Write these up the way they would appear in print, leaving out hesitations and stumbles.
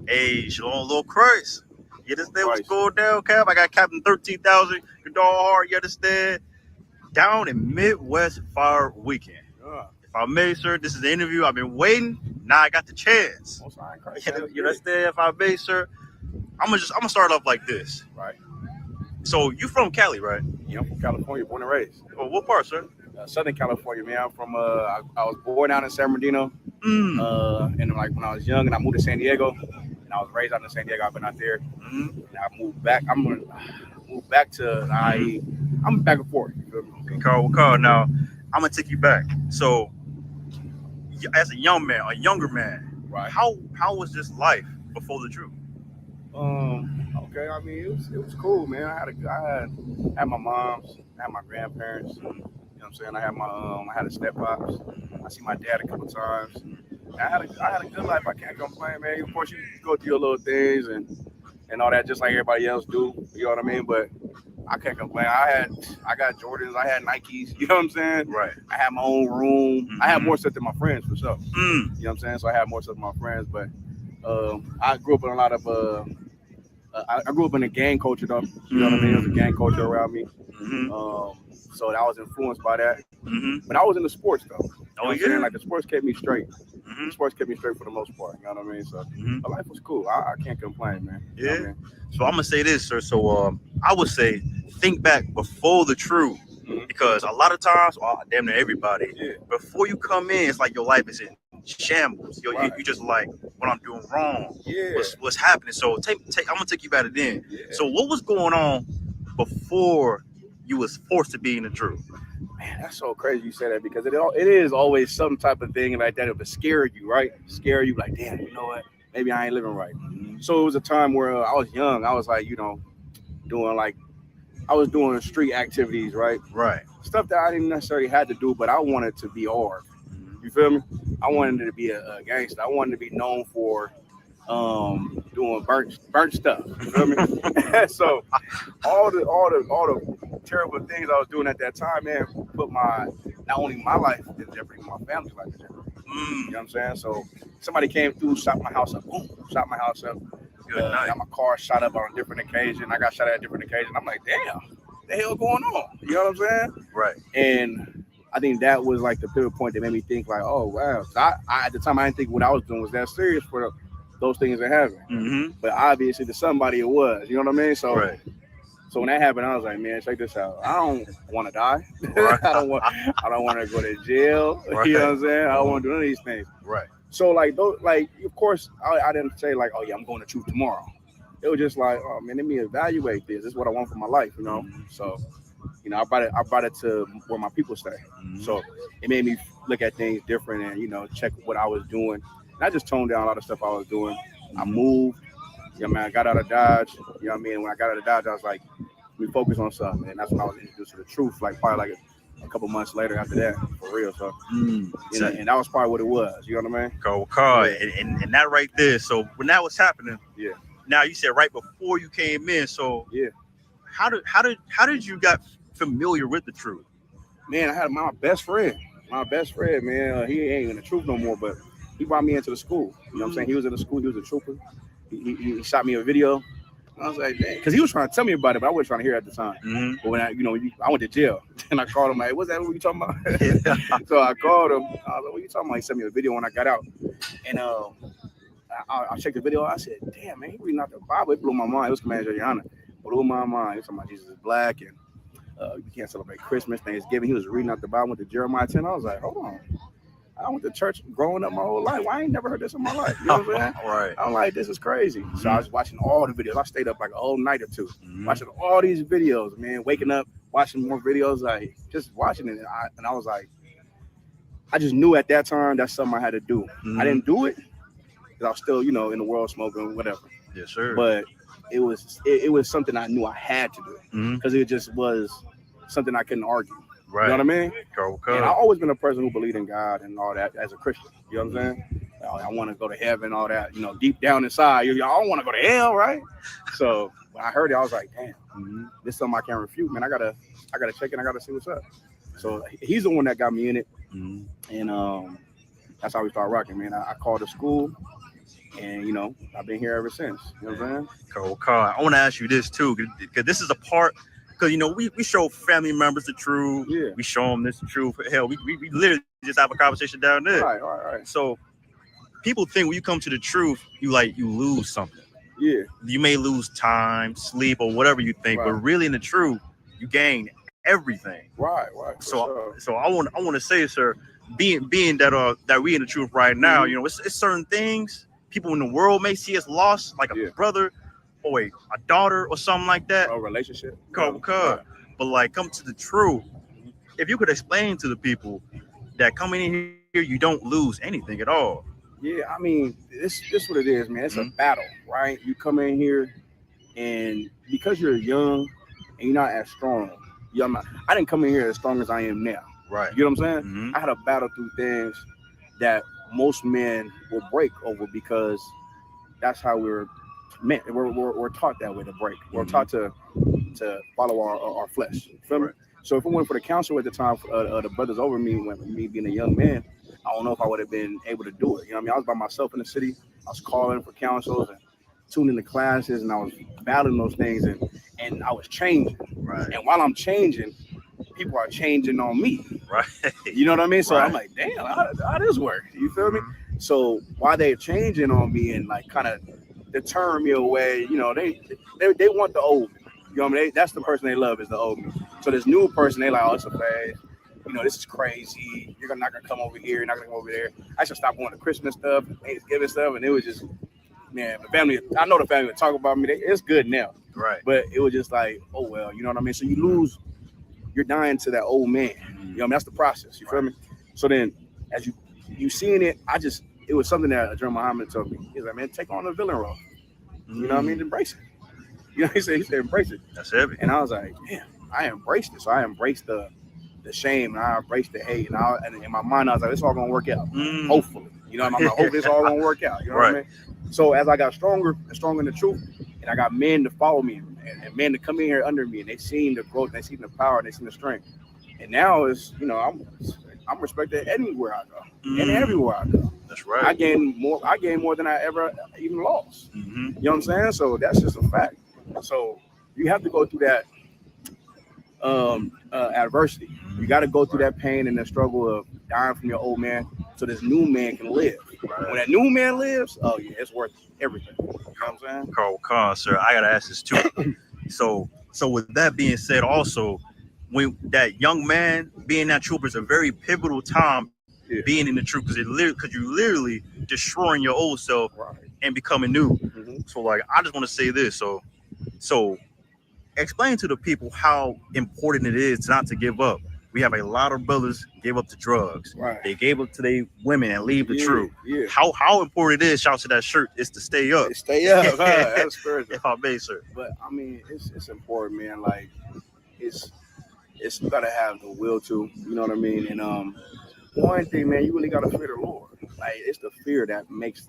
Hey, Shalom, little Christ. You understand what's Christ. going down, Cap? I got Captain 13,000, your dog hard, you understand? Down in Midwest Fire Weekend. Yeah. If I may, sir, this is the interview. I've been waiting. Now I got the chance. Most High in Christ. You Man. Let's get it. understand? If I may, sir, I'm gonna start off like this. Right. So you from Cali, right? Yeah, I'm from California, born and raised. Well, what part, sir? Southern California, man. I'm from. I was born out in San Bernardino. And like when I was young, and I moved to San Diego, and I was raised out in San Diego. I've been out there. And I moved back. I'm gonna move back to IE. I'm back and forth. You feel me? Okay, Carl. Now, I'm gonna take you back. So, as a young man, a younger man, Right. how was this life before the truth? Okay. I mean, it was cool, man. I had my moms, I had my grandparents. You know what I'm saying? I had a step pops. I see my dad a couple times. I had a good life. I can't complain, man. Of course, you go through your little things and all that, just like everybody else do. You know what I mean? But I can't complain. I got Jordans. I had Nikes. You know what I'm saying? Right. I had my own room. I had Mhm. more stuff than my friends for sure. You know what I'm saying? So I had more stuff than my friends. But I grew up in a lot of. I grew up in a gang culture, though. You know what I mean? There was a gang culture around me. So I was influenced by that. But I was into sports, though. You know what I'm saying? Like the sports kept me straight. The sports kept me straight for the most part. You know what I mean? So my life was cool. I can't complain, man. You know what I mean? So I'm gonna say this, sir. So I would say think back before the truth, because a lot of times, well, damn near everybody, before you come in, it's like your life is in shambles. You just like what I'm doing wrong. Yeah. What's happening? So I'm gonna take you back to then. Yeah. So what was going on before you was forced to be in the truth? Man, that's so crazy you say that because it is always some type of thing like that. It would scare you, right? Scare you like, damn, you know what? Maybe I ain't living right. So it was a time where I was young. I was like, doing street activities, right? Right. Stuff that I didn't necessarily had to do, but I wanted to be hard. You feel me? I wanted to be a gangster. I wanted to be known for doing burnt stuff. You feel me? So all the terrible things I was doing at that time, man, put not only my life in jeopardy, my family's life in jeopardy. You know what I'm saying? So somebody came through, shot my house up, boom, shot my house up. Good night. Got my car shot up on a different occasion. I got shot at a different occasion. I'm like, damn, what the hell going on? You know what I'm saying? Right. And I think that was like the pivot point that made me think like, oh wow. I at the time I didn't think what I was doing was that serious for those things that happened. But obviously to somebody it was. You know what I mean? So Right. So when that happened, I was like, man, check this out. I don't want to die. Right. I don't want to go to jail. Right. You know what I'm saying? I don't want to do none of these things. Right. So of course, I didn't say like, oh yeah, I'm going to truth tomorrow. It was just like, oh man, let me evaluate this. This is what I want for my life, you know. So, I brought it to where my people stay. So it made me look at things different and check what I was doing. And I just toned down a lot of stuff I was doing. I moved. Man, I got out of Dodge. You know what I mean? When I got out of Dodge, I was like, we focus on something. And that's when I was introduced to the truth, like probably like a couple months later after that, for real. So, and that was probably what it was. You know what I mean? Carl, and that right there. So when that was happening, yeah. Now you said right before you came in. So yeah. How did you got familiar with the truth? Man, I had my best friend. Man, he ain't in the truth no more, but he brought me into the school. You know what I'm saying? He was in the school. He was a trooper. He shot me a video. I was like, dang, because he was trying to tell me about it, but I wasn't trying to hear it at the time. But when I went to jail, and I called him, like, what's that? What you talking about? So I called him. I was like, what you talking about? He sent me a video when I got out, and I checked the video. I said, damn, man, he reading out the Bible. It blew my mind. It was Commander Yana. Blew my mind. He was talking about Jesus is black, and you can't celebrate Christmas, Thanksgiving. He was reading out the Bible with the Jeremiah 10. I was like, hold on. I went to church growing up my whole life. Why I ain't never heard this in my life? You know what I'm saying? Right. I'm like, this is crazy. So I was watching all the videos. I stayed up like a whole night or two, watching all these videos, man, waking up, watching more videos, like just watching it. And I was like, I just knew at that time that's something I had to do. I didn't do it because I was still, in the world smoking, whatever. Yes, sir. But it was something I knew I had to do because it just was something I couldn't argue. Right. You know what I mean? Cool. And I've always been a person who believed in God and all that as a Christian. You know what I'm saying? I want to go to heaven, all that. Deep down inside, I don't want to go to hell, right? So when I heard it, I was like, damn, this is something I can't refute, man. I gotta check it. I gotta see what's up. So he's the one that got me in it, and that's how we started rocking, man. I called the school. And you know, I've been here ever since. You know what I'm saying? Cool, Carl. I want to ask you this too, because this is a part. Because you know, we show family members the truth. Yeah. We show them this truth. Hell, we literally just have a conversation down there. Right. So people think when you come to the truth, you lose something. Yeah. You may lose time, sleep, or whatever you think, but really in the truth, you gain everything. Right. So I want to say, sir, being that we in the truth right now, you know, it's certain things people in the world may see as lost, like a brother or a daughter or something like that. A relationship. But like come to the truth. If you could explain to the people that coming in here, you don't lose anything at all. Yeah, I mean, this what it is, man. It's a battle, right? You come in here, and because you're young and you're not as strong, I didn't come in here as strong as I am now. Right. You know what I'm saying? I had to battle through things that most men will break over because that's how we're meant. We're taught that way to break. We're taught to follow our flesh. You feel me? So if it went for the counsel at the time, the brothers over me, me being a young man, I don't know if I would have been able to do it. You know what I mean? I was by myself in the city. I was calling for counsels and tuning into classes, and I was battling those things, and I was changing. Right. And while I'm changing, people are changing on me. Right. You know what I mean? So I'm like, damn, how this work? You feel me? So while they're changing on me and like kind of deter me away, you know, they want the old me. You know what I mean? That's the person they love is the old me. So this new person, they like, oh, it's a phase. You know, this is crazy. You're not gonna come over here. You're not gonna come over there. I should stop going to Christmas stuff, Thanksgiving stuff, and it was just, man, the family. I know the family would talk about me. It's good now, right? But it was just like, oh well, you know what I mean. So you lose, you're dying to that old man. You know what I mean? That's the process. You feel me? So then, as you seeing it, it was something that Adrian Muhammad told me. He's like, man, take on the villain role. You know what I mean? Embrace it. You know, he said embrace it. That's heavy. And I was like, damn, I embraced it. So I embraced the shame and I embraced the hate. And in my mind, I was like, it's all gonna work out. Hopefully. You know, I'm like, hope it's all gonna work out. You know what I mean? So as I got stronger and stronger in the truth, and I got men to follow me and men to come in here under me, and they seen the growth, they seen the power, and they seen the strength. And now it's, you know, I'm respected anywhere I go and everywhere I go. That's right. I gain more than I ever even lost. You know what I'm saying? So that's just a fact. So you have to go through that adversity. You got to go through that pain and the struggle of dying from your old man so this new man can live. When that new man lives, oh yeah, it's worth everything. You know what I'm saying? Carl, sir, I gotta ask this too. So with that being said, also when that young man being that trooper is a very pivotal time being in the truth because you literally destroying your old self and becoming new. So like I just want to say this. So explain to the people how important it is not to give up. We have a lot of brothers give up to drugs. They gave up to their women and leave the truth. How important it is, shout to that shirt, is to stay up. Stay up. That's spiritual. If I may, sir. But I mean, it's important, man. Like it's you gotta have the will to, you know what I mean? And one thing, man, you really gotta fear the Lord. Like it's the fear that makes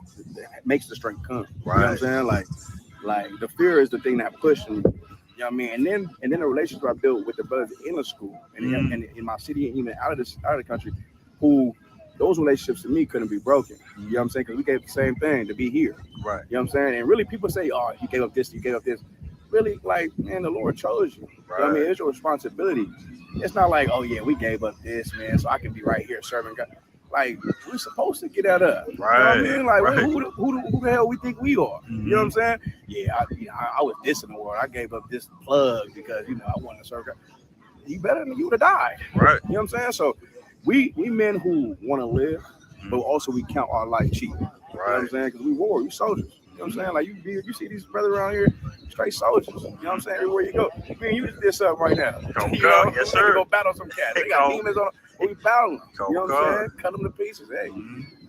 the strength come. You know what I'm saying? Like the fear is the thing that pushed me. You know what I mean? And then the relationship I built with the brothers in the school and in my city and even out of the country, who those relationships to me couldn't be broken. You know what I'm saying? Because we gave the same thing to be here. Right. You know what I'm saying? And really people say, oh, you gave up this, you gave up this. Really, like, man, the Lord chose you. You know what I mean? It's your responsibility. It's not like, oh yeah, we gave up this, man, so I can be right here serving God. Like, we're supposed to get that up. Right. You know what I mean? Like, who the hell we think we are? You know what I'm saying? Yeah, I was this in the world. I gave up this plug because, you know, I wanted to serve God. You better than you would have died. Right. You know what I'm saying? So we men who want to live, but also we count our life cheap. You know what I'm saying? Because we war, we soldiers. You know what I'm saying? Like you see these brothers around here, straight soldiers. You know what I'm saying? Everywhere you go. Man, you just did something right now. You know? Yes, sir. Go battle some cats. They got demons on them. We battle them. You know what I'm saying? Cut them to pieces. Hey.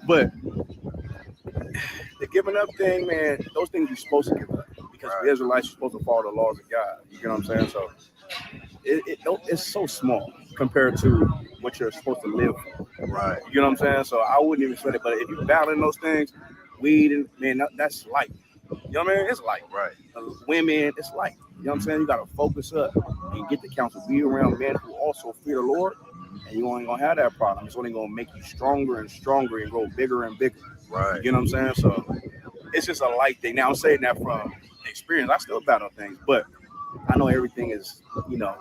But the giving up thing, man, those things you're supposed to give up. Because the Israelites are supposed to follow the laws of God. You know what I'm saying? So it's so small compared to what you're supposed to live for. Right. You know what I'm saying? So I wouldn't even sweat it. But if you're battling those things, weed and man, that's light. You know what I mean? It's light. Right. Women, it's light. You know what I'm saying? You got to focus up and get the counsel. Be around men who also fear the Lord, and you ain't gonna have that problem. It's only gonna make you stronger and stronger and grow bigger and bigger. Right. You know what I'm saying? So it's just a light thing. Now I'm saying that from experience. I still battle things, but I know everything is,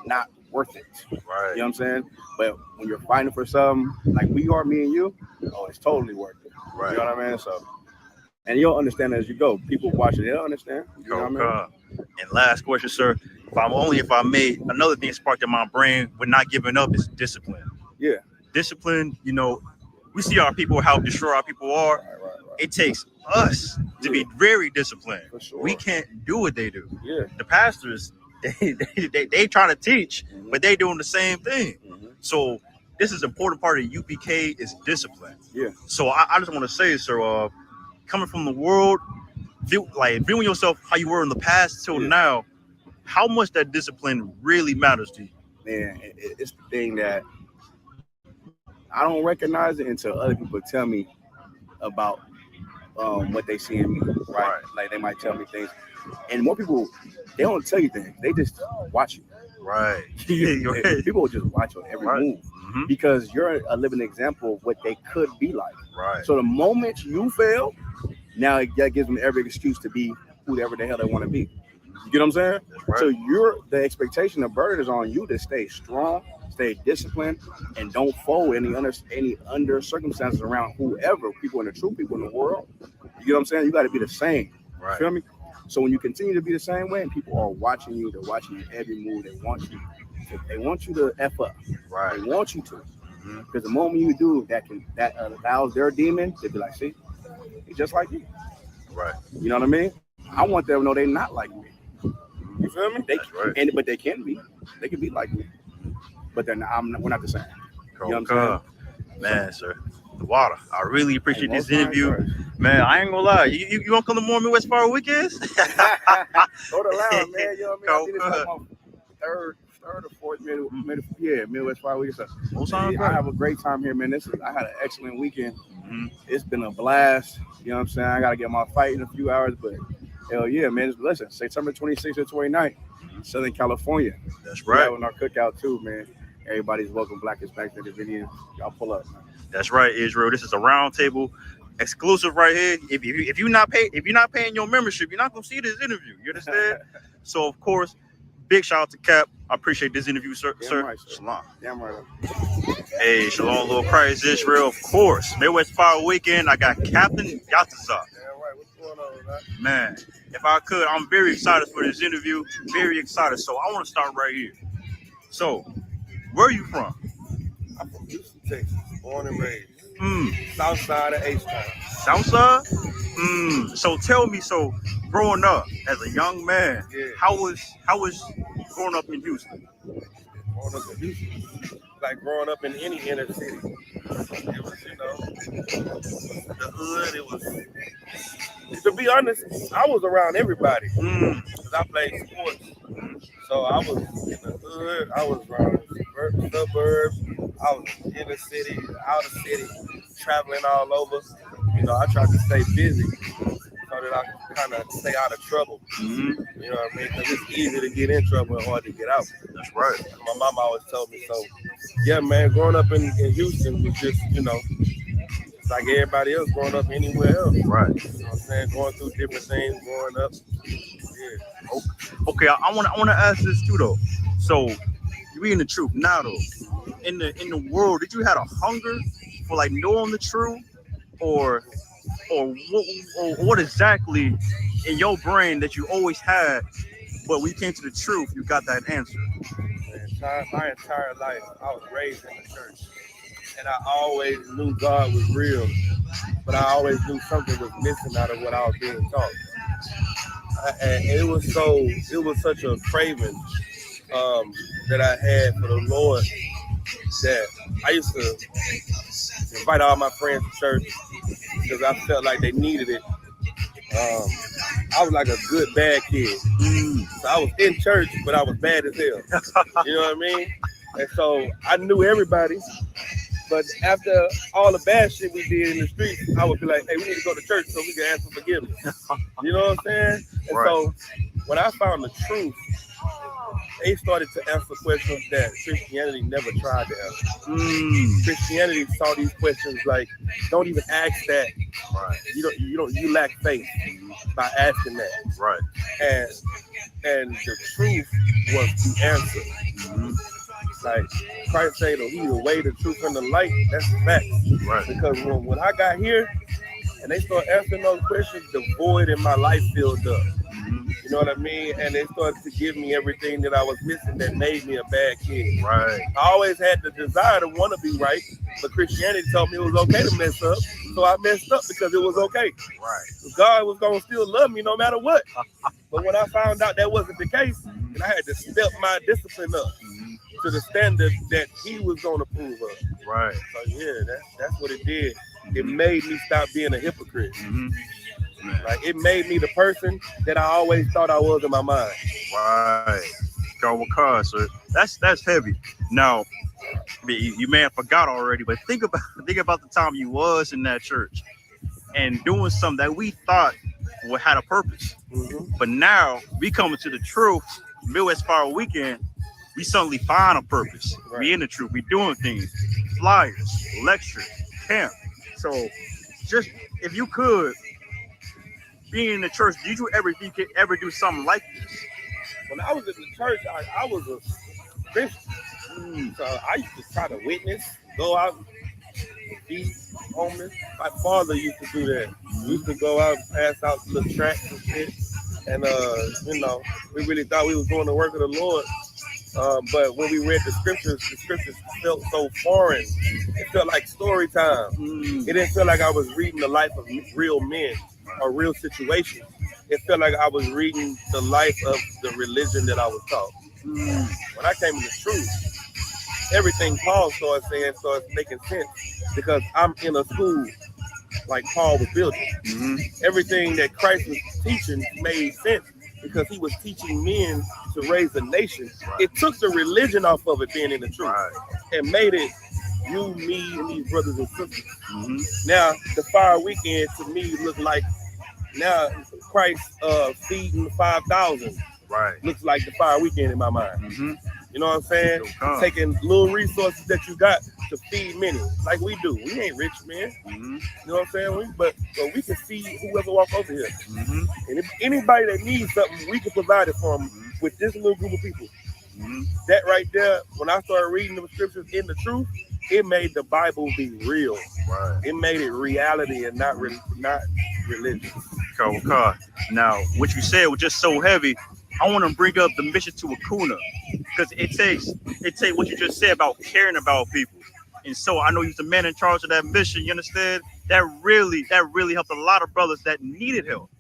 not worth it. Right. You know what I'm saying? But when you're fighting for something like we are, me and you, it's totally worth it. Right. You know what I mean? So, and you'll understand as you go. People watching, they'll understand. You know what I mean? And last question, sir. If I may, another thing sparked in my brain with not giving up is discipline. Yeah. Discipline, we see our people, how destroyed our people are. Right. It takes us to be very disciplined. For sure. We can't do what they do. Yeah. The pastors, they trying to teach, but they doing the same thing. So this is an important part of UPK is discipline. Yeah. So I just want to say, sir, coming from the world, viewing yourself how you were in the past till now, how much that discipline really matters to you. Man, it's the thing that I don't recognize it until other people tell me about what they see in me, right? Like they might tell me things, and more people, they don't tell you things; they just watch you. Right. People will just watch your every move because you're a living example of what they could be like. Right. So the moment you fail, now that gives them every excuse to be whoever the hell they want to be. You get what I'm saying? Right. So the expectation, the burden is on you to stay strong, stay disciplined, and don't fold any under circumstances around whoever, people in the true people in the world. You get what I'm saying? You got to be the same. Right. Feel me? So when you continue to be the same way, and people are watching you, they're watching you every move. They want you to F up. Right. They want you to. Because the moment you do that allows their demon to be like, see, he's just like you. Right. You know what I mean? I want them to know they're not like me. You feel me? But they can be. They can be like me. But then we're not the same. You know what I'm saying? Man, sir. The water. I really appreciate this interview. Man, I ain't gonna lie. You want to come to more Midwest Fire weekends? Go to Lounge, man. You know what I mean? I think it's like my third or fourth Midwest Fire weekend. So, I have a great time here, man. I had an excellent weekend. It's been a blast. You know what I'm saying? I gotta get my fight in a few hours, but hell yeah, man. Listen, September 26th or 29th, Southern California. That's right. We're having our cookout too, man. Everybody's welcome. Black is back to the video. Y'all pull up, man. That's right, Israel. This is a roundtable exclusive right here. If you're not paying your membership, you're not gonna see this interview. You understand? So of course, big shout out to Cap. I appreciate this interview, sir. Right, Shalom. Damn right. Hey, Shalom, Lord Christ, Israel. Of course, Midwest Fire Weekend. I got Captain Yatazar. Damn right. What's going on, man? If I could, I'm very excited for this interview. Very excited. So I want to start right here. So, where are you from? I'm from Houston, Texas. Born and raised. South side of H-Town. South side? So tell me, growing up as a young man, how was growing up in Houston? Growing up in Houston, like growing up in any inner city. It was, the hood. It was, to be honest, I was around everybody because I played sports. So I was in the hood. I was around the suburbs. I was in the city, out of city, traveling all over. I tried to stay busy so that I could kind of stay out of trouble. You know what I mean? Because it's easy to get in trouble and hard to get out. That's right. My mom always told me so. Yeah, man, growing up in Houston was just, it's like everybody else growing up anywhere else. Right. You know what I'm saying? Going through different things, growing up. Yeah. Okay, I want to ask this too though. So you being the truth now though, in the world, did you have a hunger for like knowing the truth, or what exactly in your brain that you always had, but when you came to the truth, you got that answer? My entire life, I was raised in the church, and I always knew God was real, but I always knew something was missing out of what I was being taught. And it was such a craving that I had for the Lord that I used to invite all my friends to church because I felt like they needed it. I was like a good bad kid. So I was in church, but I was bad as hell. You know what I mean? And so I knew everybody. But after all the bad shit we did in the streets, I would be like, hey, we need to go to church so we can ask for forgiveness. You know what I'm saying? And so when I found the truth they started to answer questions that Christianity never tried to answer. Christianity saw these questions like, don't even ask that. Right. You lack faith by asking that. Right. And the truth was the answer. Like Christ said, he's the way, the truth, and the light. That's the fact. Right. Because when I got here and they started asking those questions, the void in my life filled up. You know what I mean? And they started to give me everything that I was missing that made me a bad kid. Right. I always had the desire to want to be right, but Christianity told me it was okay to mess up. So I messed up because it was okay. Right. God was going to still love me no matter what. But when I found out that wasn't the case, and I had to step my discipline up to the standard that he was going to prove of. Right. So yeah, that's what it did. It made me stop being a hypocrite. Like it made me the person that I always thought I was in my mind. Right. Sir. That's heavy. Now, you may have forgot already, but think about the time you was in that church and doing something that we thought had a purpose. But now we coming to the truth, Midwest Fire Weekend, we suddenly find a purpose. Right. We in the truth. We doing things, flyers, lectures, camp. So just if you could, being in the church, did you ever do something like this? When I was in the church, I was a Christian. So I used to try to witness, go out, feed homeless. My father used to do that. We used to go out and pass out little tracts and shit. And, we really thought we was doing the work of the Lord. But when we read the scriptures felt so foreign. It felt like story time. It didn't feel like I was reading the life of real men or real situations. It felt like I was reading the life of the religion that I was taught. When I came to the truth, everything Paul started saying started making sense because I'm in a school like Paul was building. Everything that Christ was teaching made sense because he was teaching men to raise a nation. It took the religion off of it being in the truth and made it you, me, and these brothers and sisters. Now, the Fire Weekend to me looked like now Christ feeding 5,000. Right. Looks like the Fire Weekend in my mind. You know what I'm saying? Taking little resources that you got to feed many, like we do. We ain't rich, man. You know what I'm saying? But we can feed whoever walk over here. And if anybody that needs something, we can provide it for them with this little group of people. That right there, when I started reading the scriptures in the truth, it made the Bible be real. Right. It made it reality and not religion. Now, what you said was just so heavy. I want to bring up the mission to Acuna because it takes what you just said about caring about people. And so I know he's the man in charge of that mission. You understand? That really helped a lot of brothers that needed help.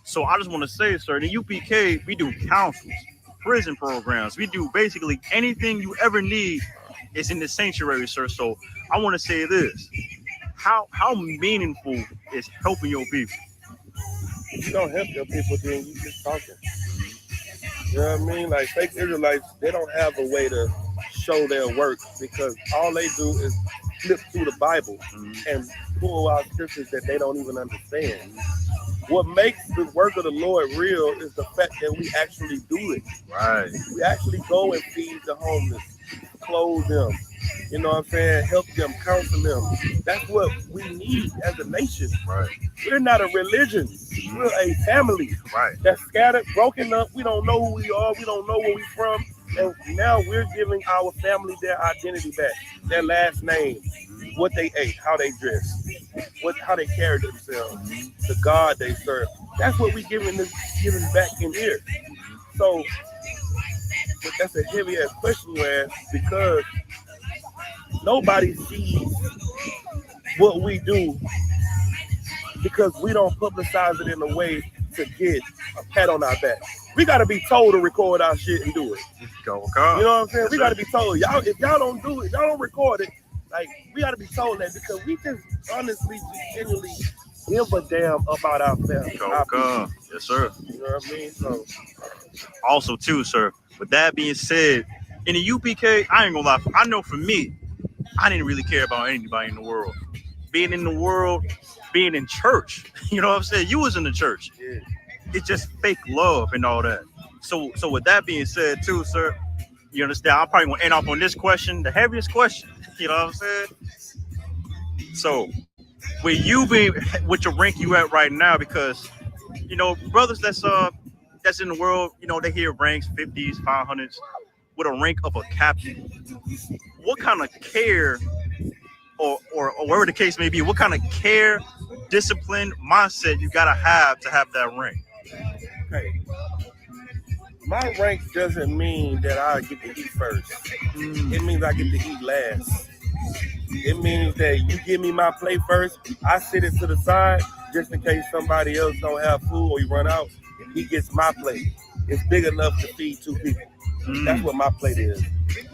So I just want to say, sir, the UPK, we do councils, prison programs. We do basically anything you ever need is in the sanctuary, sir. So I want to say this. How meaningful is helping your people? If you don't help your people, then you just talking. You know what I mean? Like fake Israelites, they don't have a way to show their work because all they do is flip through the Bible and pull out scriptures that they don't even understand. What makes the work of the Lord real is the fact that we actually do it. Right. We actually go and feed the homeless, clothe them, you know what I'm saying? Help them, counsel them. That's what we need as a nation. Right. We're not a religion. We're a family. Right. That's scattered, broken up. We don't know who we are. We don't know where we're from. And now we're giving our family their identity back, their last name, what they ate, how they dressed, how they carried themselves, the God they serve. That's what we're giving back in here. So, but that's a heavy ass question you ask because nobody sees what we do because we don't publicize it in a way to get a pat on our back. We got to be told to record our shit and do it. You know what I'm saying? We got to be told. Y'all, if y'all don't do it, y'all don't record it. Like, we got to be told that because we just honestly, genuinely give a damn about our family. Yes, sir. You know what I mean? So, also, too, sir, with that being said, in the UPK, I ain't gonna lie. I know for me, I didn't really care about anybody in the world. Being in the world, being in church. You know what I'm saying? You was in the church. Yeah. It's just fake love and all that. So with that being said, too, sir, You understand? I'm probably gonna end off on this question, the heaviest question. You know what I'm saying? So, with you being with your rank you at right now, because brothers that's in the world, they hear ranks 50s, 500s, with a rank of a captain. What kind of care, or whatever the case may be, what kind of care, discipline, mindset you gotta have to have that rank? Okay. My rank doesn't mean that I get to eat first. It means I get to eat last. It means that you give me my plate first, I sit it to the side just in case somebody else don't have food or you run out. He gets my plate. It's big enough to feed 2 people. That's what my plate is.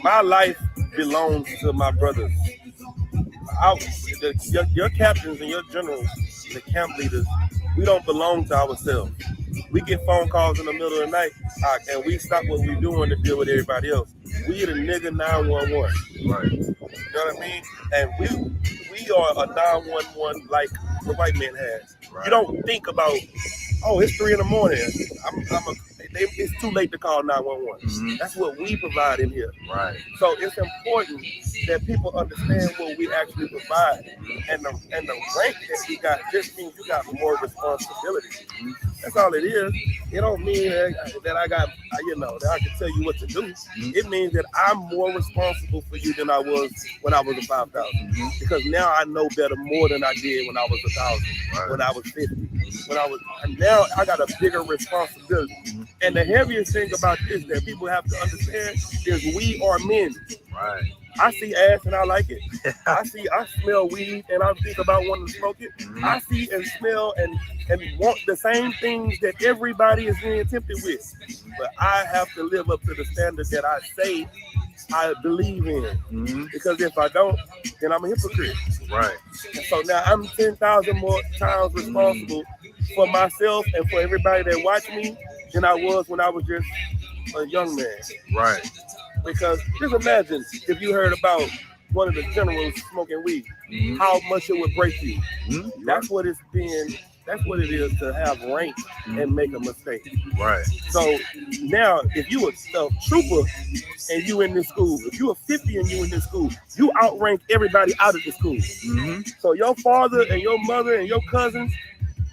My life belongs to my brothers. Your captains and your generals, the camp leaders, we don't belong to ourselves. We get phone calls in the middle of the night, and we stop what we're doing to deal with everybody else. We the nigga 911. Right. You know what I mean? And we are a 911 like the white man has. Right. You don't think about, it's 3 a.m. It's too late to call 911. That's what we provide in here. Right. So it's important that people understand what we actually provide. And the rank that you got just means you got more responsibility. That's all it is. It don't mean that I got, that I can tell you what to do. It means that I'm more responsible for you than I was when I was a 5,000. Because now I know better more than I did when I was 1,000, when I was 50. Now I got a bigger responsibility. And the heaviest thing about this that people have to understand is we are men. Right. I see ass and I like it. I smell weed and I think about wanting to smoke it. I see and smell and want the same things that everybody is being tempted with. But I have to live up to the standard that I say I believe in. Because if I don't, then I'm a hypocrite. Right. And so now I'm 10,000 more times responsible for myself and for everybody that watch me than I was when I was just a young man. Right. Because just imagine if you heard about one of the generals smoking weed, how much it would break you. That's what it is to have rank and make a mistake. Right. So now if you a trooper and you in this school, if you a 50 and you in this school, you outrank everybody out of the school. So your father and your mother and your cousins,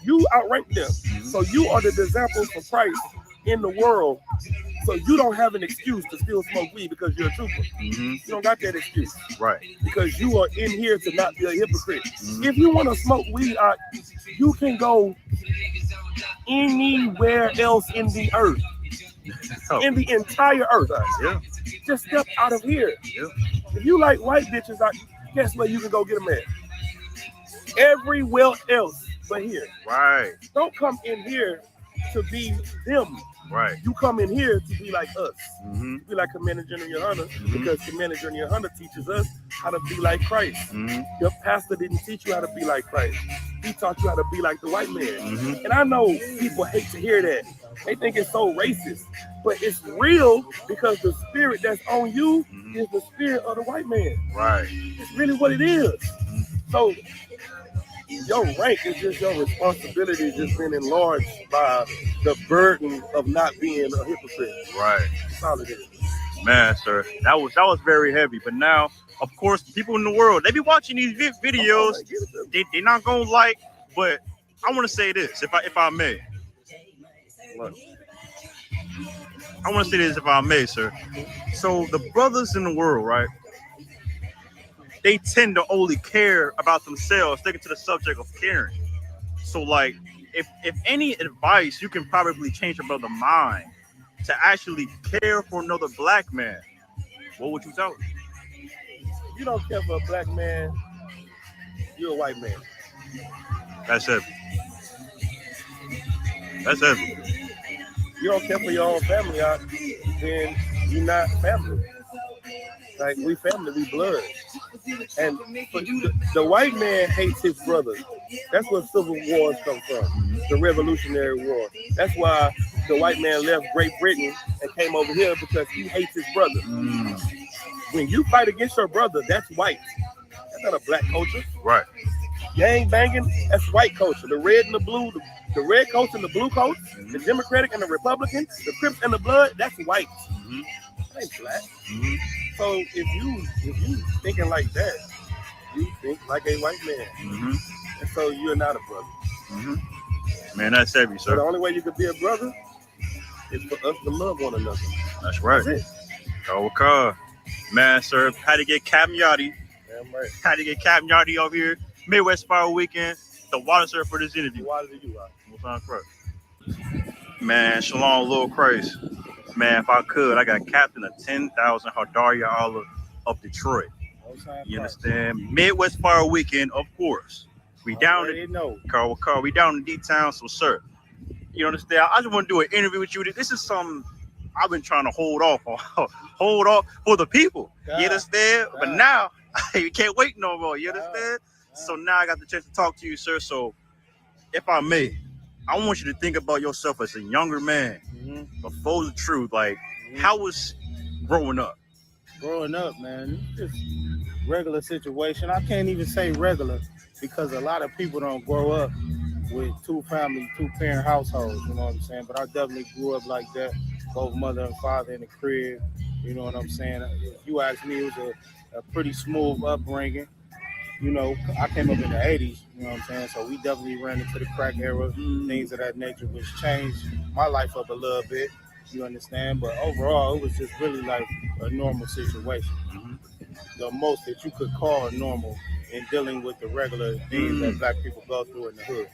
you outrank them. So you are the example for Christ in the world. So you don't have an excuse to still smoke weed because you're a trooper. You don't got that excuse. Right. Because you are in here to not be a hypocrite. If you want to smoke weed, you can go anywhere else in the earth. In the entire earth. Just step out of here. If you like white bitches, guess where you can go get them at? Everywhere else but here. Right. Don't come in here to be them. Right. You come in here to be like us. Be like Commander General Hunter, because Commander General Hunter teaches us how to be like Christ. Your pastor didn't teach you how to be like Christ. He taught you how to be like the white man. And I know people hate to hear that. They think it's so racist. But it's real because the spirit that's on you is the spirit of the white man. Right. It's really what it is. So your rank is just your responsibility just been enlarged by the burden of not being a hypocrite. Right. That's all it is. Man, sir, that was very heavy. But now, of course, people in the world, they be watching these videos. They're not gonna like, but I want to say this, if I may. What? I want to say this, if I may, sir. So the brothers in the world, right? They tend to only care about themselves, sticking to the subject of caring. So, like, if any advice you can probably change a brother's mind to actually care for another black man, what would you tell him? If you don't care for a black man, you're a white man. That's heavy. That's heavy. You don't care for your own family, then you're not family. Like, we family, we blood. And the white man hates his brother. That's where civil wars come from, the Revolutionary War. That's why the white man left Great Britain and came over here, because he hates his brother. When you fight against your brother, that's white. That's not a black culture. Right. Gang banging, that's white culture. The red and the blue, the red coats and the blue coats, the Democratic and the Republican, the Crips and the Blood, that's white. ain't black. So if you thinking like that, you think like a white man, and so you're not a brother. Man, that's heavy, So the sir. only way you could be a brother is for us to love one another. That's right. That's it. Car. Man, sir, had to get Captain Yachty. Damn right. Had to get Captain Yachty over here. Midwest Fire Weekend. The water, sir, for this interview. Why did you right? Most time Christ. Man, Shalom, Lil Christ. Man, if I could, I got Captain of 10,000 Hardaria Allah of Detroit. You understand? Midwest Fire Weekend, of course. We down in Car. We down in D-Town, so sir. You understand? I just want to do an interview with you. This is something I've been trying to hold off for the people. You understand? But now you can't wait no more. You understand? So now I got the chance to talk to you, sir. So if I may, I want you to think about yourself as a younger man before the truth. Like, how was growing up? Growing up, man, just regular situation. I can't even say regular because a lot of people don't grow up with two-parent households, you know what I'm saying? But I definitely grew up like that, both mother and father in the crib, you know what I'm saying? If you ask me, it was a pretty smooth upbringing. You know, I came up in the 80s, you know what I'm saying? So we definitely ran into the crack era, things of that nature, which changed my life up a little bit, you understand? But overall, it was just really like a normal situation. The most that you could call normal in dealing with the regular things that black people go through in the hood.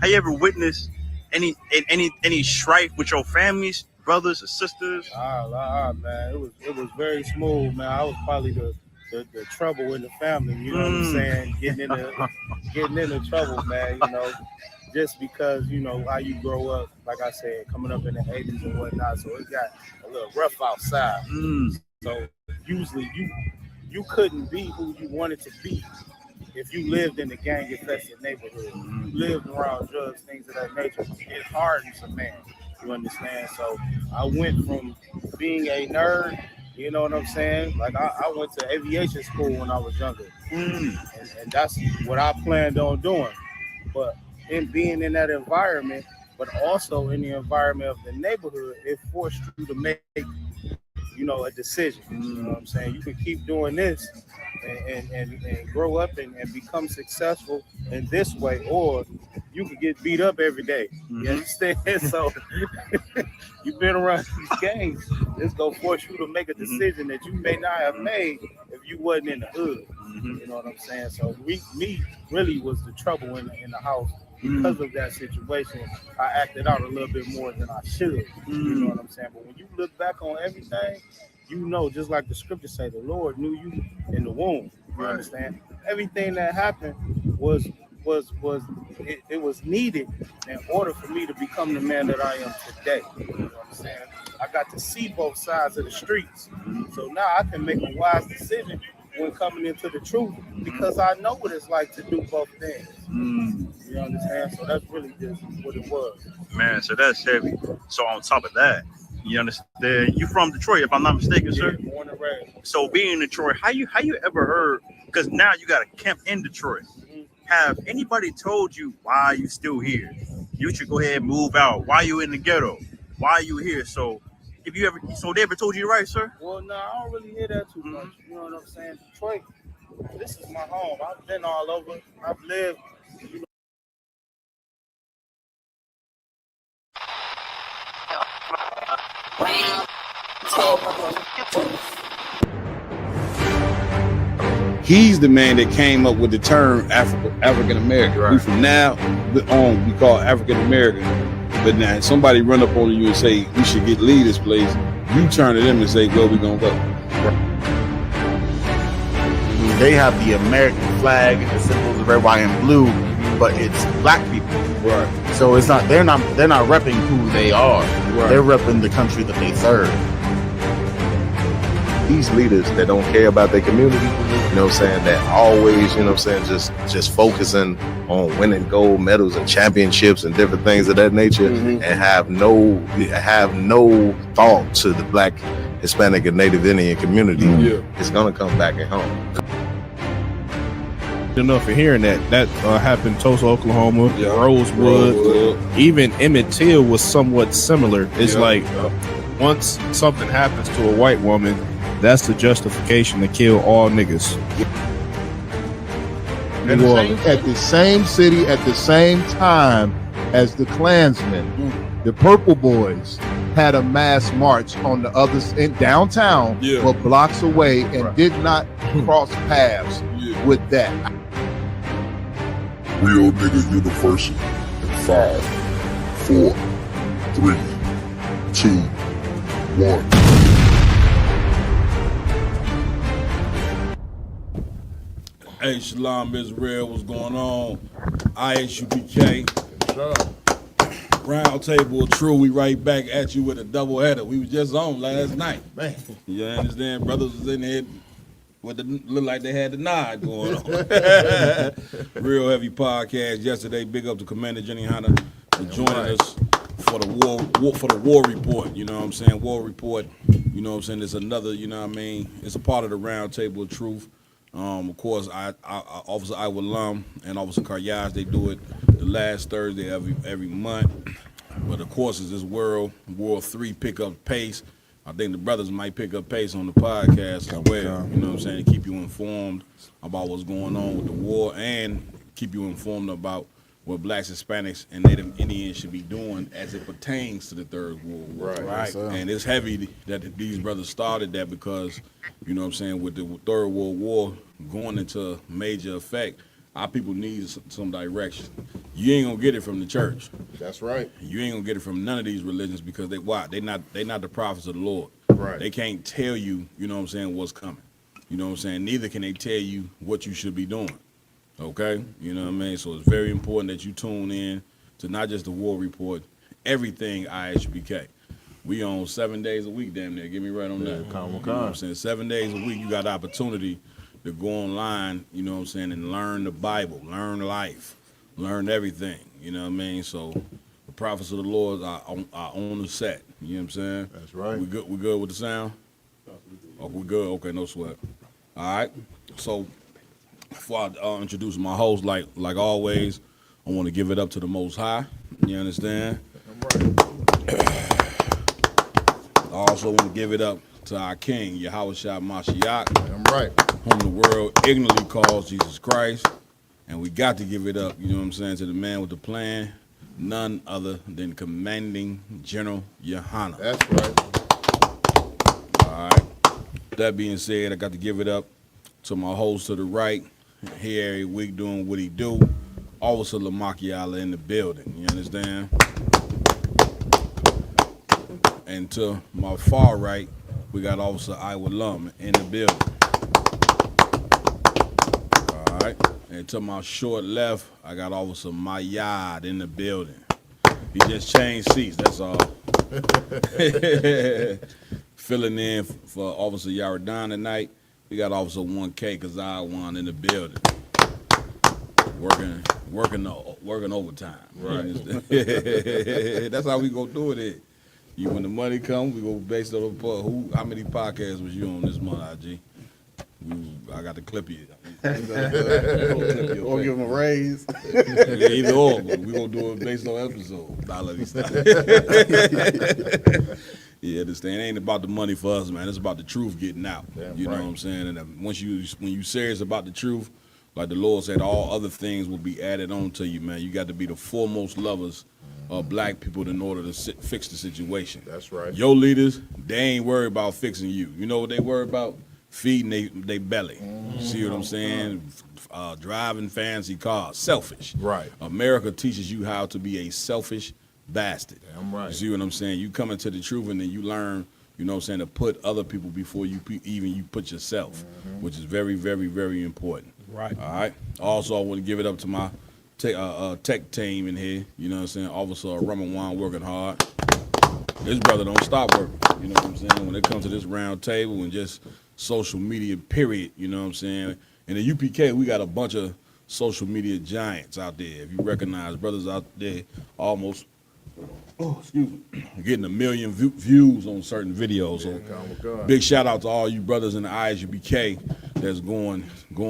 Have you ever witnessed any strife with your families, brothers or sisters? Man, it was very smooth, man. I was probably the trouble in the family, you know what I'm saying? Getting into trouble, man, you know, just because, you know, how you grow up, like I said, coming up in the 80s and whatnot, so it got a little rough outside. So usually you couldn't be who you wanted to be if you lived in a gang-infested neighborhood. You lived around drugs, things of that nature. It hardens a man, you understand? So I went from being a nerd, you know what I'm saying? Like I went to aviation school when I was younger, and that's what I planned on doing. But in being in that environment, but also in the environment of the neighborhood, it forced you to make, you know, a decision. You know what I'm saying? You can keep doing this and grow up and become successful in this way, or you could get beat up every day. You understand? So you've been around these gangs, it's gonna force you to make a decision that you may not have made if you wasn't in the hood. You know what I'm saying? So me really was the trouble in the house. Because of that situation, I acted out a little bit more than I should. You know what I'm saying? But when you look back on everything, you know, just like the scriptures say, the Lord knew you in the womb. You understand? Everything that happened was needed in order for me to become the man that I am today. You know what I'm saying? I got to see both sides of the streets. So now I can make a wise decision when coming into the truth, because I know what it's like to do both things. You understand? So that's really just what it was. Man, so that's heavy. So on top of that, you understand, you from Detroit, if I'm not mistaken, sir? Born and raised. So being in Detroit, how you ever heard, because now you got a camp in Detroit. Have anybody told you why you still here? You should go ahead and move out. Why you in the ghetto? Why are you here? So they ever told you right, sir? Well, no, I don't really hear that too much. You know what I'm saying? Detroit, this is my home. I've been all over. I've lived, you know. He's the man that came up with the term African American. Right. We from now on, we call African American. But now somebody run up on you and say we should leave this place, you turn to them and say, where we gonna go? They have the American flag and the symbols of red, white, and blue, but it's black people. Right. So it's not they're not repping who they are. Right. They're repping the country that they serve. These leaders that don't care about their community, you know what I'm saying, that always, you know what I'm saying, just focusing on winning gold medals and championships and different things of that nature, and have no thought to the Black, Hispanic, and Native Indian community. It's gonna come back at home. Enough for hearing that happened Tulsa, Oklahoma, Rosewood, even Emmett Till was somewhat similar. It's like once something happens to a white woman, that's the justification to kill all niggas. At the same city, at the same time as the Klansmen, the Purple Boys had a mass march on the other in downtown, but blocks away, and did not cross paths with that. Real Nigga University in 5, 4, 3, 2, 1. Hey, Shalom Israel, what's going on? ISUPK. Round Table of True, we right back at you with a double header. We was just on last night. Man. You understand? Brothers was in there with look like they had the nod going on. Real heavy podcast yesterday. Big up to Commander Jenny Hunter for joining us for the war report. You know what I'm saying? War report. You know what I'm saying? It's another. You know what I mean? It's a part of the Round Table of Truth. Of course, Officer Iowa Lum and Officer Karyas, they do it the last Thursday every month. But of course, as this World War III pick up pace, I think the brothers might pick up pace on the podcast as well. You know what I'm saying? To keep you informed about what's going on with the war and keep you informed about what blacks, Hispanics, and Native Indians should be doing as it pertains to the Third World War. Right. And it's heavy that these brothers started that because, you know what I'm saying, with the Third World War going into major effect, our people need some direction. You ain't gonna get it from the church. That's right. You ain't gonna get it from none of these religions because they not the prophets of the Lord. Right. They can't tell you, you know what I'm saying, what's coming. You know what I'm saying? Neither can they tell you what you should be doing. Okay? You know what I mean? So it's very important that you tune in to not just the war report, everything ISUPK. We on 7 days a week, damn near. Get me right on that. You know what I'm saying? 7 days a week, you got the opportunity to go online, you know what I'm saying, and learn the Bible, learn life, learn everything. You know what I mean? So the prophets of the Lord are on the set. You know what I'm saying? That's right. We good with the sound? Oh, we good? Okay, no sweat. All right. So before I introduce my host, like always, I want to give it up to the Most High. You understand? I also want to give it up to our King, Yahweh Shah Mashiach. I'm right. Whom the world ignorantly calls Jesus Christ. And we got to give it up, you know what I'm saying, to the man with the plan, none other than Commanding General Yohana. That's right. All right. That being said, I got to give it up to my host to the right, here every week doing what he do. Officer Lamakiala in the building, you understand? And to my far right, we got Officer Iowa Lum in the building. All right. And to my short left, I got Officer Mayad in the building. He just changed seats, that's all. Filling in for Officer Yaradan tonight, we got Officer 1K Kazawan in the building. Working overtime. Right. That's how we gonna do it here. When the money comes, we go based on how many podcasts was you on this month, IG? I got to clip you. Or give him a raise. Yeah, either or. But we gonna do it based on episode. Nah, let me stop. Yeah, this thing ain't about the money for us, man. It's about the truth getting out. Damn you know what I'm saying? And when you serious about the truth, like the Lord said, all other things will be added on to you, man. You got to be the foremost lovers of black people in order to fix the situation. That's right. Your leaders, they ain't worried about fixing you. You know what they worry about? Feeding they belly. See what I'm saying? Driving fancy cars. Selfish. Right. America teaches you how to be a selfish bastard. Damn right. You see what I'm saying? You come into the truth and then you learn, you know what I'm saying, to put other people before you put yourself, which is very, very, very important. Right. All right. Also, I want to give it up to my tech team in here. You know what I'm saying? Officer Ramawan working hard. This brother don't stop working. You know what I'm saying? When it comes to this round table and just social media, period. You know what I'm saying? In the UPK, we got a bunch of social media giants out there. If you recognize brothers out there, almost, getting 1 million views on certain videos. So big shout out to all you brothers in the ISUPK that's going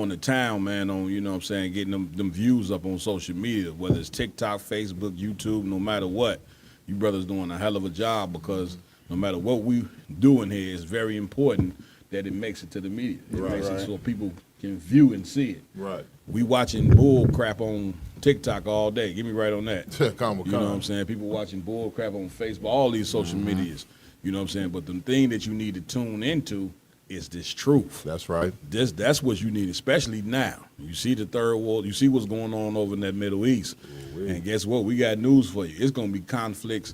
to town, man, on, you know what I'm saying, getting them views up on social media, whether it's TikTok, Facebook, YouTube, no matter what. You brothers doing a hell of a job because no matter what we doing here, it's very important that it makes it to the media. It makes it so people can view and see it. Right. We watching bull crap on TikTok all day. Get me right on that. You know what I'm saying? People watching bull crap on Facebook, all these social medias. You know what I'm saying? But the thing that you need to tune into is this truth. That's right. That's what you need, especially now. You see the third world, you see what's going on over in that Middle East. And guess what? We got news for you. It's going to be conflicts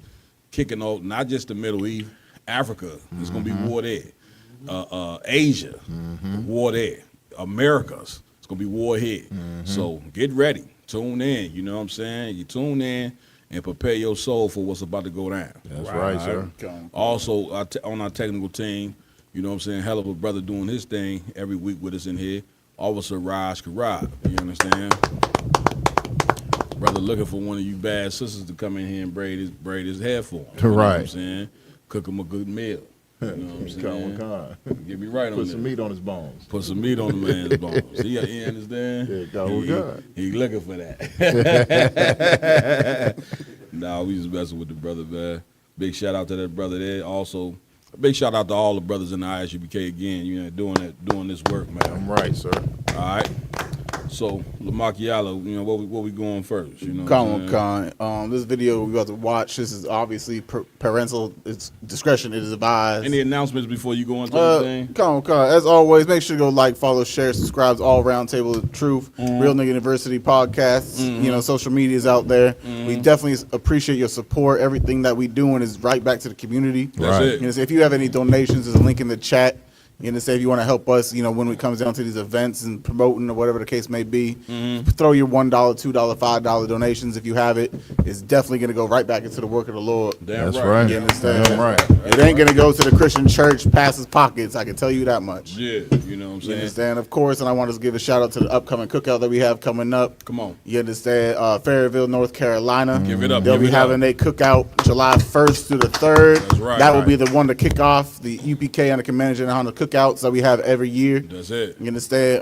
kicking off, not just the Middle East, Africa. It's going to be war there. Asia, war there. Americas, it's going to be war here. So get ready. Tune in. You know what I'm saying? You tune in and prepare your soul for what's about to go down. That's right, sir. Also, on our technical team, you know what I'm saying, hell of a brother doing his thing every week with us in here, Officer Raj Karad. You understand? Brother looking for one of you bad sisters to come in here and braid his hair for him. You know what I'm saying? Cook him a good meal. You know what I'm saying? Get me right on that. Put some meat on his bones. Put some meat on the man's bones. See, you understand? He looking for that. Nah, we just messing with the brother, man. Big shout out to that brother there. Also, a big shout out to all the brothers in the ISUPK again, you know, doing this work, man. I'm right, sir. All right. So, Lamakiala, you know, what we going first? You know, Con. This video we about to watch. This is obviously parental discretion. It is advised. Any announcements before you go into the thing? Con. As always, make sure to go like, follow, share, subscribe to all Round Table of Truth, Real Nigga University podcasts. You know, social media's out there. We definitely appreciate your support. Everything that we doing is right back to the community. That's it. You know, so if you have any donations, there's a link in the chat. You know, say if you want to help us, you know, when it comes down to these events and promoting or whatever the case may be, throw your $1, $2, $5 donations if you have it. It's definitely going to go right back into the work of the Lord. That's right. You understand? Damn right. It ain't going to go to the Christian church past his pockets. I can tell you that much. Yeah, you know what I'm saying? You understand? Of course, and I want to give a shout out to the upcoming cookout that we have coming up. Come on. You understand? Fairville, North Carolina. Give it up. They'll be having a cookout July 1st through the 3rd. That's right. That will be the one to kick off the UPK and the Convention on the cookouts that we have every year. That's it. You understand?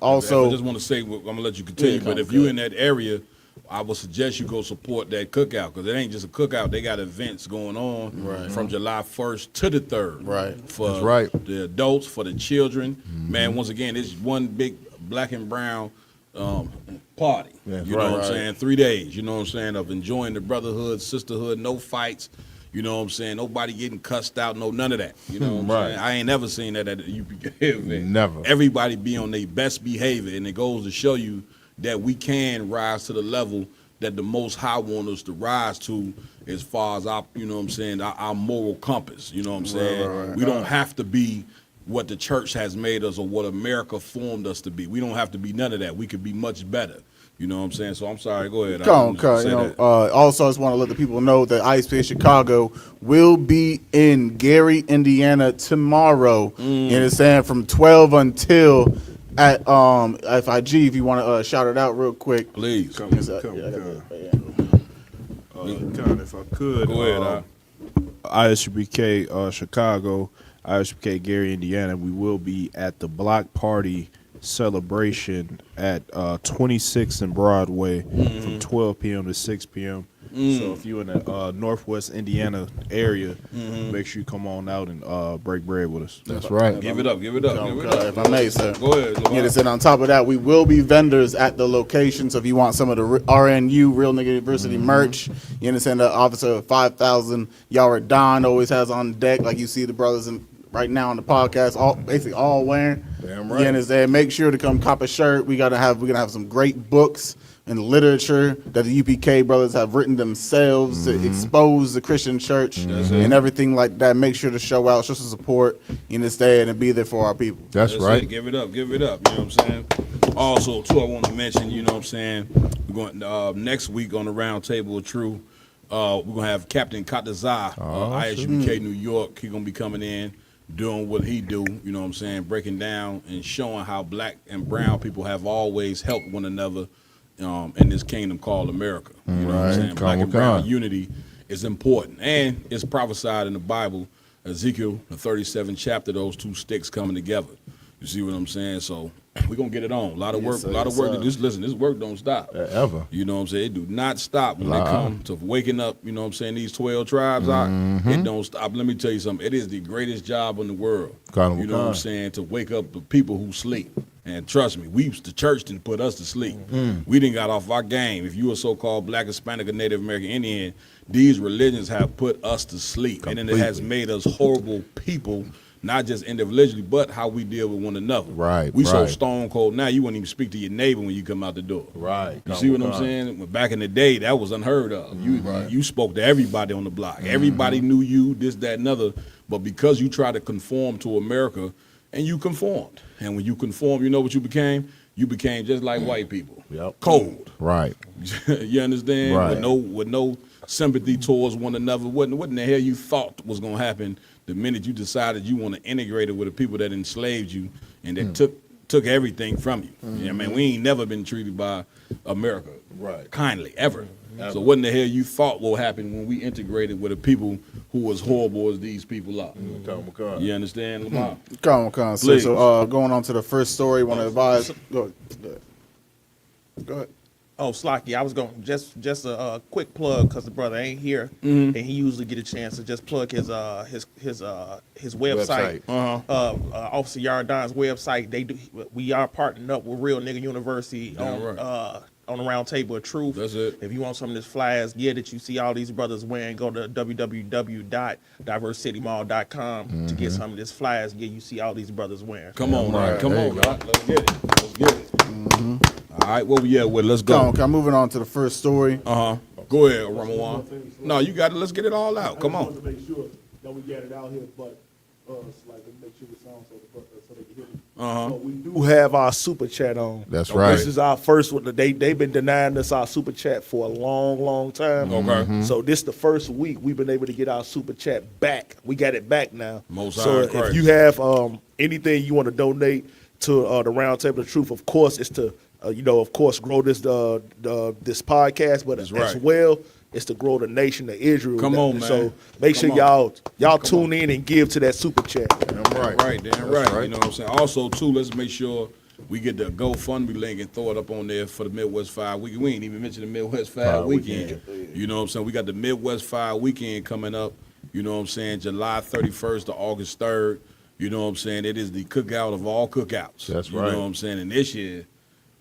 Also, I just want to say, I'm gonna let you continue, but if you're in that area, I would suggest you go support that cookout, because it ain't just a cookout. They got events going on from July 1st to the 3rd. Right. For That's right. the adults, for the children. Man, once again, it's one big black and brown party. That's you know right. what I'm saying? 3 days, you know what I'm saying, of enjoying the brotherhood, sisterhood, no fights. You know what I'm saying? Nobody getting cussed out, none of that. You know what I'm saying? I ain't never seen that at a UPK event. Never. Everybody be on their best behavior, and it goes to show you that we can rise to the level that the Most High wants us to rise to, as far as our, you know what I'm saying, our moral compass. You know what I'm saying? We don't have to be what the church has made us or what America formed us to be. We don't have to be none of that. We could be much better. You know what I'm saying? So I'm sorry. Go ahead. Also, I just want to let the people know that ISP Chicago will be in Gary, Indiana tomorrow. You understand? From 12 until at FIG. If you want to shout it out real quick, please. Come. If I could, go ahead. ISUPK Chicago, ISUPK Gary, Indiana. We will be at the block party celebration at 26th and Broadway from 12 p.m. to 6 p.m. So if you're in the Northwest Indiana area, make sure you come on out and break bread with us. That's right. Give it up. if I may, sir. Go ahead. You understand? On top of that, we will be vendors at the location. So if you want some of the RNU, Real Nigga University merch, you understand, the Officer of 5,000 Yara Don always has on deck, like you see the brothers right now on the podcast, basically all wearing. Damn right. You understand? Make sure to come cop a shirt. We're gonna have some great books and literature that the UPK brothers have written themselves to expose the Christian church and everything like that. Make sure to show out, show some support, you understand, and be there for our people. That's right. Give it up. You know what I'm saying? Also, too, I want to mention, you know what I'm saying, we're going next week on the Round Table of Truth. We're gonna have Captain Katazai, ISUPK New York. He's gonna be coming in, doing what he do, you know what I'm saying, breaking down and showing how black and brown people have always helped one another in this kingdom called America. You know what I'm saying? Black and brown unity is important. And it's prophesied in the Bible, Ezekiel, the 37th chapter, those two sticks coming together. You see what I'm saying? So we're gonna get it on. A lot of work, Yes, sir, a lot of yes, work. sir. Just listen, this work don't stop. Ever. You know what I'm saying? It do not stop when it comes to waking up, you know what I'm saying, these 12 tribes out. It don't stop. Let me tell you something. It is the greatest job in the world. You know what I'm saying? To wake up the people who sleep. And trust me, the church didn't put us to sleep. We didn't got off our game. If you a so-called Black, Hispanic, or Native American Indian, these religions have put us to sleep. And then it has made us horrible people, not just individually, but how we deal with one another. Right. We so stone cold now, you wouldn't even speak to your neighbor when you come out the door. Right. You see what I'm saying? When back in the day, that was unheard of. You spoke to everybody on the block. Everybody knew you, this, that, and other. But because you tried to conform to America, and you conformed. And when you conformed, you know what you became? You became just like white people. Cold. Right. You understand? Right. With no sympathy towards one another. What in the hell you thought was going to happen the minute you decided you want to integrate it with the people that enslaved you and that took everything from you? You know what I mean? We ain't never been treated by America kindly, ever. So what in the hell you thought will happen when we integrated with the people who was horrible as these people are? You understand, Lamar? Come on. So going on to the first story, want to advise. Go ahead. Oh, Slocky, I was going just a quick plug because the brother ain't here, and he usually get a chance to just plug his website. Officer Yardon's website. We are partnering up with Real Nigga University on the Round Table of Truth. That's it. If you want some of this flyers gear that you see all these brothers wearing, go to www.diversitymall.com to get some of this flyers gear you see all these brothers wearing. Come on, Let's get it. All right, where we at with? Let's go. Okay, I'm moving on to the first story. Go ahead, Ramawan. No, you got it. Let's get it all out. Come on. To make sure that we get it out here, but make sure the sound so they can hear me. So we do have our super chat on. That's right. This is our first one. They've been denying us our super chat for a long time. Okay. So this the first week we've been able to get our super chat back. We got it back now. Most so high Christ. if you have anything you want to donate to the Round Table of Truth, of course, it's to of course, grow this this podcast, but as well, it's to grow the nation of Israel. Come on, man. So make sure y'all tune in and give to that super chat. Damn right. You know what I'm saying? Also, too, let's make sure we get the GoFundMe link and throw it up on there for the Midwest 5 weekend. We ain't even mentioned the Midwest 5 weekend. You know what I'm saying? We got the Midwest 5 weekend coming up. You know what I'm saying? July 31st to August 3rd. You know what I'm saying? It is the cookout of all cookouts. That's right. right. You know what I'm saying? And this year,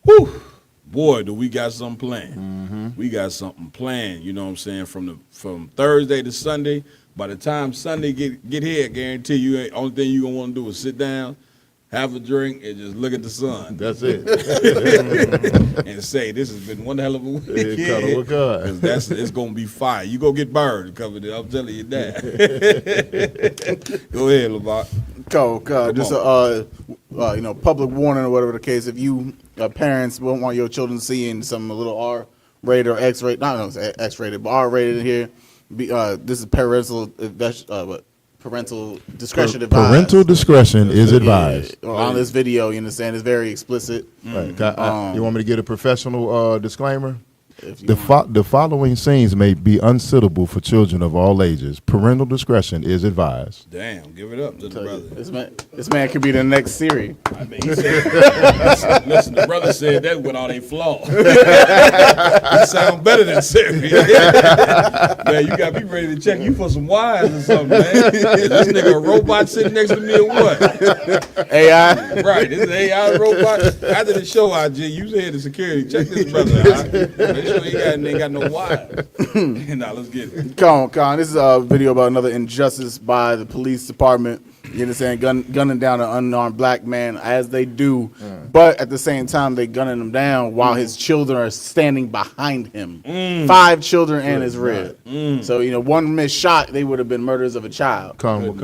whew, boy, do we got something planned. We got something planned, you know what I'm saying, from Thursday to Sunday. By the time Sunday get here, I guarantee you, only thing you going to want to do is sit down, have a drink, and just look at the sun. That's it. And say, this has been one hell of a week. It's going to be fire. You go get burned covered it. I'm telling you that. Go ahead, Lamar. Just public warning or whatever the case. If you parents won't want your children seeing some little R-rated or X-rated, not X-rated, but R-rated in here, this is parental discretion advised. Parental discretion is advised. On this video, you understand, it's very explicit. Right. You want me to get a professional disclaimer? The following scenes may be unsuitable for children of all ages. Parental discretion is advised. Damn, give it up to the brother. This man could be the next Siri. I mean, he said, listen, the brother said that with all they flaws. He sound better than Siri. Man, you got me ready to check you for some wires or something, man. Is this nigga a robot sitting next to me or what? AI? Right, this is AI robot. After the show, IG, you said the security. Check this brother out. Make sure he ain't got no wires. Now, let's get it. Come on. This is a video about another injustice by the police department. You understand? Gunning down an unarmed black man as they do. But at the same time, they gunning him down while his children are standing behind him. 5 children and his rib. So, one missed shot, they would have been murders of a child. Let's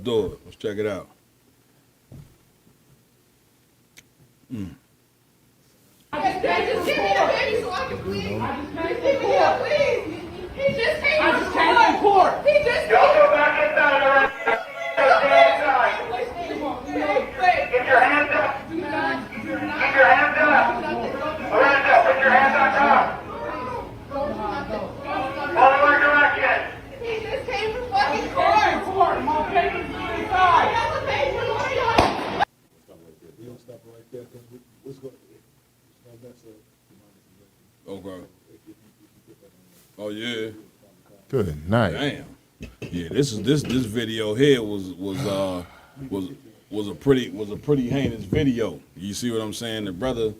do it. Let's check it out. Just give me the baby so I can please. Give me that, please. He just came to court. He just came. Go back inside already. Get your hands up. Keep your hands up. Lorenzo, put your hands on top. Follow our direction. He just came from fucking court. My papers inside. Okay. Oh yeah. Good night. Damn. Yeah, this video here was a pretty heinous video. You see what I'm saying? The brother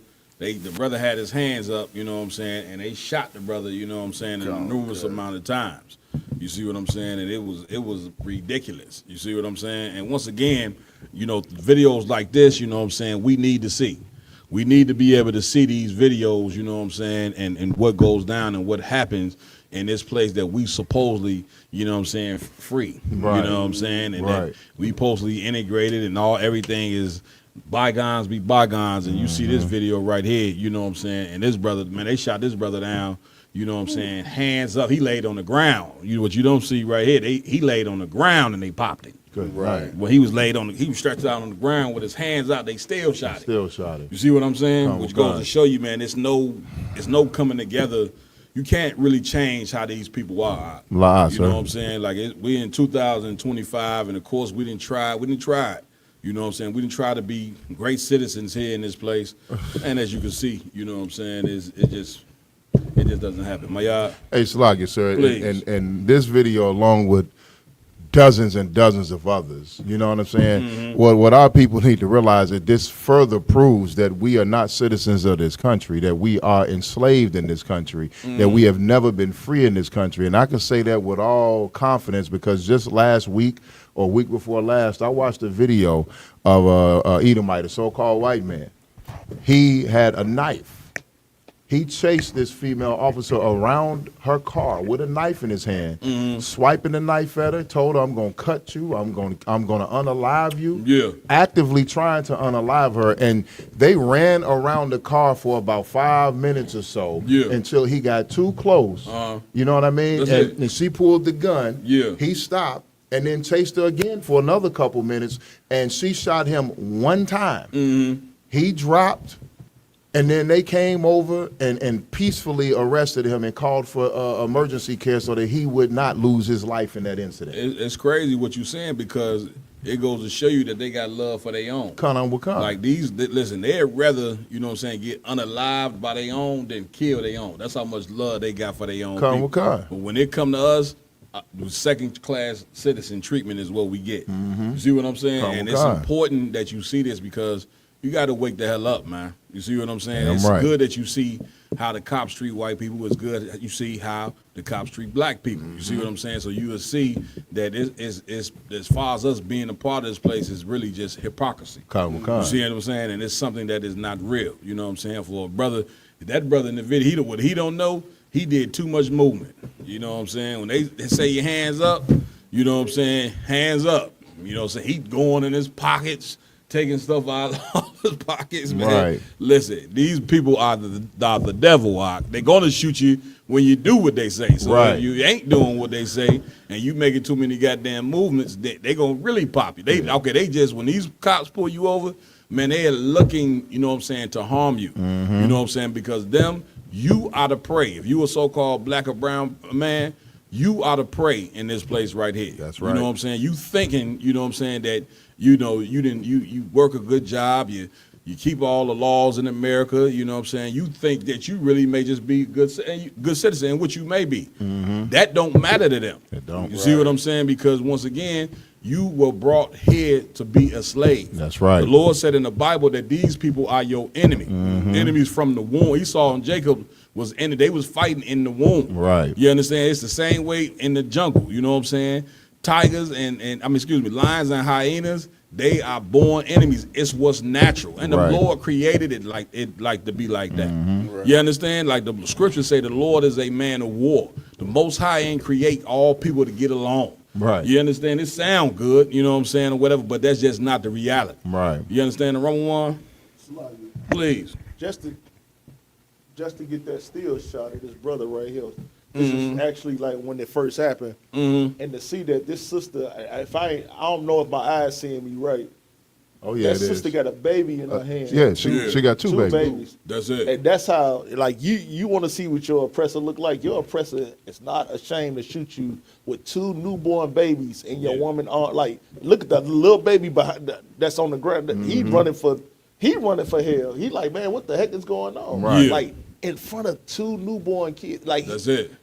had his hands up, you know what I'm saying, and they shot the brother, you know what I'm saying, in a numerous amount of times. You see what I'm saying? And it was ridiculous. You see what I'm saying? And once again, you know, videos like this, you know what I'm saying, we need to see. We need to be able to see these videos, you know what I'm saying, and what goes down and what happens in this place that we supposedly, you know what I'm saying, free. Right. You know what I'm saying? And Right. that we supposedly integrated and everything is bygones be bygones. And you see this video right here, you know what I'm saying? And this brother, man, they shot this brother down, you know what I'm saying, hands up. He laid on the ground. What you don't see right here, he laid on the ground and they popped him. Good. Right. When he was he was stretched out on the ground with his hands out, they still shot him. Still shot him. You see what I'm saying? Oh, Which goes God. to show you, man, it's no coming together. You can't really change how these people are. Lie, you sir. know what I'm saying? Like we in 2025, and of course we didn't try it. You know what I'm saying? We didn't try to be great citizens here in this place. And as you can see, you know what I'm saying, it just doesn't happen. My y'all. Hey, Salakia, sir, Please. and this video, along with dozens and dozens of others, you know what I'm saying? Mm-hmm. What our people need to realize that this further proves that we are not citizens of this country, that we are enslaved in this country, that we have never been free in this country. And I can say that with all confidence because just last week or week before last, I watched a video of a Edomite, a so-called white man. He had a knife. He chased this female officer around her car with a knife in his hand, swiping the knife at her, told her, I'm going to cut you, I'm going to unalive you. Yeah. Actively trying to unalive her. And they ran around the car for about 5 minutes or so until he got too close. You know what I mean? And she pulled the gun. Yeah. He stopped and then chased her again for another couple minutes. And she shot him one time. He dropped. And then they came over and peacefully arrested him and called for emergency care so that he would not lose his life in that incident. It's crazy what you're saying because it goes to show you that they got love for their own. Like listen, they'd rather, you know what I'm saying, get unalived by their own than kill their own. That's how much love they got for their own people. But when it come to us, second-class citizen treatment is what we get. You see what I'm saying? And it's important that you see this because you got to wake the hell up, man. You see what I'm saying? It's good that you see how the cops treat white people. It's good that you see how the cops treat black people. You see what I'm saying? So you will see that it's as far as us being a part of this place is really just hypocrisy. You see what I'm saying? And it's something that is not real. You know what I'm saying? For a brother, that brother in the video, what he don't know, he did too much movement. You know what I'm saying? When they say your hands up, you know what I'm saying? Hands up. You know what I'm saying? He going in his pockets, taking stuff out of his pockets, man. Right. Listen, these people are the devil. They're going to shoot you when you do what they say. So if you ain't doing what they say and you making too many goddamn movements, they going to really pop you. They just, when these cops pull you over, man, they are looking, you know what I'm saying, to harm you. You know what I'm saying? Because you are the prey. If you a so-called black or brown man, you are the prey in this place right here. That's right. You know what I'm saying? You thinking, you know what I'm saying, that you work a good job, you keep all the laws in America, you know what I'm saying? You think that you really may just be good citizen, which you may be. That don't matter to them. It don't. You see what I'm saying? Because once again, you were brought here to be a slave. That's right. The Lord said in the Bible that these people are your enemy. Enemies from the womb. Esau and Jacob they was fighting in the womb. Right. You understand? It's the same way in the jungle. You know what I'm saying? Tigers lions and hyenas, they are born enemies. It's what's natural. And the Lord created it like to be like that. You understand? Like the scriptures say the Lord is a man of war. The Most High ain't create all people to get along. Right. You understand? It sound good, you know what I'm saying, or whatever, but that's just not the reality. Right. You understand the Roman one? Please. Just to get that still shot of this brother right here. This is actually like when it first happened, and to see that this sister, I don't know if my eyes seeing me right. Oh yeah, that sister got a baby in her hand. Yeah, she got two babies. That's it. And that's how, like, you want to see what your oppressor look like. Your oppressor is not ashamed to shoot you with two newborn babies and your woman on. Like, look at the little baby behind that's on the ground. He running for hell. He like, man, what the heck is going on? Right. Like, in front of 2 newborn kids. Like That's it.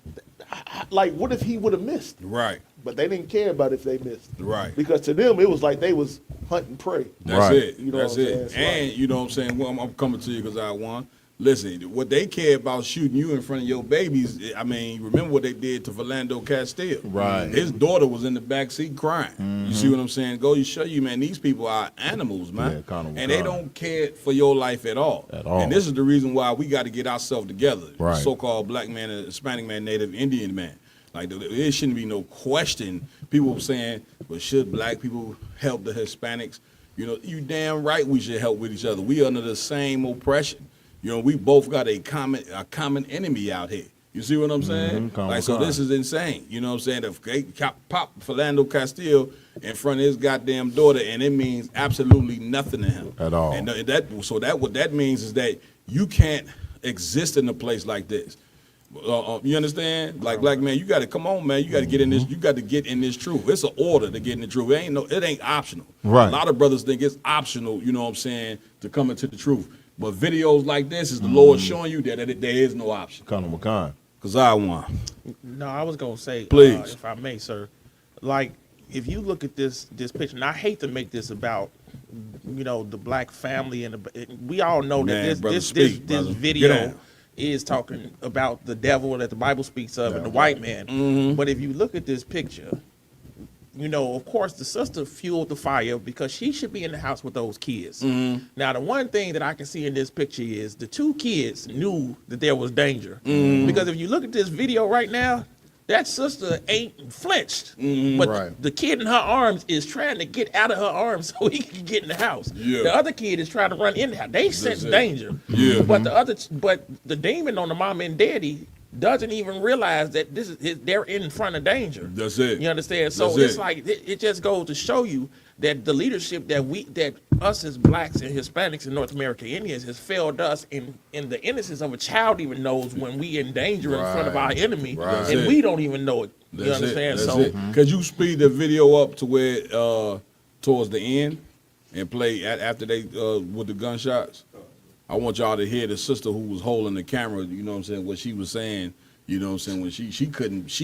Like, what if he would have missed? Right. But they didn't care about if they missed. Right. Because to them, it was like they was hunting prey. That's it. You know That's what I'm it. saying? And you know what I'm saying? Well, I'm coming to you because I won. Listen, what they care about shooting you in front of your babies, I mean, remember what they did to Philando Castile. Right. His daughter was in the backseat crying. You see what I'm saying? Go, you show you, man, these people are animals, man. Yeah, and they don't care for your life at all. At all. And this is the reason why we got to get ourselves together. Right. So-called black man, Hispanic man, Native Indian man. Like, there shouldn't be no question. People saying, well, should black people help the Hispanics? You know, you damn right we should help with each other. We under the same oppression. You know, we both got a common enemy out here. You see what I'm saying? So this is insane. You know what I'm saying? If they pop Philando Castile in front of his goddamn daughter, and it means absolutely nothing to him. At all. And what that means is that you can't exist in a place like this. You understand? Like, black man, you got to come on, man. You got to get in this. You got to get in this truth. It's an order to get in the truth. It ain't optional. Right. A lot of brothers think it's optional. You know what I'm saying? To come into the truth. But videos like this is the Lord showing you that there is no option. Because I won. No, I was gonna say, Please. if I may, sir. Like, if you look at this picture, and I hate to make this about, you know, the black family, and we all know that this video is talking about the devil that the Bible speaks of and the white man. But if you look at this picture, you know, of course, the sister fueled the fire because she should be in the house with those kids. Now, the one thing that I can see in this picture is the 2 kids knew that there was danger. Because if you look at this video right now, that sister ain't flinched. But the kid in her arms is trying to get out of her arms so he can get in the house. The other kid is trying to run in the house. They sense danger. But the demon on the mom and daddy doesn't even realize that they're in front of danger. That's it. You understand? So it's like it just goes to show you that the leadership that us as blacks and Hispanics and North American Indians has failed us in the innocence of a child even knows when we in danger in front of our enemy, and we don't even know it. You understand? Could you speed the video up to where towards the end and play after they with the gunshots? I want y'all to hear the sister who was holding the camera, you know what I'm saying, what she was saying, you know what I'm saying, when she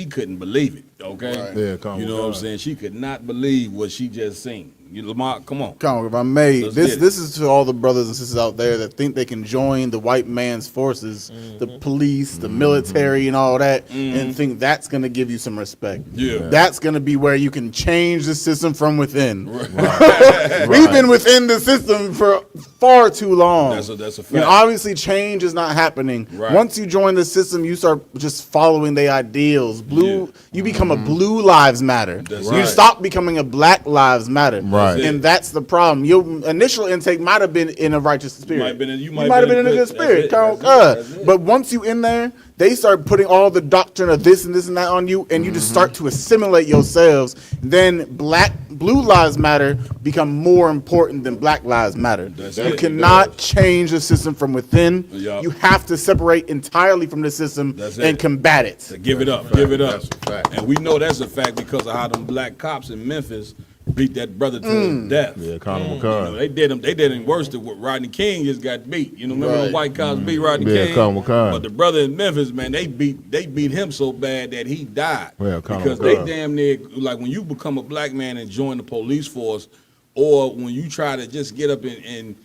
couldn't believe it, okay? Yeah, you know what I'm saying? She could not believe what she just seen. Lamar, come on. If I may, this is to all the brothers and sisters out there that think they can join the white man's forces, the police, the military, and all that, and think that's going to give you some respect. That's going to be where you can change the system from within. We've been within the system for far too long. That's a fact. And obviously, change is not happening. Once you join the system, you start just following the ideals. You become a Blue Lives Matter. You stop becoming a Black Lives Matter. And that's the problem. Your initial intake might have been in a righteous spirit. You might have been in a good spirit. But once you in there, they start putting all the doctrine of this and that on you, and you just start to assimilate yourselves. Then Blue Lives Matter become more important than Black Lives Matter. You cannot change the system from within. You have to separate entirely from the system and combat it. So give it up. Give it up. And we know that's a fact because of how them black cops in Memphis beat that brother to death. Yeah, Conor McCarr. You know, they did him worse than what Rodney King just got beat. You know, remember the white cops beat Rodney King? Conor McCarr. But the brother in Memphis, man, they beat him so bad that he died. Because McCarr. they damn near, like when you become a black man and join the police force, or when you try to just get up and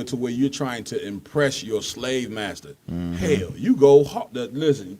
to where you're trying to impress your slave master. Hell, you go hard. Listen,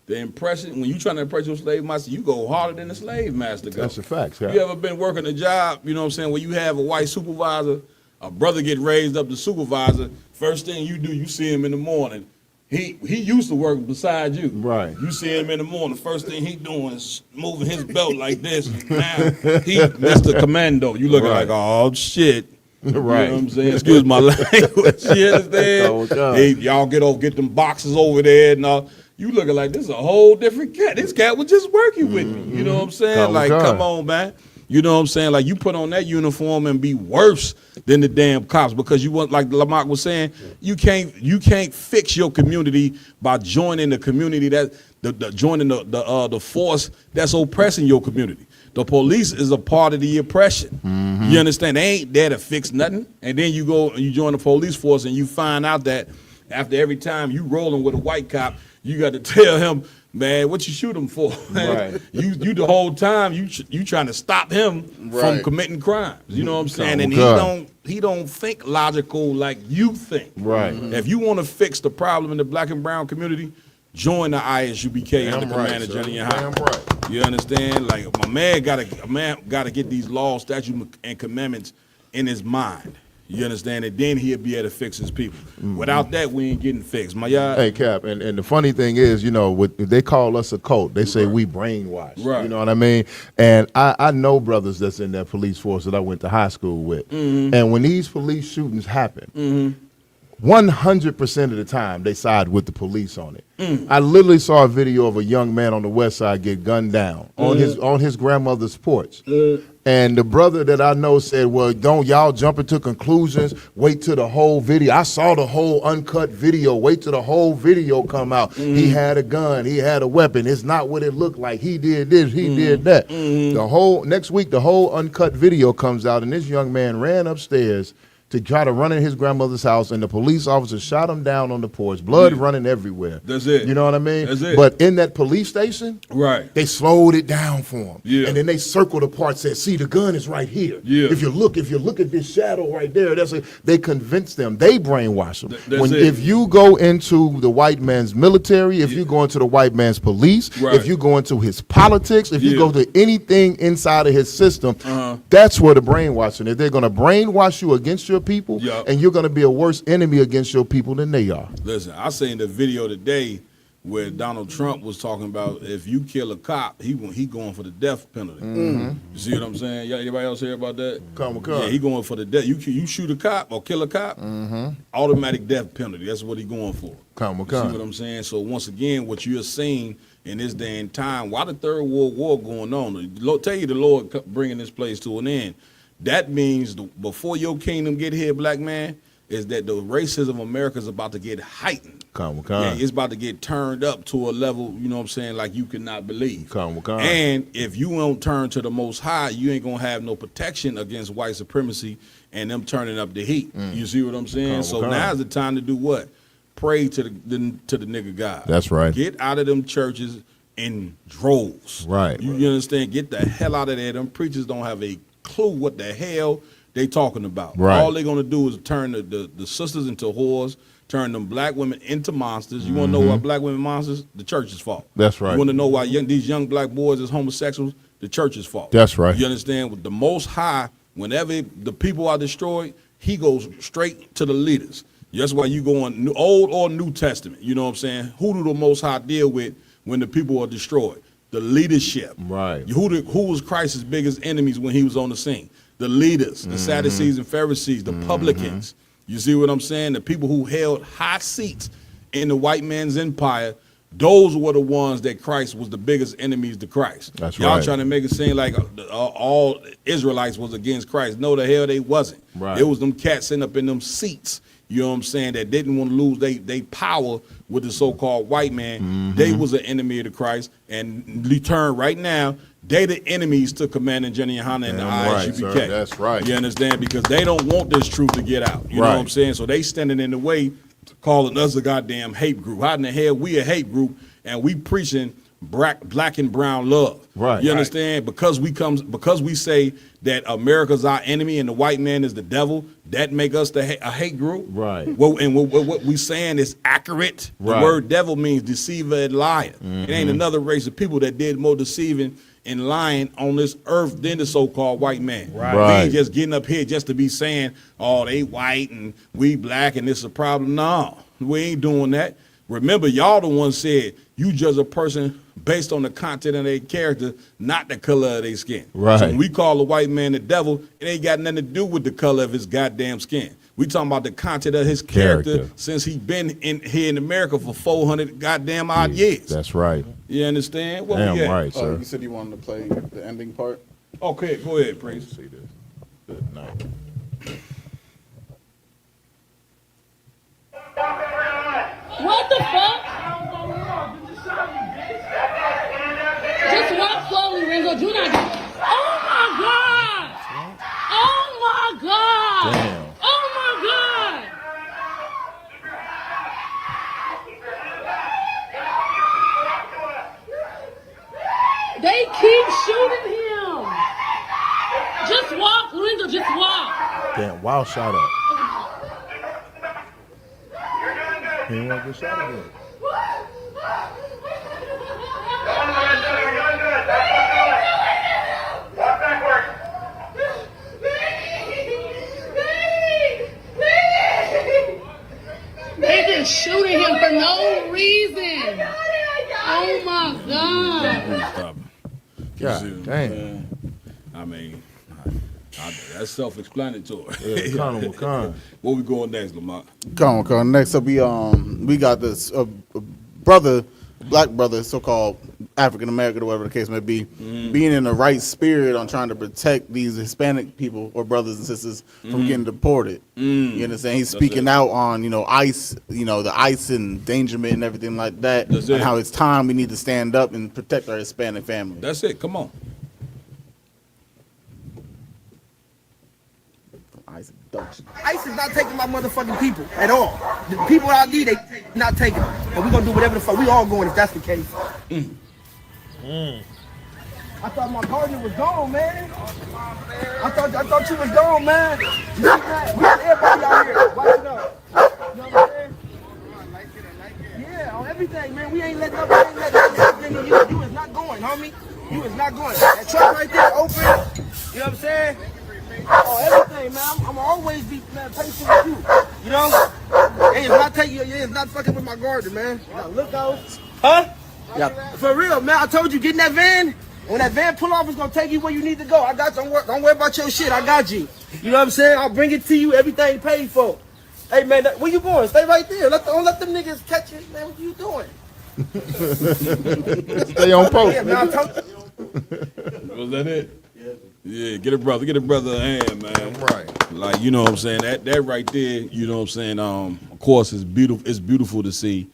the impression, when you trying to impress your slave master, you go harder than the slave master goes. That's a fact. You ever been working a job, you know what I'm saying, where you have a white supervisor, a brother get raised up to supervisor, first thing you do, you see him in the morning. He used to work beside you. Right. You see him in the morning, first thing he doing is moving his belt like this. Now he Mr. Commando. You looking like, oh shit. Right. You know what I'm saying? Excuse my language. You understand? Y'all get them boxes over there and all. You looking like this is a whole different cat. This cat was just working with me. You know what I'm saying? Come on, man. You know what I'm saying? Like, you put on that uniform and be worse than the damn cops because you want, like Lamont was saying, you can't fix your community by joining the community joining the force that's oppressing your community. The police is a part of the oppression. You understand? They ain't there to fix nothing. And then you go and you join the police force and you find out that After every time you rolling with a white cop, you got to tell him, man, what you shoot him for? Right. you the whole time you trying to stop him from committing crimes. You know what I'm saying? And he don't think logical like you think. Right. If you want to fix the problem in the black and brown community, join the ISUPK under command of Jenny and Howard. Right. You understand? Like a man gotta get these laws, statutes, and commandments in his mind. You understand? And then he'll be able to fix his people. Without that, we ain't getting fixed. Hey, Cap, and the funny thing is, you know, they call us a cult. They say we brainwashed. Right. You know what I mean? And I know brothers that's in that police force that I went to high school with. And when these police shootings happen, 100% of the time they side with the police on it. I literally saw a video of a young man on the west side get gunned down on his grandmother's porch. And the brother that I know said, well, don't y'all jump into conclusions. Wait till the whole video. I saw the whole uncut video. Wait till the whole video come out. He had a gun. He had a weapon. It's not what it looked like. He did this. He did that. Next week, the whole uncut video comes out, and this young man ran upstairs to try to run in his grandmother's house, and the police officer shot him down on the porch, blood running everywhere. That's it. You know what I mean? That's it. But in that police station, they slowed it down for him. Yeah. And then they circled the part, said, see, the gun is right here. Yeah. If you look at this shadow right there, they convinced them. They brainwash them. If you go into the white man's military, if you go into the white man's police, if you go into his politics, if you go to anything inside of his system, that's where the brainwashing is. They're going to brainwash you against your people, and you're going to be a worse enemy against your people than they are. Listen, I seen the video today where Donald Trump was talking about if you kill a cop, he going for the death penalty. You see what I'm saying? Anybody else hear about that? Yeah, he going for the death. You shoot a cop or kill a cop, automatic death penalty. That's what he going for. See what I'm saying? So once again, what you're seeing in this day and time, why the Third World War going on? Tell you the Lord bringing this place to an end. That means before your kingdom get here, black man, is that the racism of America is about to get heightened. Yeah, it's about to get turned up to a level, you know what I'm saying, like you cannot believe. And if you don't turn to the Most High, you ain't going to have no protection against white supremacy and them turning up the heat. You see what I'm saying? So now's the time to do what? Pray to the nigga God. That's right. Get out of them churches in droves. Right. You understand? Get the hell out of there. Them preachers don't have a clue what the hell they talking about. Right. All they're gonna do is turn the sisters into whores, turn them black women into monsters. You wanna know why black women monsters? The church's fault. That's right. You wanna know why these young black boys is homosexuals? The church's fault. That's right. You understand? With the Most High, whenever the people are destroyed, he goes straight to the leaders. That's why you go on Old or New Testament. You know what I'm saying? Who do the Most High deal with when the people are destroyed? The leadership. Right. Who was Christ's biggest enemies when he was on the scene? The leaders, the Sadducees and Pharisees, the publicans. You see what I'm saying? The people who held high seats in the white man's empire, those were the ones that Christ was the biggest enemies to Christ. That's Y'all right. trying to make it seem like all Israelites was against Christ. No, the hell they wasn't. Right. It was them cats sitting up in them seats, you know what I'm saying, that didn't want to lose they power with the so-called white man. They was an enemy of the Christ. And return right now, they the enemies to Commander Jenny Hanna and the ISUPK. Right, that's right. You understand? Because they don't want this truth to get out. You know what I'm saying? So they standing in the way, calling us a goddamn hate group. How in the hell we a hate group and we preaching black and brown love? Right. You understand? Because we say that America's our enemy and the white man is the devil, that make us a hate group. Right. Well, and what we saying is accurate. Right. The word devil means deceiver and liar. It ain't another race of people that did more deceiving and lying on this earth than the so-called white man. We ain't just getting up here just to be saying, oh, they white and we black and this is a problem. No, we ain't doing that. Remember, y'all the ones said you judge a person based on the content of their character, not the color of their skin. Right. So when we call a white man the devil, it ain't got nothing to do with the color of his goddamn skin. We talking about the content of his character since he been here in America for 400 goddamn odd years. That's right. You understand? What Damn we right, sir. You said you wanted to play the ending part? Okay, go ahead, Prince. See this. Good night. What the fuck? Just walk slowly, Ringo. Do not. Oh my God! Oh my God! Damn. Oh my God! Keep shooting him. Just walk, Lorenzo, just walk. Damn, wild shot up. He didn't want to get shot again. They just shooting him for no reason. Oh my God. God damn. I mean, that's self-explanatory. Yeah, Conor McCon. Where we going next, Lamar? Come on. Next up, we got this brother, black brother, so-called African American or whatever the case may be, being in the right spirit on trying to protect these Hispanic people or brothers and sisters from getting deported. You understand? He's speaking out on ICE, the ICE endangerment and everything like that, and how it's time we need to stand up and protect our Hispanic family. That's it. Come on. ICE is not taking my motherfucking people at all. The people I need, they not taking them. And we're gonna do whatever the fuck. We all going if that's the case. I thought my partner was gone, man. I thought you was gone, man. You see that? We got everybody out here. Watch it up. You know what I'm saying? Yeah, on everything, man. We ain't letting everything in you. You is not going, homie. You is not going. That truck right there open. You know what I'm saying? Oh, everything, man. I'm always be patient with you. You know? It's not fucking with my garden, man. Now look out. Huh? Yeah. For real, man. I told you, get in that van. When that van pull off, it's gonna take you where you need to go. I got you. Don't worry about your shit. I got you. You know what I'm saying? I'll bring it to you. Everything paid for. Hey, man, where you going? Stay right there. Don't let them niggas catch you, man. What you doing? Stay on post. Yeah, man, Was that it? Yeah, get a brother a hand, man. Right. Like, you know what I'm saying? That right there, you know what I'm saying? Of course, it's beautiful to see,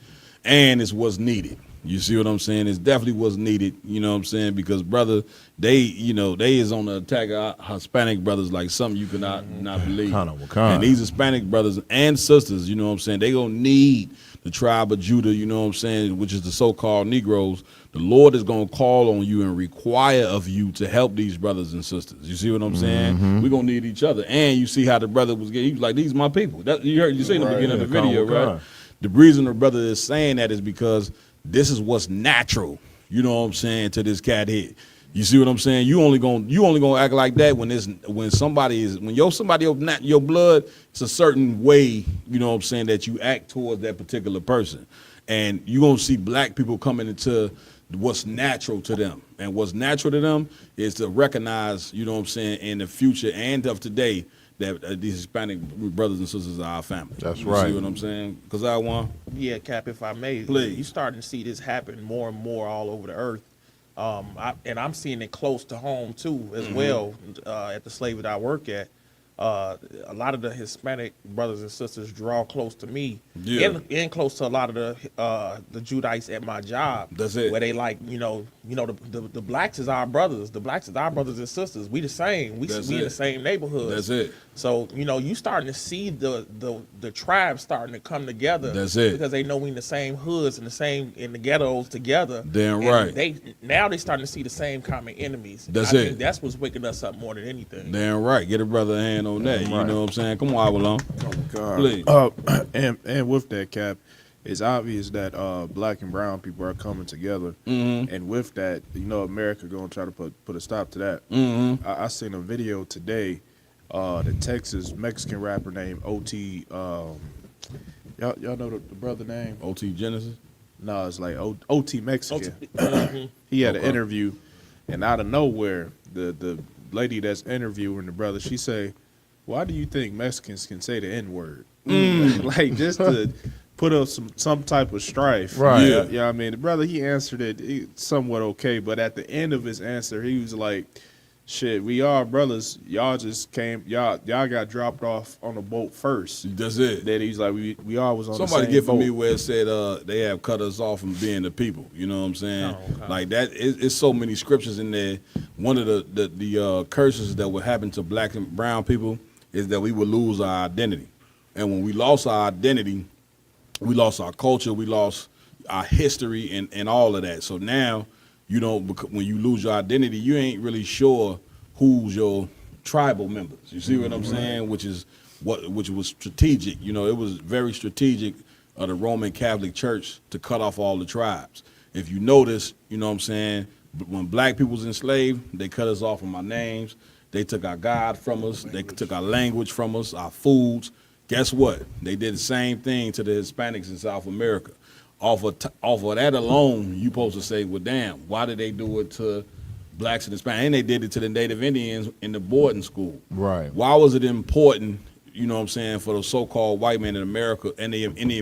and it's what's needed. You see what I'm saying? It's definitely what's needed, you know what I'm saying? Because, brother, they is on the attack of Hispanic brothers like something you cannot not believe. And these Hispanic brothers and sisters, you know what I'm saying, they going to need the tribe of Judah, you know what I'm saying, which is the so-called Negroes. The Lord is going to call on you and require of you to help these brothers and sisters. You see what I'm saying? We're going to need each other. And you see how the brother was getting, he was like, these are my people. You seen the beginning of the video, right? The reason the brother is saying that is because this is what's natural, you know what I'm saying, to this cat here. You see what I'm saying? You only gonna act like that when somebody of your blood, it's a certain way, you know what I'm saying, that you act towards that particular person. And you gonna see black people coming into what's natural to them. And what's natural to them is to recognize, you know what I'm saying, in the future and of today, that these Hispanic brothers and sisters are our family. That's right. See what I'm saying? Because I want. Yeah, Cap, if I may. Please. You're starting to see this happen more and more all over the earth. I'm seeing it close to home, too, as well, at the slave that I work at. A lot of the Hispanic brothers and sisters draw close to me, and close to a lot of the Judites at my job. That's it. Where they like, the blacks is our brothers. The blacks is our brothers and sisters. We the same. We in the same neighborhood. That's it. So you starting to see the tribes starting to come together. That's it. Because they know we in the same hoods and in the ghettos together. Damn and right. Now they starting to see the same common enemies. That's I it. think that's what's waking us up more than anything. Damn right. Get a brother a hand on that. You know what I'm saying? Come on, Avalon. Please. And with that, Cap, it's obvious that black and brown people are coming together, and with that, America going to try to put a stop to that. I seen a video today. The Texas Mexican rapper named OT. Y'all know the brother name? OT Genesis? No, it's like OT Mexican. He had an interview, and out of nowhere, the lady that's interviewing the brother, she say, "Why do you think Mexicans can say the N-word?" Like, just to put up some type of strife. Right. Yeah, I mean, the brother, he answered it somewhat okay, but at the end of his answer, he was like, "Shit, we are brothers. Y'all just came. Y'all got dropped off on the boat first." That's it. Then he's like, "We all was on the same boat." Somebody get for me where it said they have cut us off from being the people. You know what I'm saying? Oh, okay. Like that. It's so many scriptures in there. One of the curses that would happen to black and brown people is that we would lose our identity. And when we lost our identity, we lost our culture, we lost our history and all of that. So now you know, when you lose your identity, you ain't really sure who's your tribal members. You see what I'm saying? Which was strategic. You know, it was very strategic of the Roman Catholic Church to cut off all the tribes. If you notice, you know what I'm saying, when black people was enslaved, they cut us off from our names. They took our God from us. They took our language from us, our foods. Guess what? They did the same thing to the Hispanics in South America. Off of that alone, you supposed to say, well, damn, why did they do it to blacks and Hispanics? And they did it to the Native Indians in the boarding school. Right. Why was it important, you know what I'm saying, for the so-called white man in America and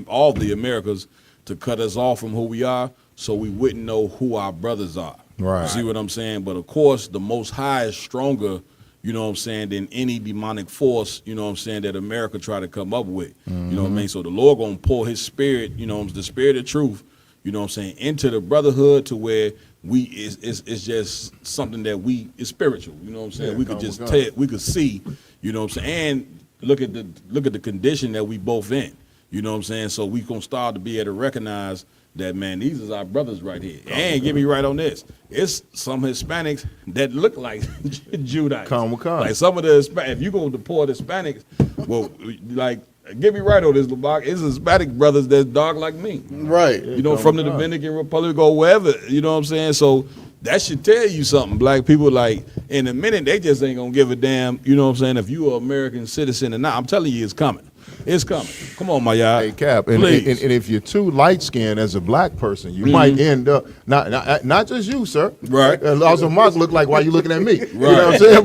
all the Americas to cut us off from who we are so we wouldn't know who our brothers are? Right. You see what I'm saying? But, of course, the Most High is stronger, you know what I'm saying, than any demonic force, you know what I'm saying, that America try to come up with. You know what I mean? So the Lord going to pour his spirit, you know, the spirit of truth, you know what I'm saying, into the brotherhood to where it's just something that it's spiritual, you know what I'm saying? We could just tell, we could see, you know what I'm saying, and look at the condition that we both in, you know what I'm saying? So we going to start to be able to recognize that, man, these is our brothers right here. And get me right on this. It's some Hispanics that look like Judites. Like some of the Hispanics, if you go deport Hispanics, well, like, get me right on this, Labak. It's Hispanic brothers that's dark like me. Right. You know, from the Dominican Republic or wherever, you know what I'm saying? So that should tell you something. Black people, like, in a minute, they just ain't going to give a damn, you know what I'm saying, if you are an American citizen or not. I'm telling you, it's coming. It's coming. Come on, my y'all. Hey, Cap, and if you're too light-skinned as a black person, you might end up, not just you, sir. Right. Also, Mark look like, why you looking at me? Right. You know what I'm saying?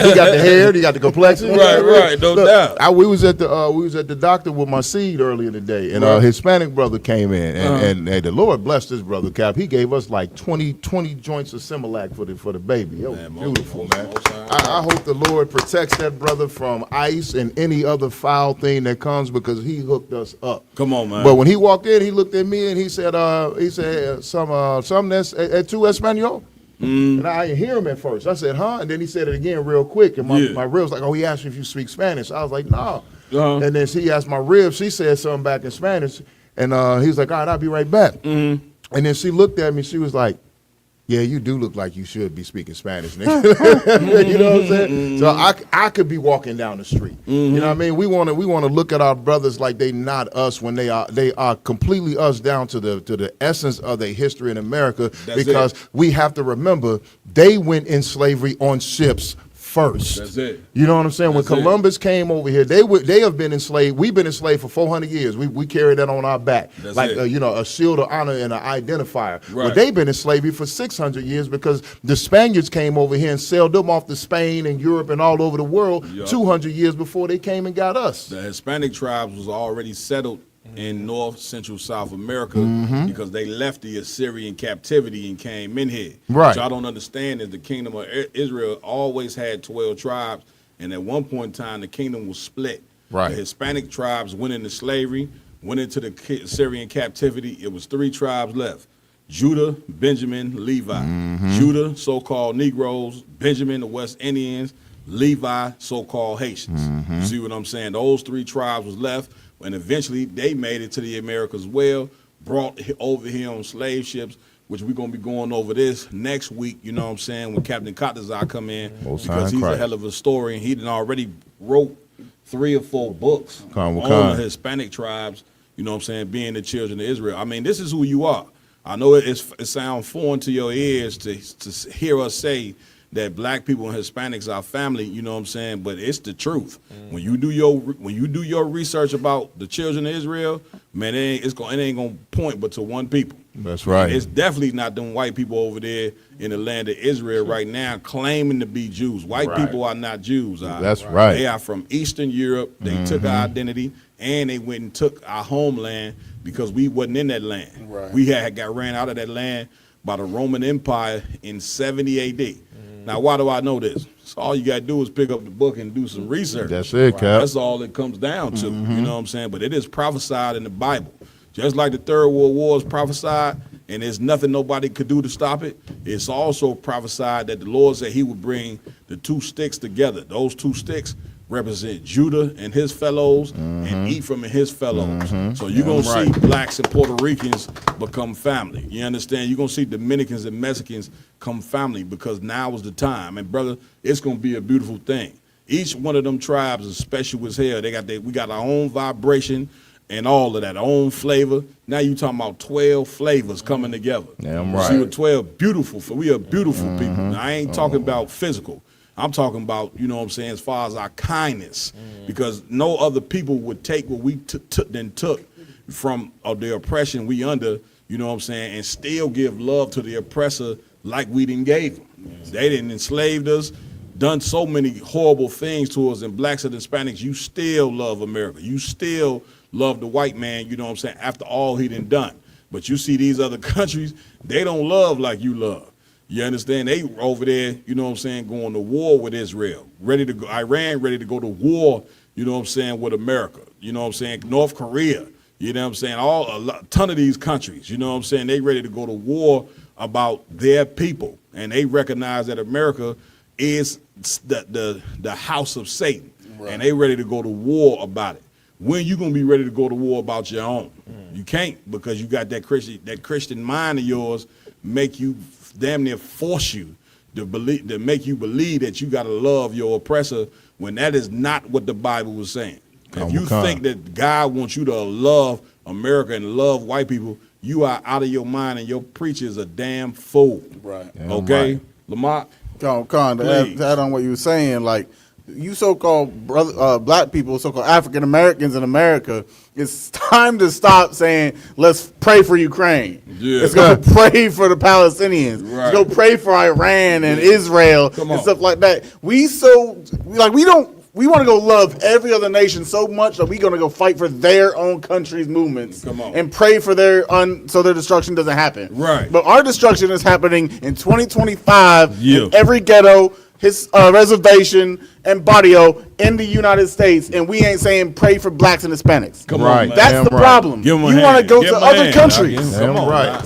He got the hair, he got the complexion. Right, no doubt. We was at the doctor with my seed earlier today, and a Hispanic brother came in, and the Lord blessed this brother, Cap. He gave us like 20 joints of Similac for the baby. It was beautiful, man. I hope the Lord protects that brother from ice and any other foul thing that comes, because he hooked us up. Come on, man. But when he walked in, he looked at me and he said something that's at tu Espanol. And I didn't hear him at first. I said, huh? And then he said it again real quick. And my ribs like, oh, he asked me if you speak Spanish. I was like, no. And then he asked my ribs. She said something back in Spanish. And he was like, all right, I'll be right back. And then she looked at me. She was like, yeah, you do look like you should be speaking Spanish, nigga. You know what I'm saying? So I could be walking down the street. You know what I mean? We want to look at our brothers like they not us when they are completely us down to the essence of their history in America. Because we have to remember they went in slavery on ships first. That's it. You know what I'm saying? When Columbus came over here, they have been enslaved. We've been enslaved for 400 years. We carry that on our back, you know, a shield of honor and an identifier. Right. But they've been in slavery for 600 years because the Spaniards came over here and sailed them off to Spain and Europe and all over the world 200 years before they came and got us. The Hispanic tribes was already settled in North, Central, South America because they left the Assyrian captivity and came in here. Right. What y'all don't understand is the kingdom of Israel always had 12 tribes, and at one point in time, the kingdom was split. Right. The Hispanic tribes went into slavery, went into the Assyrian captivity. It was 3 tribes left: Judah, Benjamin, Levi. Judah, so-called Negroes; Benjamin, the West Indians; Levi, so-called Haitians. You see what I'm saying? Those 3 tribes was left. And eventually they made it to the Americas as well, brought over here on slave ships, which we're going to be going over this next week, you know what I'm saying, when Captain Katazar come in, because he's a hell of a story, and he done already wrote 3 or 4 books on the Hispanic tribes, you know what I'm saying, being the children of Israel. I mean, this is who you are. I know it sounds foreign to your ears to hear us say that black people and Hispanics are family, you know what I'm saying, but it's the truth. When you do your research about the children of Israel, man, it ain't gonna point but to one people. That's right. And it's definitely not them white people over there in the land of Israel right now claiming to be Jews. White people are not Jews. That's right. They are from Eastern Europe. They took our identity, and they went and took our homeland because we wasn't in that land. Right. We got ran out of that land by the Roman Empire in 70 A.D. Now, why do I know this? So all you got to do is pick up the book and do some research. That's it, Cap. That's all it comes down to, you know what I'm saying? But it is prophesied in the Bible. Just like the Third World War is prophesied, and there's nothing nobody could do to stop it, it's also prophesied that the Lord said he would bring the 2 sticks together. Those 2 sticks represent Judah and his fellows and Ephraim and his fellows. So you're going to see blacks and Puerto Ricans become family. You understand? You're going to see Dominicans and Mexicans come family because now is the time. And brother, it's going to be a beautiful thing. Each one of them tribes is special as hell. We got our own vibration and all of that, our own flavor. Now you talking about 12 flavors coming together. Damn right. See what 12 beautiful, we are beautiful people. Now, I ain't talking about physical. I'm talking about, you know what I'm saying, as far as our kindness, because no other people would take what we took from the oppression we under, you know what I'm saying, and still give love to the oppressor like we didn't gave them. They didn't enslaved us, done so many horrible things to us, and blacks and Hispanics, you still love America. You still love the white man, you know what I'm saying, after all he done. But you see these other countries, they don't love like you love. You understand? They over there, you know what I'm saying, going to war with Israel. Ready to go, Iran ready to go to war, you know what I'm saying, with America. You know what I'm saying? North Korea, you know what I'm saying? A ton of these countries, you know what I'm saying, they ready to go to war about their people. And they recognize that America is the house of Satan. Right. And they ready to go to war about it. When you gonna be ready to go to war about your own? You can't, because you got that Christian mind of yours make you damn near force you to make you believe that you gotta love your oppressor when that is not what the Bible was saying. If you think that God wants you to love America and love white people, you are out of your mind and your preacher is a damn fool. Right. Okay? Right. Lamont? Con, to add on what you were saying, like, you so-called black people, so-called African Americans in America, it's time to stop saying, let's pray for Ukraine. Yeah. Let's go pray for the Palestinians. Right. Let's go pray for Iran and Israel and stuff like that. We want to go love every other nation so much that we're going to go fight for their own country's movements and pray for so their destruction doesn't happen. Right. But our destruction is happening in 2025 in every ghetto, reservation, and barrio in the United States, and we ain't saying pray for blacks and Hispanics. That's the problem. You want to go to other countries.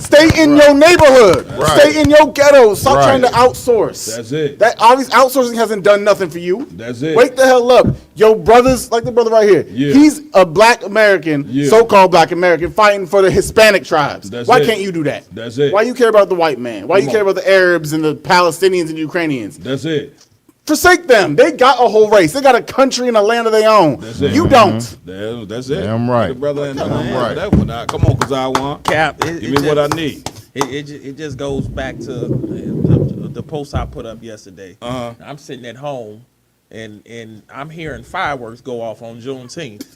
Stay in your neighborhood. Stay in your ghetto. Stop trying to outsource. That's it. That obvious outsourcing hasn't done nothing for you. That's it. Wake the hell up. Your brothers, like the brother right here, he's a black American, so-called black American, fighting for the Hispanic tribes. Why can't you do that? That's it. Why you care about the white man? Why you care about the Arabs and the Palestinians and Ukrainians? That's it. Forsake them. They got a whole race. They got a country and a land of their own. You don't. That's it. Damn right. Brother and right. That one out. Come on, because I want. Cap, give me what I need. It just goes back to the post I put up yesterday. I'm sitting at home, and I'm hearing fireworks go off on Juneteenth.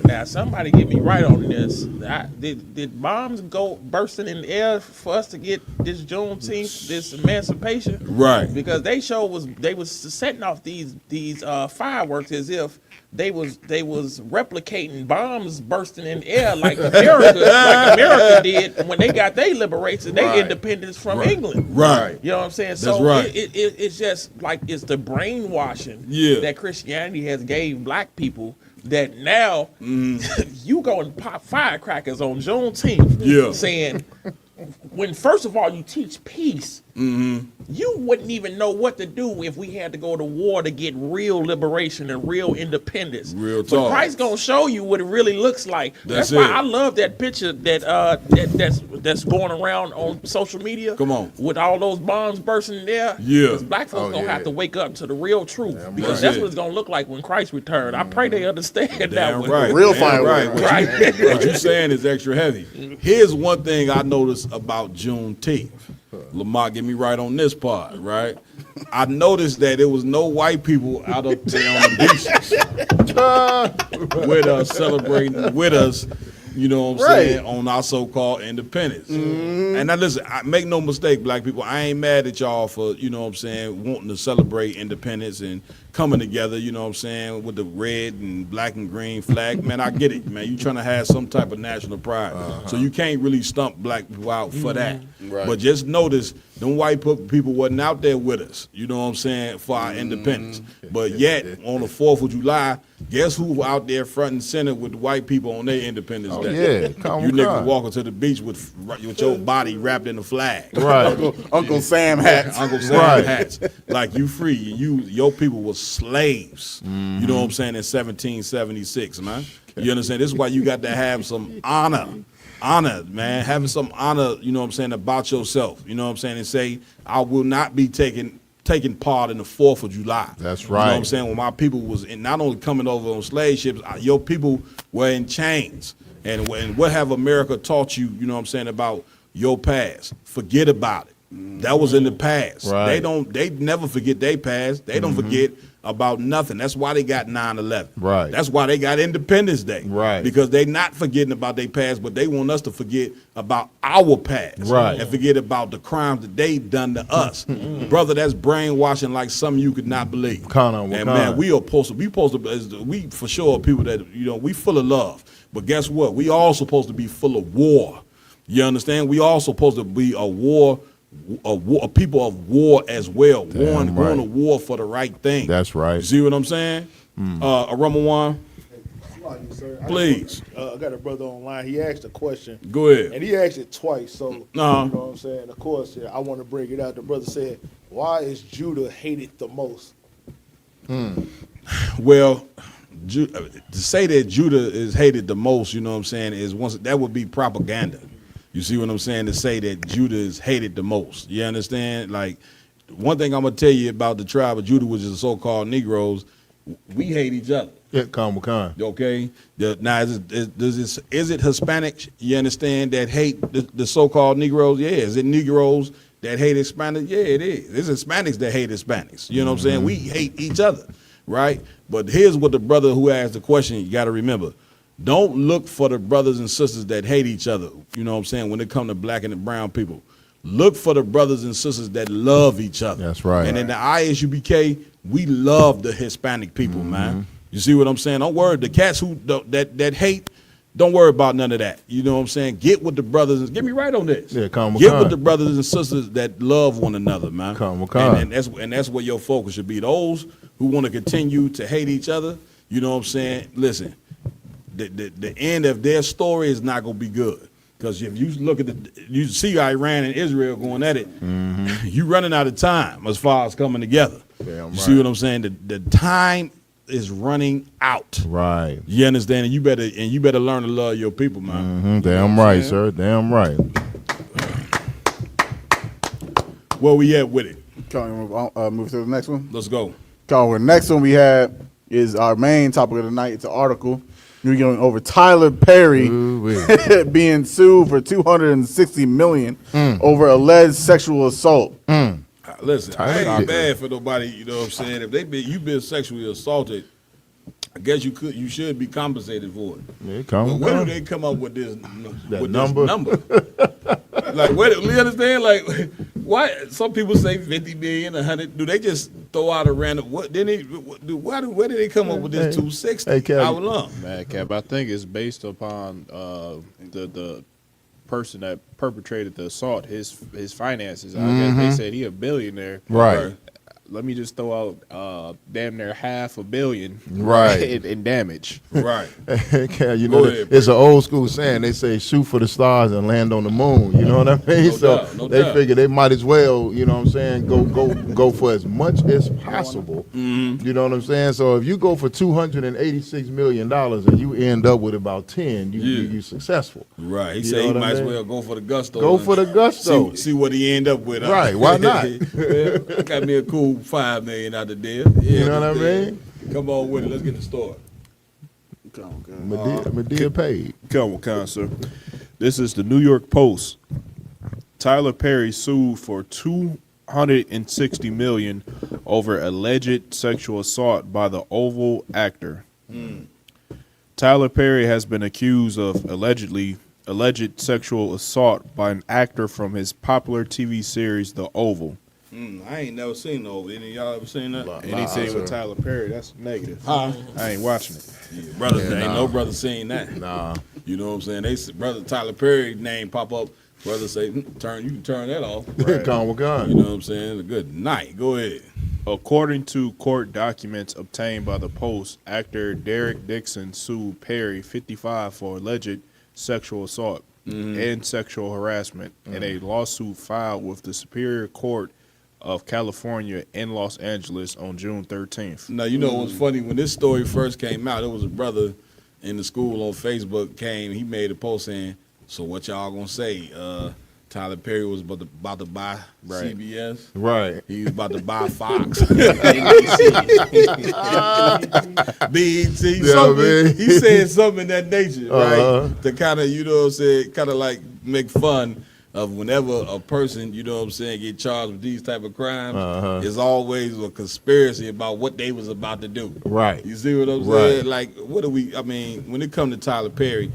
Now, somebody get me right on this. Did bombs go bursting in the air for us to get this Juneteenth, this emancipation? Right. Because they was setting off these fireworks as if they was replicating bombs bursting in the air like America did when they got their liberation, their independence from England. Right. You know what I'm saying? So it's just like it's the brainwashing that Christianity has gave black people, that now you go and pop firecrackers on Juneteenth saying, when first of all you teach peace, you wouldn't even know what to do if we had to go to war to get real liberation and real independence. Real talk. But Christ's gonna show you what it really looks like. That's why I love that picture that's going around on social media. Come on, with all those bombs bursting there. Yeah, because black folks gonna have to wake up to the real truth, because that's what it's gonna look like when Christ returns. I pray they understand that one. Right. Real fireworks. Right. What you saying is extra heavy. Here's one thing I noticed about Juneteenth. Lamar, get me right on this part, right? I noticed that there was no white people out up there on the beaches with us, celebrating with us, you know what I'm saying, on our so-called independence. And now listen, make no mistake, black people, I ain't mad at y'all for, you know what I'm saying, wanting to celebrate independence and coming together, you know what I'm saying, with the red and black and green flag. Man, I get it, man. You trying to have some type of national pride. So you can't really stump black people out for that. Right. But just notice Them white people wasn't out there with us, you know what I'm saying, for our independence. But yet, on the 4th of July, guess who out there front and center with the white people on their Independence Day? Yeah, you niggas walking to the beach with your body wrapped in the flag. Right. Uncle Sam hats. Uncle Sam hats. Like, you free. Your people were slaves, you know what I'm saying, in 1776, man. You understand? This is why you got to have some honor, man. Having some honor, you know what I'm saying, about yourself. You know what I'm saying? And say, I will not be taking part in the 4th of July. That's right. You know what I'm saying? When my people was not only coming over on slave ships, your people were in chains. And what have America taught you, you know what I'm saying, about your past? Forget about it. That was in the past. Right. They never forget their past. They don't forget about nothing. That's why they got 9/11. Right. That's why they got Independence Day. Right. Because they not forgetting about their past, but they want us to forget about our past. Right. And forget about the crimes that they done to us. Brother, that's brainwashing like something you could not believe. And man, we for sure people that, you know, we full of love. But guess what? We all supposed to be full of war. You understand? We all supposed to be a people of war as well. Going to war for the right thing. That's right. You see what I'm saying? Aramawan, please. I got a brother online. He asked a question. Go ahead. And he asked it twice. So, you know what I'm saying? Of course, I want to bring it out. The brother said, why is Judah hated the most? Well, to say that Judah is hated the most, you know what I'm saying, that would be propaganda. You see what I'm saying? To say that Judah is hated the most. You understand? Like, one thing I'm going to tell you about the tribe of Judah, which is the so-called Negroes, we hate each other. Yeah, Khan. Okay? Now, is it Hispanics, you understand, that hate the so-called Negroes? Yeah. Is it Negroes that hate Hispanics? Yeah, it is. It's Hispanics that hate Hispanics. You know what I'm saying? We hate each other, right? But here's what the brother who asked the question, you got to remember. Don't look for the brothers and sisters that hate each other, you know what I'm saying, when it comes to black and the brown people. Look for the brothers and sisters that love each other. That's right. And in the ISUPK, we love the Hispanic people, man. You see what I'm saying? Don't worry. The cats who that hate, don't worry about none of that. You know what I'm saying? Get with the brothers. Get me right on this. Yeah, Get with the brothers and sisters that love one another, man. And that's where your focus should be. Those who want to continue to hate each other, you know what I'm saying? Listen. The end of their story is not going to be good, because if you look at you see Iran and Israel going at it, you running out of time as far as coming together. You see what I'm saying? The time is running out. Right. You understand? And you better learn to love your people, man. Damn right, sir. Damn right. Where we at with it? Move to the next one. Let's go. The next one we have is our main topic of the night. It's an article. We're going over Tyler Perry being sued for $260 million over alleged sexual assault. Listen, I ain't bad for nobody. You know what I'm saying? If you've been sexually assaulted, I guess you should be compensated for it. Yeah, but where do they come up with this number? Like, you understand? Like, why? Some people say 50 million, 100. Do they just throw out a random? Where did they come up with this 260? How long? Man, Cap, I think it's based upon the person that perpetrated the assault, his finances. I guess they said he a billionaire. Right. Let me just throw out damn near $500 million in damage. Right. You know, it's an old school saying. They say shoot for the stars and land on the moon. You know what I mean? They figure they might as well, you know what I'm saying, go for as much as possible. You know what I'm saying? So if you go for $286 million and you end up with about 10, you successful. Right. He said he might as well go for the gusto. Go for the gusto. See what he end up with. Right. Why not? Got me a cool $5 million out the deal. You know what I mean? Come on with it. Let's get the story. Medea paid. Come on, sir. This is the New York Post. Tyler Perry sued for $260 million over alleged sexual assault by the Oval actor. Tyler Perry has been accused of alleged sexual assault by an actor from his popular TV series The Oval. I ain't never seen The Oval. Any of y'all ever seen that? Anything with Tyler Perry, that's negative. Huh? I ain't watching it. Yeah, brother, ain't no brother seen that. Nah. You know what I'm saying? Brother Tyler Perry name pop up Brother say, you can turn that off. Right. Gone with gone. You know what I'm saying? A good night. Go ahead. According to court documents obtained by the Post, actor Derek Dixon sued Perry, 55, for alleged sexual assault and sexual harassment in a lawsuit filed with the Superior Court of California in Los Angeles on June 13th. Now, you know what's funny? When this story first came out, there was a brother in the school on Facebook he made a post saying, so what y'all gonna say? Tyler Perry was about to buy CBS. Right. He was about to buy Fox. BET. He said something in that nature, right? To kind of, you know what I'm saying, kind of like make fun of whenever a person, you know what I'm saying, get charged with these type of crimes, there's always a conspiracy about what they was about to do. Right. You see what I'm saying? Like, when it comes to Tyler Perry,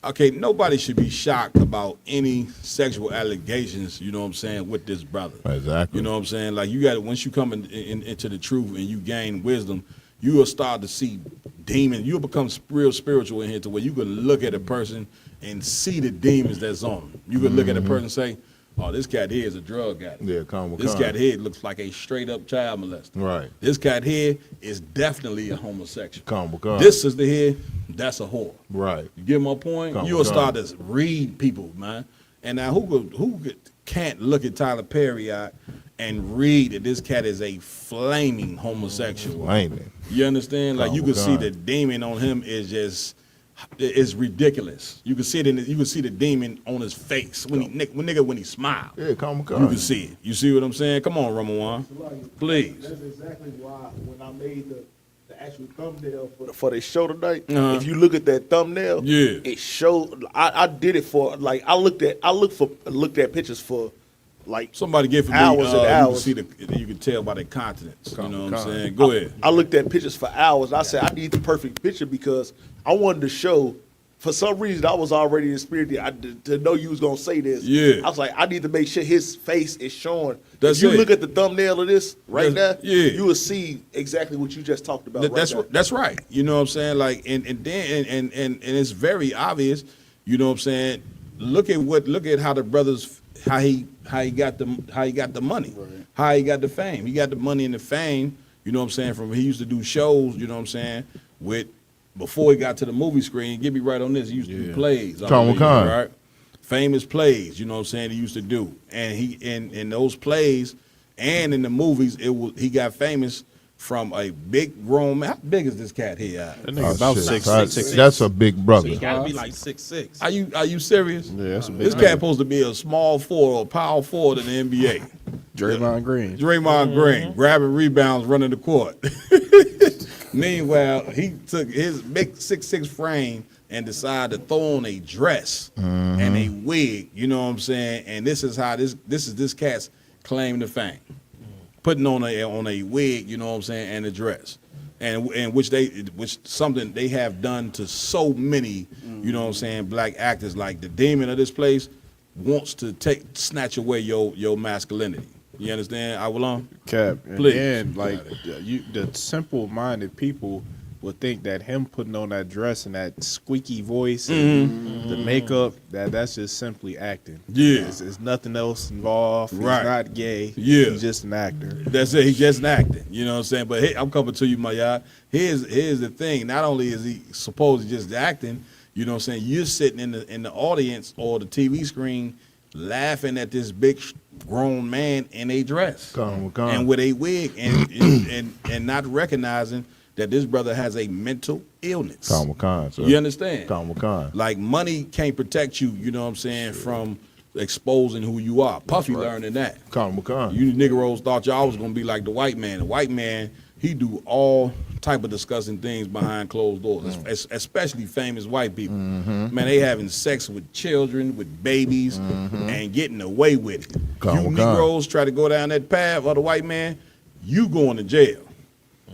okay, nobody should be shocked about any sexual allegations, you know what I'm saying, with this brother. Exactly. You know what I'm saying? Like, you got to, once you come into the truth and you gain wisdom, you will start to see demons. You'll become real spiritual in here to where you can look at a person and see the demons that's on them. You can look at a person and say, oh, this cat here is a drug addict. Yeah, This cat here looks like a straight up child molester. Right. This cat here is definitely a homosexual. Come. This sister here, that's a whore. Right. You get my point? You'll start to read people, man. And now who can't look at Tyler Perry out and read that this cat is a flaming homosexual? Flaming. You understand? Like, you can see the demon on him is just, it's ridiculous. You can see it you can see the demon on his face when he smiles. Yeah, come. You can see it. You see what I'm saying? Come on, Ramawan. Please. That's exactly why when I made the actual thumbnail for the show tonight, if you look at that thumbnail, it showed. I did it for like I looked at pictures for like somebody give hours and hours. You can tell by their continents. You know what I'm saying? Go ahead. I looked at pictures for hours. I said I need the perfect picture because I wanted to show. For some reason, I was already in spirit to know you was gonna say this. Yeah. I was like, I need to make sure his face is showing. That's if you it. look at the thumbnail of this right now, yeah, you will see exactly what you just talked about. That's right. You know what I'm saying? Like, and it's very obvious. You know what I'm saying? Look at how the brothers how he got the money, how he got the fame. He got the money and the fame. You know what I'm saying? From he used to do shows. You know what I'm saying? Before he got to the movie screen, get me right on this. He used to do plays. Right? Famous plays, you know what I'm saying, he used to do. And he in those plays and in the movies, he got famous from a big grown man. How big is this cat here? That nigga about 6'6". That's a big brother. He gotta be like 6'6". Are you serious? Yeah, that's a big This cat supposed to be a small forward or power forward in the NBA. Draymond Green. Green, grabbing rebounds, running the court. Meanwhile, he took his big 6'6" frame and decided to throw on a dress and a wig, you know what I'm saying? And this is how this cat's claim to fame. Putting on a wig, you know what I'm saying, and a dress. And which something they have done to so many, you know what I'm saying, black actors. Like the demon of this place wants to snatch away your masculinity. You understand? I will on Cap. Please. And like the simple-minded people would think that him putting on that dress and that squeaky voice and the makeup, that's just simply acting. Yeah. There's nothing else involved. Right. He's not gay. Yeah. He's just an actor. That's it. He's just an actor. You know what I'm saying? But hey, I'm coming to you, my y'all. Here's the thing. Not only is he supposed to just acting, you know what I'm saying? You're sitting in the audience or the TV screen laughing at this big grown man in a dress and with a wig and not recognizing that this brother has a mental illness. You understand? Like money can't protect you, you know what I'm saying, from exposing who you are. Puffy learning that. You Negroes thought y'all was gonna be like the white man. The white man, he do all type of disgusting things behind closed doors, especially famous white people. Man, they having sex with children, with babies, and getting away with it. You Negroes try to go down that path of the white man, you going to jail.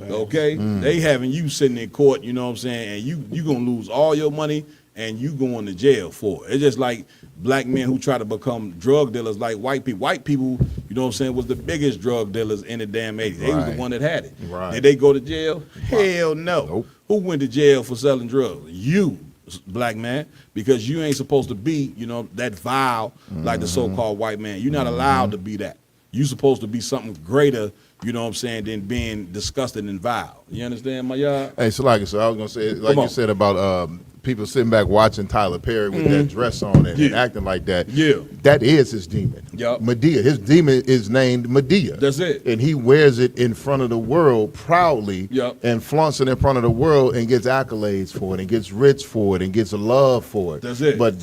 Okay? They having you sitting in court, you know what I'm saying, and you gonna lose all your money and you going to jail for it. It's just like black men who try to become drug dealers like white people. White people, you know what I'm saying, was the biggest drug dealers in the damn 80s. They was the one that had it. Did they go to jail? Hell no. Who went to jail for selling drugs? You. black man, because you ain't supposed to be, that vile like the so-called white man. You're not allowed to be that. You're supposed to be something greater, than being disgusting and vile. You understand, my y'all? Hey, so I was gonna say, like you said about people sitting back watching Tyler Perry with that dress on and acting like that. Yeah. That is his demon. Yep. Medea. His demon is named Medea. That's it. And he wears it in front of the world proudly and flaunts it in front of the world and gets accolades for it and gets rich for it and gets love for it. That's it. But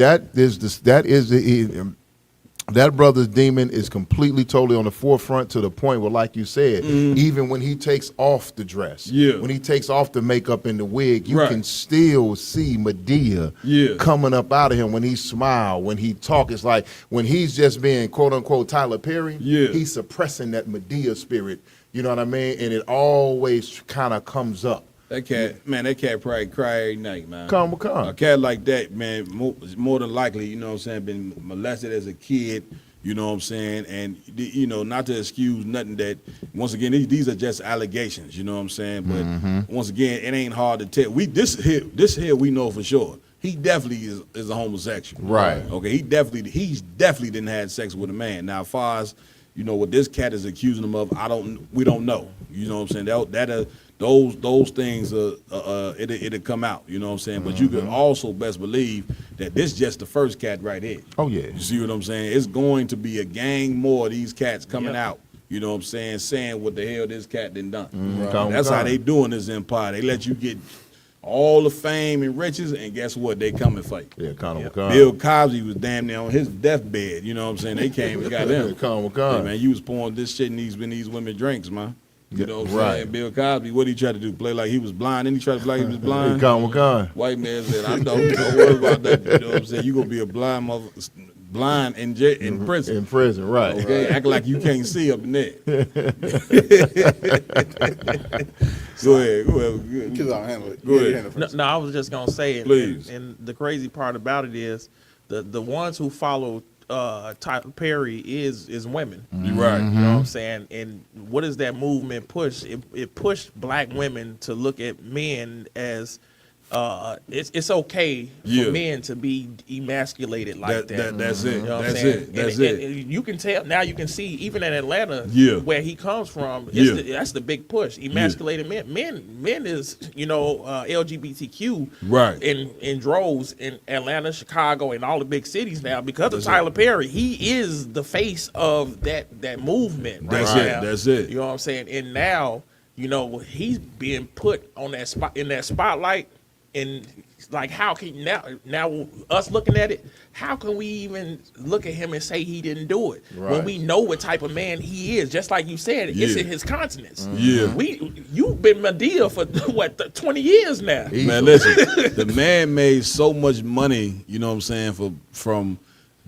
that brother's demon is completely, totally on the forefront to the point where, like you said, even when he takes off the dress, when he takes off the makeup and the wig, you can still see Medea coming up out of him when he smile, when he talk. It's like when he's just being quote unquote Tyler Perry, he's suppressing that Medea spirit. You know what I mean? And it always kind of comes up. That cat probably cry every night, man. Come. A cat like that, man, more than likely, been molested as a kid, and, not to excuse nothing that, once again, these are just allegations, but once again, it ain't hard to tell. This here we know for sure. He definitely is a homosexual. Right. Okay, he's definitely didn't have sex with a man. Now, as far as, what this cat is accusing him of, we don't know. You know what I'm saying? Those things it'll come out, But you can also best believe that this just the first cat right here. Oh yeah. You see what I'm saying? It's going to be a gang more of these cats coming out. You know what I'm saying what the hell this cat done done. That's how they doing this empire. They let you get all the fame and riches, and guess what? They coming for you. Yeah, Bill Cosby was damn near on his deathbed. You know what I'm saying? They came and got him. Hey, man, you was pouring this shit in these women drinks, man. You know what I'm saying? Bill Cosby, what did he try to do? Play like he was blind? Didn't he try to play like he was blind? White man said, I don't worry about that. You know what I'm saying? You gonna be a blind in prison. In prison, right. Okay, act like you can't see up in there. Go ahead. Go ahead. No, I was just gonna say, please. And the crazy part about it is, the ones who follow Tyler Perry is women. You're right. You know what I'm saying? And what does that movement push? It pushed black women to look at men as it's okay for men to be emasculated like that. That's it. You know That's it. That's it. And you can tell now. You can see even in Atlanta, where he comes from. That's the big push. Emasculated men. Men is LGBTQ right in droves in Atlanta, Chicago, and all the big cities now because of Tyler Perry. He is the face of that movement. That's right it. now. That's it. You know what I'm saying? And now he's being put on that spot in that spotlight. And like, how can now us looking at it, how can we even look at him and say he didn't do it when we know what type of man he is? Just like you said, it's in his consonants. You've been Medea for 20 years now. Man, listen, the man made so much money. You know what I'm saying from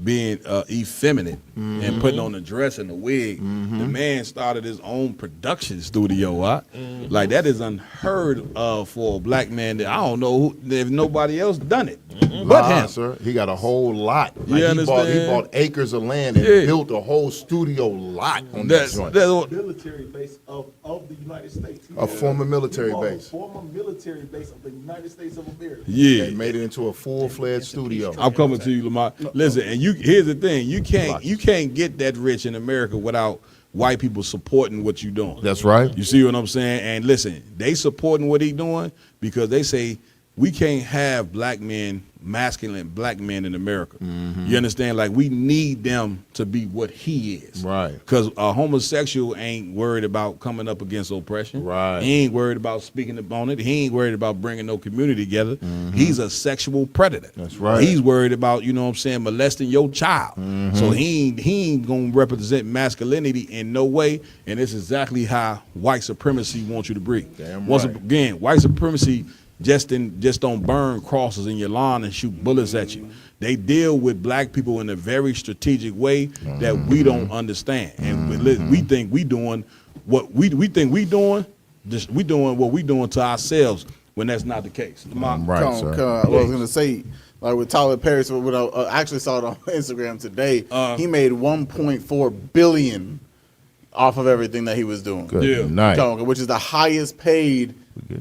being effeminate and putting on a dress and a wig. The man started his own production studio. Like, that is unheard of for a black man. That I don't know if nobody else done it but him. Sir, he got a whole lot. You understand? He bought acres of land and built a whole studio lot on that joint. Military base of the United States. A former military base. Former military base of the United States of America. Yeah, they made it into a full-fledged studio. I'm coming to you, Lamar. Listen, and here's the thing: you can't get that rich in America without white people supporting what you're doing. That's right. You see what I'm saying? And listen, they supporting what he's doing because they say we can't have masculine black men in America. You understand? Like, we need them to be what he is. Right. Because a homosexual ain't worried about coming up against oppression. Right. He ain't worried about speaking on it. He ain't worried about bringing no community together. He's a sexual predator. That's right. He's worried about, molesting your child. So he ain't going to represent masculinity in no way. And it's exactly how white supremacy wants you to breathe. Damn Once right. again, white supremacy just don't burn crosses in your lawn and shoot bullets at you. They deal with black people in a very strategic way that we don't understand. And we think we doing what we think we doing. We doing what we doing to ourselves when that's not the case. Right, sir. I was gonna say, like with Tyler Perry, so when I actually saw it on Instagram today, he made $1.4 billion off of everything that he was doing. Good night. Which is the highest paid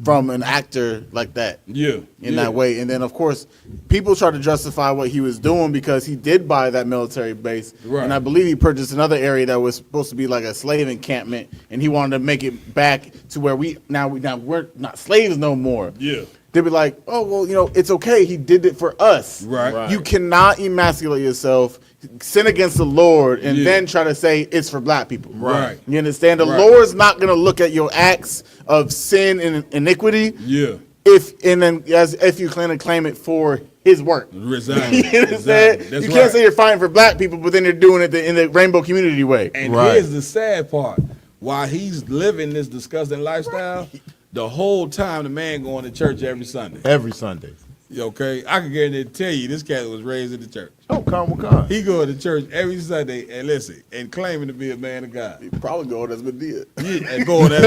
from an actor like that. Yeah. In that way. And then, of course, people try to justify what he was doing because he did buy that military base. Right. And I believe he purchased another area that was supposed to be like a slave encampment, and he wanted to make it back to where we're not slaves no more. Yeah. They'd be like, oh, well, you know, it's okay. He did it for us. Right. You cannot emasculate yourself, sin against the Lord, and then try to say it's for black people. Right. You understand? The Lord's not going to look at your acts of sin and iniquity. Yeah. If you claim it for his work. Exactly. You understand? That's you can't say you're fighting for black people, but then you're doing it in the rainbow community way. And here's the sad part. While he's living this disgusting lifestyle, the whole time the man going to church every Sunday. Every Sunday. Okay? I can guarantee tell you this cat was raised in the church. Oh, come. He going to church every Sunday and listen, and claiming to be a man of God. He probably going as Medea. Yeah, and going as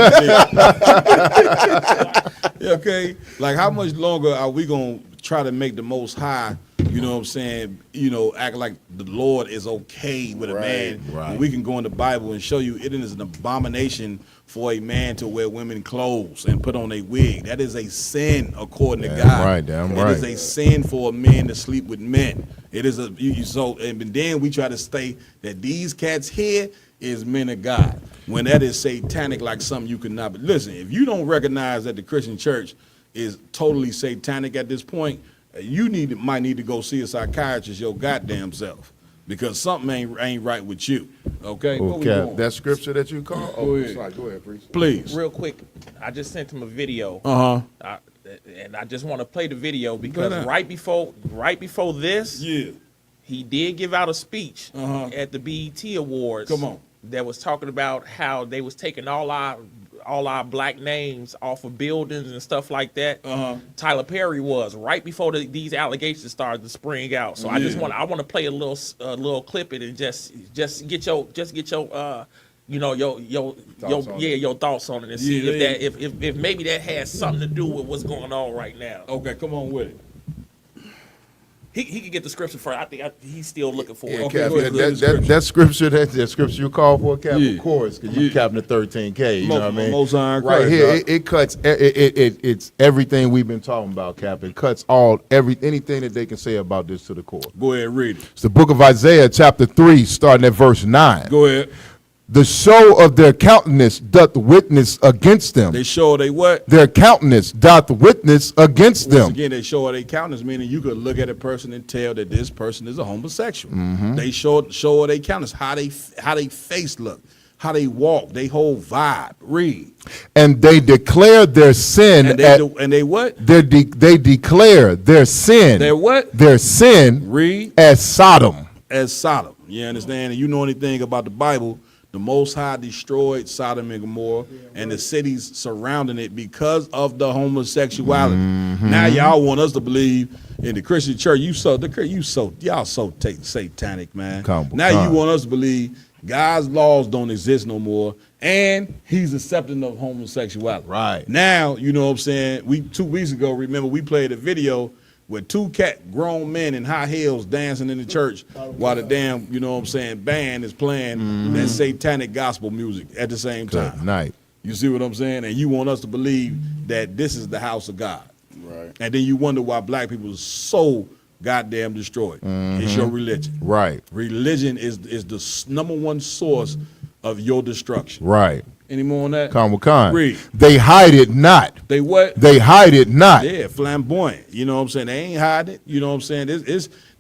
Medea. Okay? Like, how much longer are we going to try to make the Most High, you know what I'm saying, you know, act like the Lord is okay with a man? Right. We can go in the Bible and show you it is an abomination for a man to wear women clothes and put on a wig. That is a sin according to God. Right, damn right. It is a sin for a man to sleep with men. It is and then we try to state that these cats here is men of God, when that is satanic, like something you cannot. But listen, if you don't recognize that the Christian church is totally satanic at this point, you might need to go see a psychiatrist your goddamn self, because something ain't right with you. Okay. Okay. That scripture that you call. Go ahead, please. Real quick, I just sent him a video. And I just want to play the video because right before this, he did give out a speech at the BET Awards. Come on. That was talking about how they was taking all our black names off of buildings and stuff like that. Tyler Perry was right before these allegations started to spring out. So I want to play a little clip it and just get your your thoughts on it and see if maybe that has something to do with what's going on right now. Okay, come on with it. He can get the scripture first. I think he's still looking for it. Yeah, Okay, Cap, go ahead. that scripture, that scripture you call for, Cap, of course, because you capping the 13K. You know what I mean? Most iron right here, it cuts. It's everything we've been talking about, Cap. It cuts anything that they can say about this to the core. Go ahead, read it. It's the book of Isaiah, chapter 3, starting at verse 9. Go ahead. The show of their countenance doth witness against them. They show they what? Their countenance doth witness against them. Once again, they show their countenance, meaning you could look at a person and tell that this person is a homosexual. They show their countenance, how they face look, how they walk, they whole vibe. Read. And they declare their sin. And they what? They declare their sin. Their what? Their sin. Read. As Sodom. As Sodom. You understand? And you know anything about the Bible, the Most High destroyed Sodom and Gomorrah and the cities surrounding it because of the homosexuality. Now y'all want us to believe in the Christian church, y'all so satanic, man. You want us to believe God's laws don't exist no more, and he's accepting of homosexuality. Right. Now, you know what I'm saying? 2 weeks ago, remember, we played a video with two grown men in high heels dancing in the church while the damn, you know what I'm saying, band is playing that satanic gospel music at the same time. Good night. You see what I'm saying? And you want us to believe that this is the house of God. Right. And then you wonder why black people are so goddamn destroyed. It's your religion. Right. Religion is the number one source of your destruction. Right. Any more on that? Khan. Read. They hide it not. They what? They hide it not. Yeah, flamboyant. You know what I'm saying? They ain't hiding it. You know what I'm saying?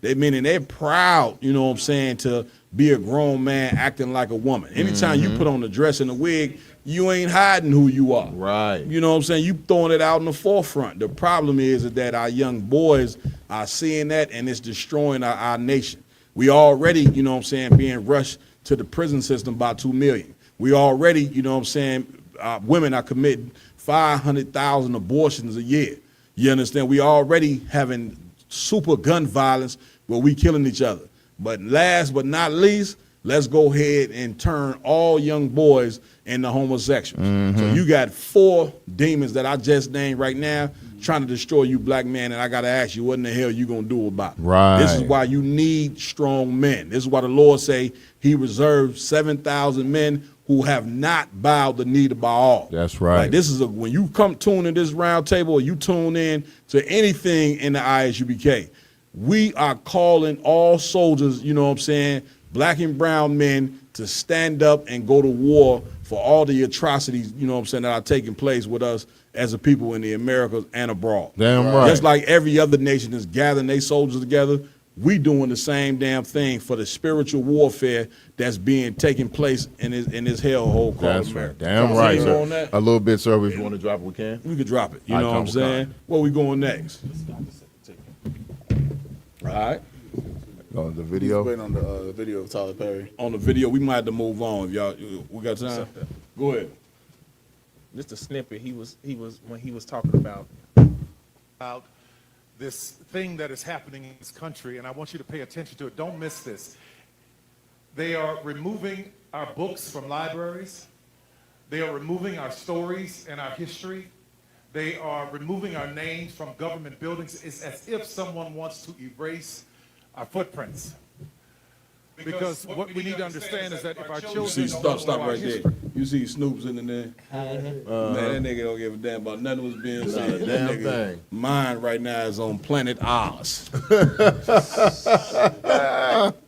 Meaning they're proud, you know what I'm saying, to be a grown man acting like a woman. Anytime you put on a dress and a wig, you ain't hiding who you are. Right. You know what I'm saying? You throwing it out in the forefront. The problem is that our young boys are seeing that, and it's destroying our nation. We already, you know what I'm saying, being rushed to the prison system by 2 million. We already, you know what I'm saying, women are committing 500,000 abortions a year. You understand? We already having super gun violence where we killing each other. But last but not least, let's go ahead and turn all young boys into homosexuals. So you got 4 demons that I just named right now trying to destroy you black men, and I got to ask you, what in the hell you going to do about it? Right. This is why you need strong men. This is why the Lord say he reserved 7,000 men who have not bowed the knee to Baal. That's right. Like this is when you come tune in this round table, or you tune in to anything in the ISUPK, we are calling all soldiers, you know what I'm saying, black and brown men, to stand up and go to war for all the atrocities, you know what I'm saying, that are taking place with us as a people in the Americas and abroad. Damn right. Just like every other nation is gathering their soldiers together, we doing the same damn thing for the spiritual warfare that's being taking place in this hellhole called That's America. right. Damn So, right, you sir. on that? A little bit, sir. If you want to drop it, we can. We could drop it. You I know what I'm come saying? Where we going next? All right. On the video. Waiting on the video of Tyler Perry. On the video, we might have to move on. If y'all, we got time. Go ahead. Just a snippet. He was when he was talking about this thing that is happening in this country, and I want you to pay attention to it. Don't miss this. They are removing our books from libraries. They are removing our stories and our history. They are removing our names from government buildings. It's as if someone wants to erase our footprints. Because what we need to understand is that if our children See, stop right there. You see Snoop's in there. Man, that nigga don't give a damn about nothing was being said. That damn nigga thing. mind right now is on planet Oz.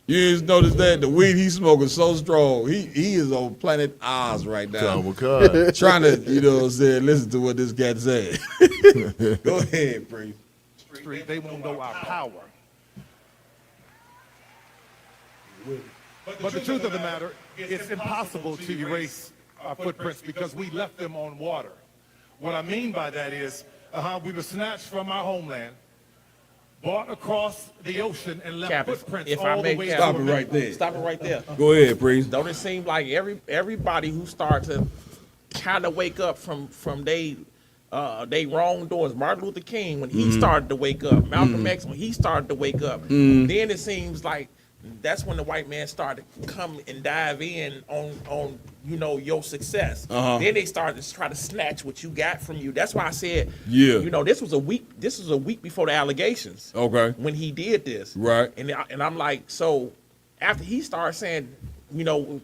You just noticed that the weed he's smoking so strong. He is on planet Oz right now. Trying to, you know what I'm saying, listen to what this cat said. Go ahead, Priest. They won't know our power. But the truth of the matter, it's impossible to erase our footprints because we left them on water. What I mean by that is, we were snatched from our homeland, brought across the ocean, and left footprints all the way. Stop it right there. Stop it right there. Go ahead, Priest. Don't it seem like everybody who start to kind of wake up from they wrongdoings? Martin Luther King, when he started to wake up, Malcolm X, when he started to wake up, then it seems like that's when the white man started to come and dive in on you know, your success. Then they started to try to snatch what you got from you. That's why I said, you know, this was a week before the allegations. Okay. When he did this. Right. And I'm like, so after he started saying, you know,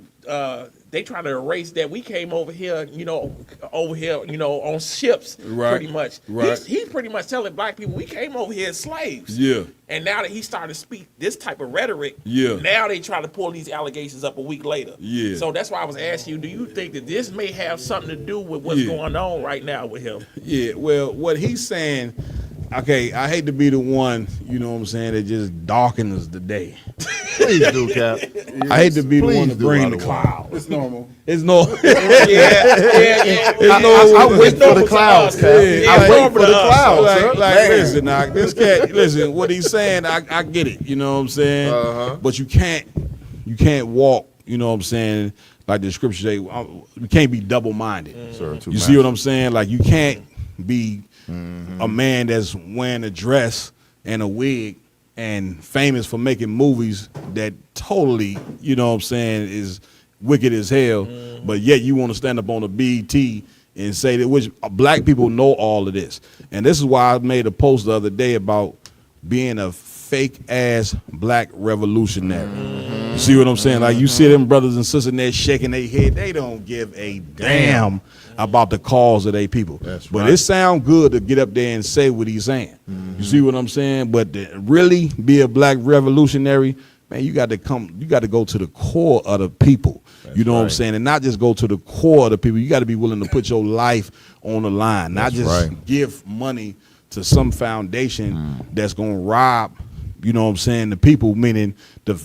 they try to erase that we came over here, you know, on ships, pretty much. Right. He's pretty much telling black people we came over here as slaves. Yeah. And now that he started to speak this type of rhetoric, Yeah. now they try to pull these allegations up a week later. Yeah. So that's why I was asking you, do you think that this may have something to do with what's going on right now with him? Yeah, well, what he's saying, okay, I hate to be the one, you know what I'm saying, that just darkens the day. Please do, Cap. I hate to be the one to bring the clouds. It's normal. It's normal. I wait for the clouds, Cap. I wait for the clouds. Like listen, this cat, listen, what he's saying, I get it, you know what I'm saying? But you can't walk, you know what I'm saying, like the scripture say, you can't be double-minded. You see what I'm saying? Like you can't be a man that's wearing a dress and a wig and famous for making movies that totally, you know what I'm saying, is wicked as hell, but yet you want to stand up on a BET and say that, which black people know all of this. And this is why I made a post the other day about being a fake ass black revolutionary. You see what I'm saying? Like you see them brothers and sisters in there shaking their head. They don't give a damn about the cause of their people. But it sound good to get up there and say what he's saying. You see what I'm saying? But to really be a black revolutionary, man, you got to go to the core of the people. You know what I'm saying? And not just go to the core of the people. You got to be willing to put your life on the line, not just give money to some foundation that's going to rob, you know what I'm saying, the people, meaning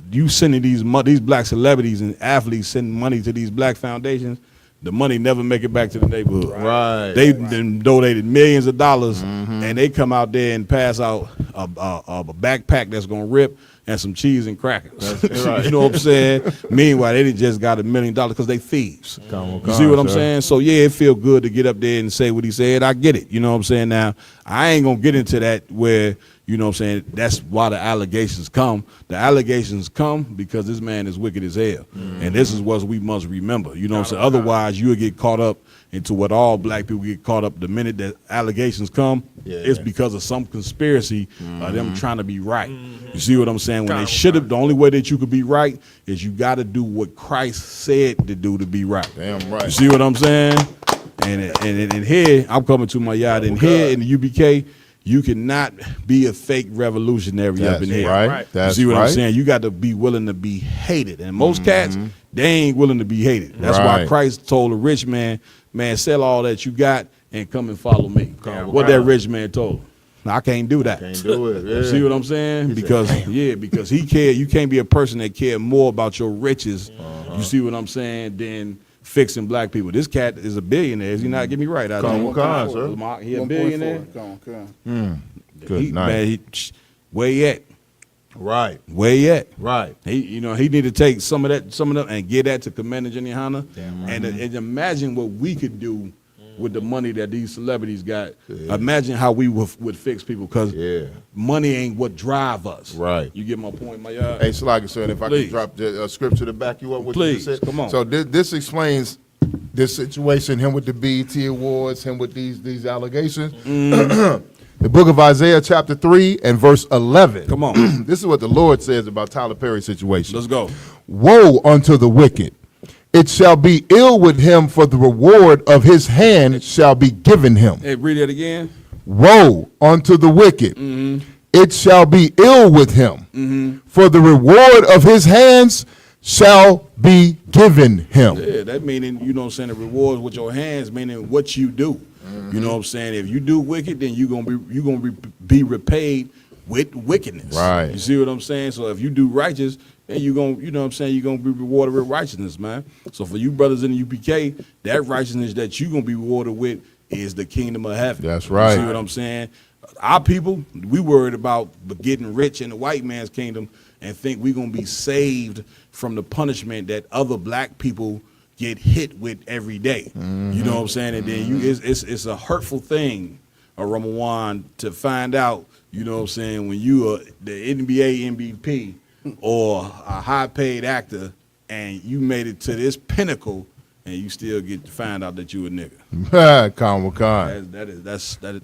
you sending these black celebrities and athletes sending money to these black foundations, the money never make it back to the neighborhood. They donated millions of dollars and they come out there and pass out a backpack that's going to rip and some cheese and crackers. You know what I'm saying? Meanwhile, they just got $1 million because they thieves. You see what I'm saying? So yeah, it feel good to get up there and say what he said. I get it. You know what I'm saying? Now, I ain't going to get into that where, you know what I'm saying, that's why the allegations come. The allegations come because this man is wicked as hell. And this is what we must remember. You know what I'm saying? Otherwise, you'll get caught up into what all black people get caught up the minute that allegations come. It's because of some conspiracy of them trying to be right. You see what I'm saying? When they should have, the only way that you could be right is you got to do what Christ said to do to be right. Damn right. You see what I'm saying? And here, I'm coming to my yard, and here in the UPK, you cannot be a fake revolutionary up in here. Right. That's you see what right. I'm saying? You got to be willing to be hated. And most cats, they ain't willing to be hated. That's why Christ told a rich man, sell all that you got and come and follow me. What that rich man told him. Now, I can't do that. Can't do it. You see what I'm saying? Because he cared. You can't be a person that cared more about your riches. You see what I'm saying? Than fixing black people. This cat is a billionaire. Is he not? Get me right. sir. He a billionaire. Good night. Where he at? Right. Where he at? Right. He need to take some of that, and give that to Commander Jenny Hanna. And imagine what we could do with the money that these celebrities got. Imagine how we would fix people, because money ain't what drive us. Right. You get my point, my yard? Hey, Slugger, sir, if I could drop the scripture to back you up with Please, you just said. come on. So this explains this situation, him with the BET Awards, him with these allegations. The book of Isaiah chapter 3 and verse 11. Come on. This is what the Lord says about Tyler Perry's situation. Let's go. Woe unto the wicked. It shall be ill with him, for the reward of his hand shall be given him. Hey, read that again. Woe unto the wicked. It shall be ill with him, for the reward of his hands shall be given him. Yeah, that meaning, you know what I'm saying, the rewards with your hands, meaning what you do. You know what I'm saying? If you do wicked, then you're gonna be repaid with wickedness. Right. You see what I'm saying? So if you do righteous, then you're gonna, you know what I'm saying, you're gonna be rewarded with righteousness, man. So for you brothers in the UPK, that righteousness that you're gonna be rewarded with is the kingdom of heaven. That's right. You see what I'm saying? Our people, we worried about getting rich in the white man's kingdom and think we're gonna be saved from the punishment that other black people get hit with every day. You know what I'm saying? And then it's a hurtful thing, Ramawan, to find out, you know what I'm saying, when you are the NBA MVP or a high-paid actor and you made it to this pinnacle and you still get to find out that you a nigga.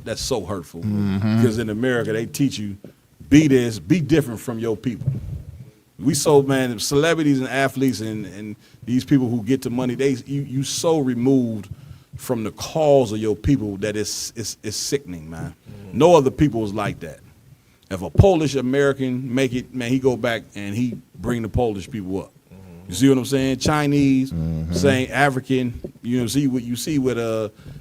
That's so hurtful. Because in America, they teach you, be this, be different from your people. We so, man, celebrities and athletes and these people who get to money, you so removed from the cause of your people that it's sickening, man. No other people is like that. If a Polish American make it, man, he go back and he bring the Polish people up. You see what I'm saying? Chinese, saying African, you know, see what you see with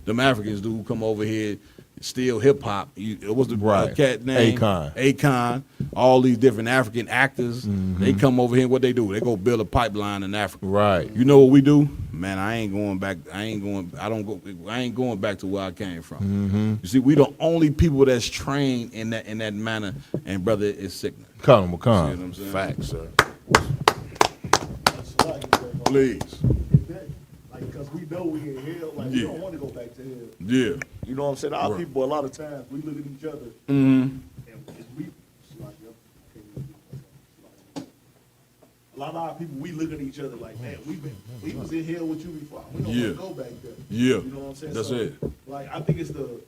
them Africans do who come over here, steal hip hop. What's the cat name? Akon. All these different African actors, they come over here. What they do? They go build a pipeline in Africa. Right. You know what we do? Man, I ain't going back. I ain't going back to where I came from. You see, we the only people that's trained in that manner. And brother, it's sickening. Come on. See what I'm saying? Facts, sir. Please. Like, because we know we in hell. Like, we don't want to go back to hell. Yeah. You know what I'm saying? Our people, a lot of times, we look at each other. Mm-hmm. And a lot of our people, we look at each other like, man, we was in hell with you before. We don't want to go back there. Yeah. You know what I'm saying? That's it. Like, I think it's the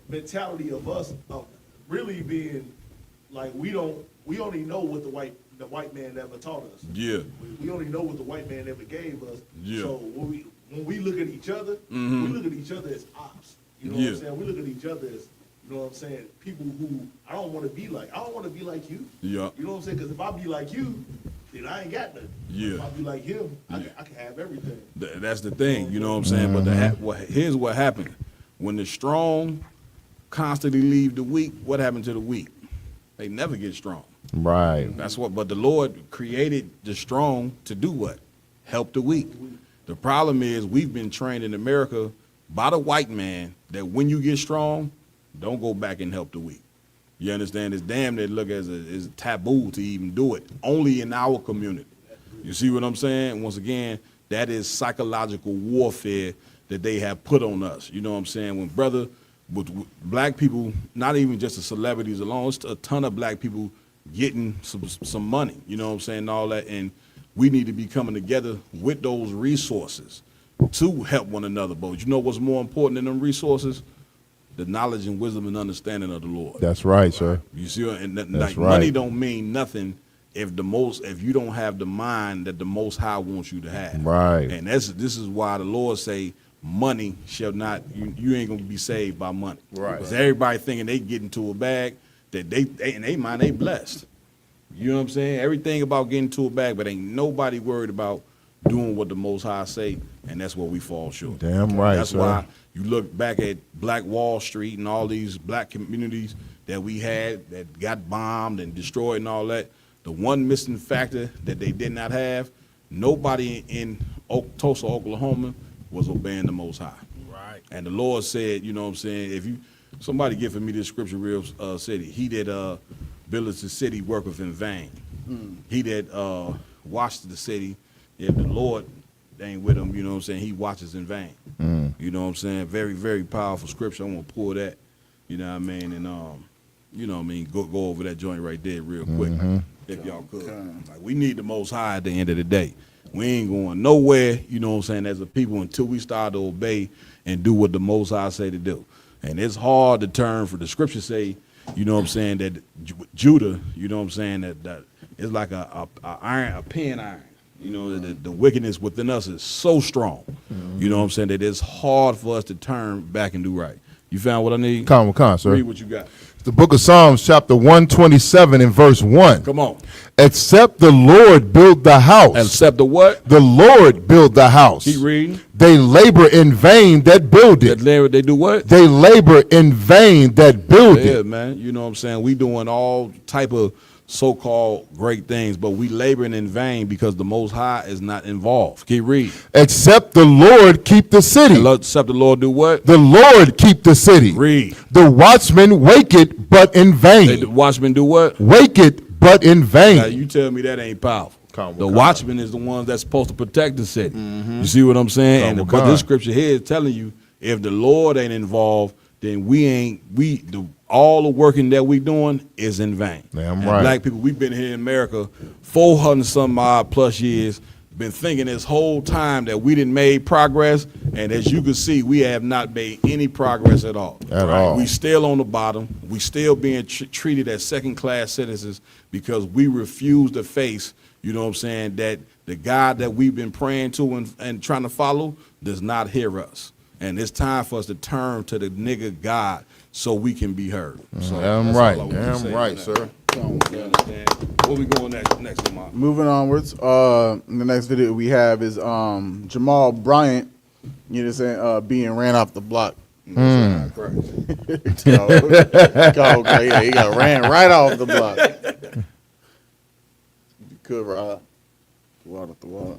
mentality of us of really being like, we only know what the white man ever taught us. Yeah. We only know what the white man ever gave us. Yeah. So when we look at each other, we look at each other as ops. You know what I'm saying? We look at each other as, you know what I'm saying, people who I don't want to be like. I don't want to be like you. Yeah. You know what I'm saying? Because if I be like you, then I ain't got nothing. Yeah. If I be like him, I can have everything. That's the thing, you know what I'm saying? But here's what happened. When the strong constantly leave the weak, what happened to the weak? They never get strong. Right. That's what, but the Lord created the strong to do what? Help the weak. The problem is we've been trained in America by the white man that when you get strong, don't go back and help the weak. You understand? It's damn near look as a taboo to even do it, only in our community. You see what I'm saying? Once again, that is psychological warfare that they have put on us. You know what I'm saying? When with black people, not even just the celebrities alone, it's a ton of black people getting some money, you know what I'm saying, all that, and we need to be coming together with those resources to help one another. But you know what's more important than them resources? the knowledge and wisdom and understanding of the Lord. That's right, sir. You see, and That's like right. money don't mean nothing if you don't have the mind that the Most High wants you to have. Right. And this is why the Lord say, money shall not. You ain't gonna be saved by money. Right. Because everybody thinking they get into a bag that they in their mind they blessed. You know what I'm saying? Everything about getting into a bag, but ain't nobody worried about doing what the Most High say, and that's where we fall short. Damn right, That's sir. why you look back at Black Wall Street and all these black communities that we had that got bombed and destroyed and all that. The one missing factor that they did not have, nobody in Tulsa, Oklahoma was obeying the Most High. Right. And the Lord said, you know what I'm saying, if somebody giving me this scripture real city, he that buildeth the city worketh in vain. He that watched the city, if the Lord ain't with him, you know what I'm saying, he watches in vain. You know what I'm saying? Very, very powerful scripture. I want to pull that, you know what I mean, and you know what I mean, go over that joint right there real quick, if y'all could. Like, we need the Most High at the end of the day. We ain't going nowhere, you know what I'm saying, as a people until we start to obey and do what the Most High say to do. And it's hard to turn for the scripture say, you know what I'm saying, that Judah, you know what I'm saying, that it's like a pen iron. You know, the wickedness within us is so strong. You know what I'm saying, that it's hard for us to turn back and do right. You found what I need? Come, sir. Read what you got. The book of Psalms, chapter 127 and verse 1. Come on. Except the Lord build the house. Except the what? The Lord build the house. Keep reading. They labor in vain that build it. They do what? They labor in vain that build it. Yeah, man. You know what I'm saying? We doing all type of so-called great things, but we laboring in vain because the Most High is not involved. Keep reading. Except the Lord keep the city. Except the Lord do what? The Lord keep the city. Read. The watchman wake it, but in vain. The watchmen do what? Wake it, but in vain. Now, you tell me that ain't powerful. The watchman is the ones that's supposed to protect the city. You see what I'm saying? But this scripture here is telling you, if the Lord ain't involved, then all the working that we doing is in vain. Damn right. Black people, we've been here in America 400 some odd plus years, been thinking this whole time that we didn't made progress, and as you can see, we have not made any progress at all. We still on the bottom. We still being treated as second-class citizens because we refuse to face, you know what I'm saying, that the God that we've been praying to and trying to follow does not hear us. And it's time for us to turn to the nigga God so we can be heard. So Damn right, sir. You understand? Where we going next, Lamar? Moving onwards, the next video we have is Jamal Bryant, you know what I'm saying, being ran off the block. Yeah, he got ran right off the block. You could, Rob. The water.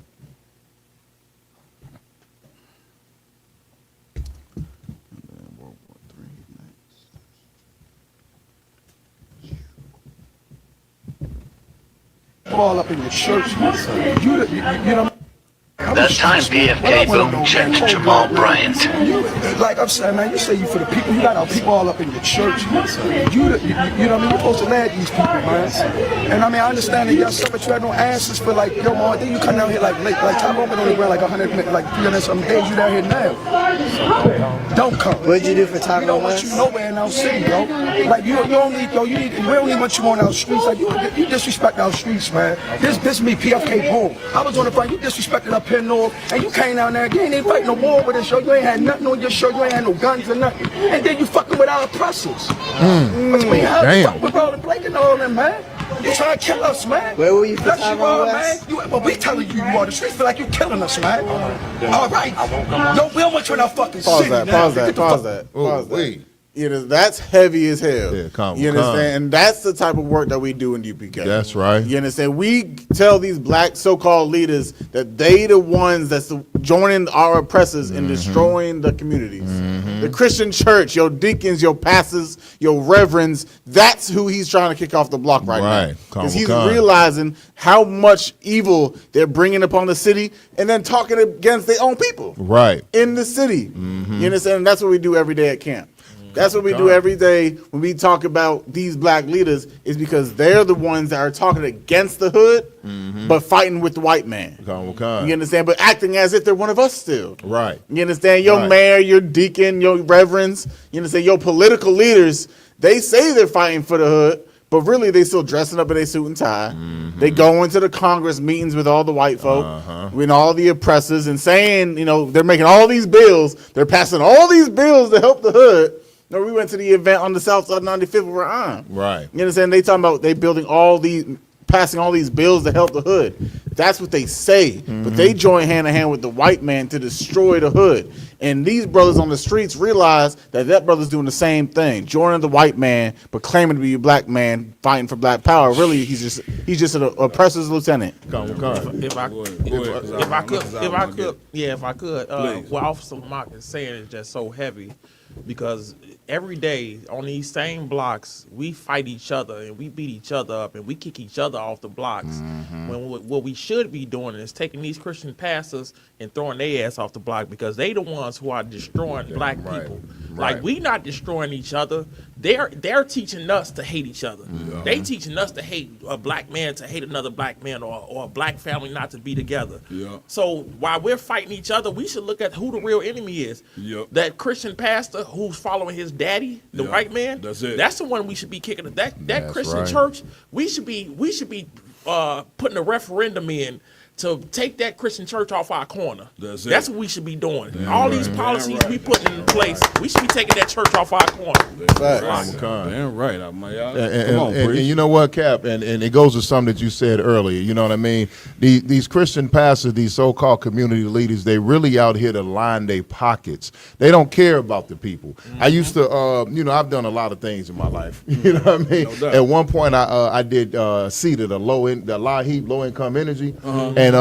All up in your church. You know. That time PFK boom checked Jamal Bryant. Like I'm saying, man, you say you for the people. You got our people all up in your church. You know what I mean? You're supposed to lead these people, man. And I mean, I understand that y'all some, but you had no answers for like, yo, man, then you come down here like late, like Tom Open only wear like 100, like 300 some days. You down here now. Don't come. What'd you do for Taco? We don't want you nowhere in our city, bro. Like we don't need want you on our streets. Like you disrespect our streets, man. This me, PFK boom. I was on the front. You disrespected up here north, and you came down there. You ain't even fighting no war with us, show. You ain't had nothing on your show. You ain't had no guns or nothing. And then you fucking with our oppressors. Damn. We're all breaking all them, man. You trying to kill us, man. Where were you for That's you are, man. Well, we telling you are. The streets feel like you killing us, man. All right. No, we don't want you in our fucking city. Pause that. You know, that's heavy as hell. Yeah, you understand? And that's the type of work that we do in UPK. That's right. You understand? We tell these black so-called leaders that they the ones that's joining our oppressors and destroying the communities. The Christian church, your deacons, your pastors, your reverends, that's who he's trying to kick off the block right now. Because he's realizing how much evil they're bringing upon the city and then talking against their own people. Right. In the city. You understand? And that's what we do every day at camp. That's what we do every day when we talk about these black leaders, is because they're the ones that are talking against the hood, but fighting with the white man. You understand? But acting as if they're one of us still. Right. You understand? Your mayor, your deacon, your reverends, you understand? Your political leaders, they say they're fighting for the hood, but really they still dressing up in their suit and tie. They go into the Congress meetings with all the white folk, with all the oppressors, and saying, you know, they're making all these bills. They're passing all these bills to help the hood. No, we went to the event on the south side of 95th where I'm. Right. You understand? They talking about they building all these, passing all these bills to help the hood. That's what they say. But they join hand in hand with the white man to destroy the hood. And these brothers on the streets realize that brother's doing the same thing, joining the white man, but claiming to be a black man fighting for black power. Really, he's just an oppressor's lieutenant. If I could, what Officer Mock is saying is just so heavy, because every day on these same blocks, we fight each other and we beat each other up and we kick each other off the blocks. When what we should be doing is taking these Christian pastors and throwing their ass off the block, because they the ones who are destroying black people. Like, we not destroying each other. They're teaching us to hate each other. They teaching us to hate a black man, to hate another black man, or a black family not to be together. So while we're fighting each other, we should look at who the real enemy is. That Christian pastor who's following his daddy, the white man. That's the one we should be kicking. That Christian church, we should be putting a referendum in to take that Christian church off our corner. That's what we should be doing. All these policies we putting in place, we should be taking that church off our corner. Damn right. And you know what, Cap? And it goes to something that you said earlier. You know what I mean? These Christian pastors, these so-called community leaders, they really out here to line their pockets. They don't care about the people. I used to, I've done a lot of things in my life. You know what I mean? At one point, I did seeded low income energy, and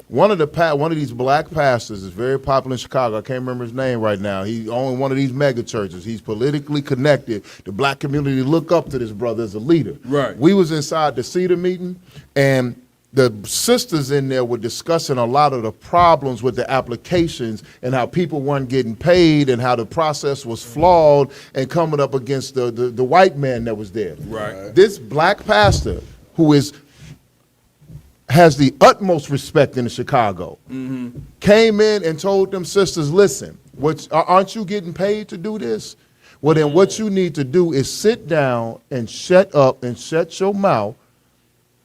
one of these black pastors is very popular in Chicago. I can't remember his name right now. He owned one of these mega churches. He's politically connected. The black community look up to this brother as a leader. Right. We was inside the CEDAR meeting, and the sisters in there were discussing a lot of the problems with the applications and how people weren't getting paid and how the process was flawed and coming up against the white man that was there. Right. This black pastor, who has the utmost respect in Chicago, came in and told them sisters, listen, aren't you getting paid to do this? Well, then what you need to do is sit down and shut up and shut your mouth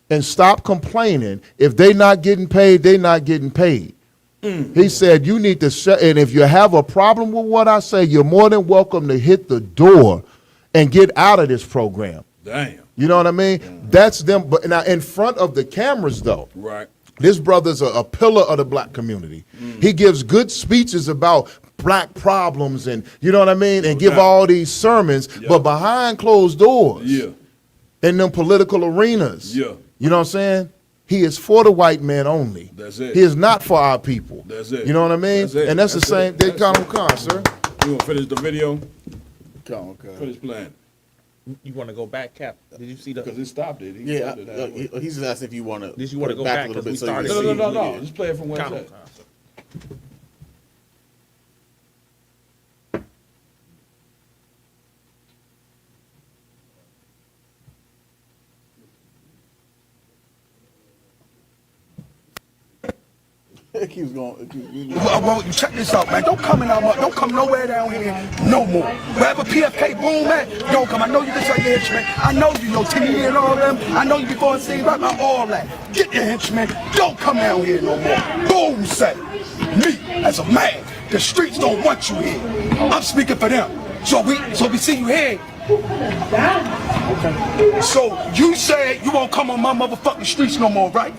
and stop complaining. If they not getting paid, they not getting paid. He said, you need to shut, and if you have a problem with what I say, you're more than welcome to hit the door and get out of this program. Damn. You know what I mean? That's them. But now in front of the cameras, though, this brother's a pillar of the black community. He gives good speeches about black problems, and you know what I mean, and give all these sermons, but behind closed doors, in them political arenas, you know what I'm saying? He is for the white man only. That's it. He is not for our people. That's it. You know what I mean? That's it. And that's the same. They call him sir. You want to finish the video? Finish playing. You want to go back, Cap? Did you see the? Because he stopped it. He's just asking if you want to. Did you want to go back? Because we started. No. Just play it from where it's at. It keeps going. Well, check this out, man. Don't come nowhere down here no more. Wherever PFK boom at, don't come. I know you can tell your henchmen. I know you know Timmy and all them. I know you be going to see about all that. Get your henchmen. Don't come down here no more. Boom say. Me, as a man, the streets don't want you here. I'm speaking for them. So we see you here. So you said you won't come on my motherfucking streets no more, right?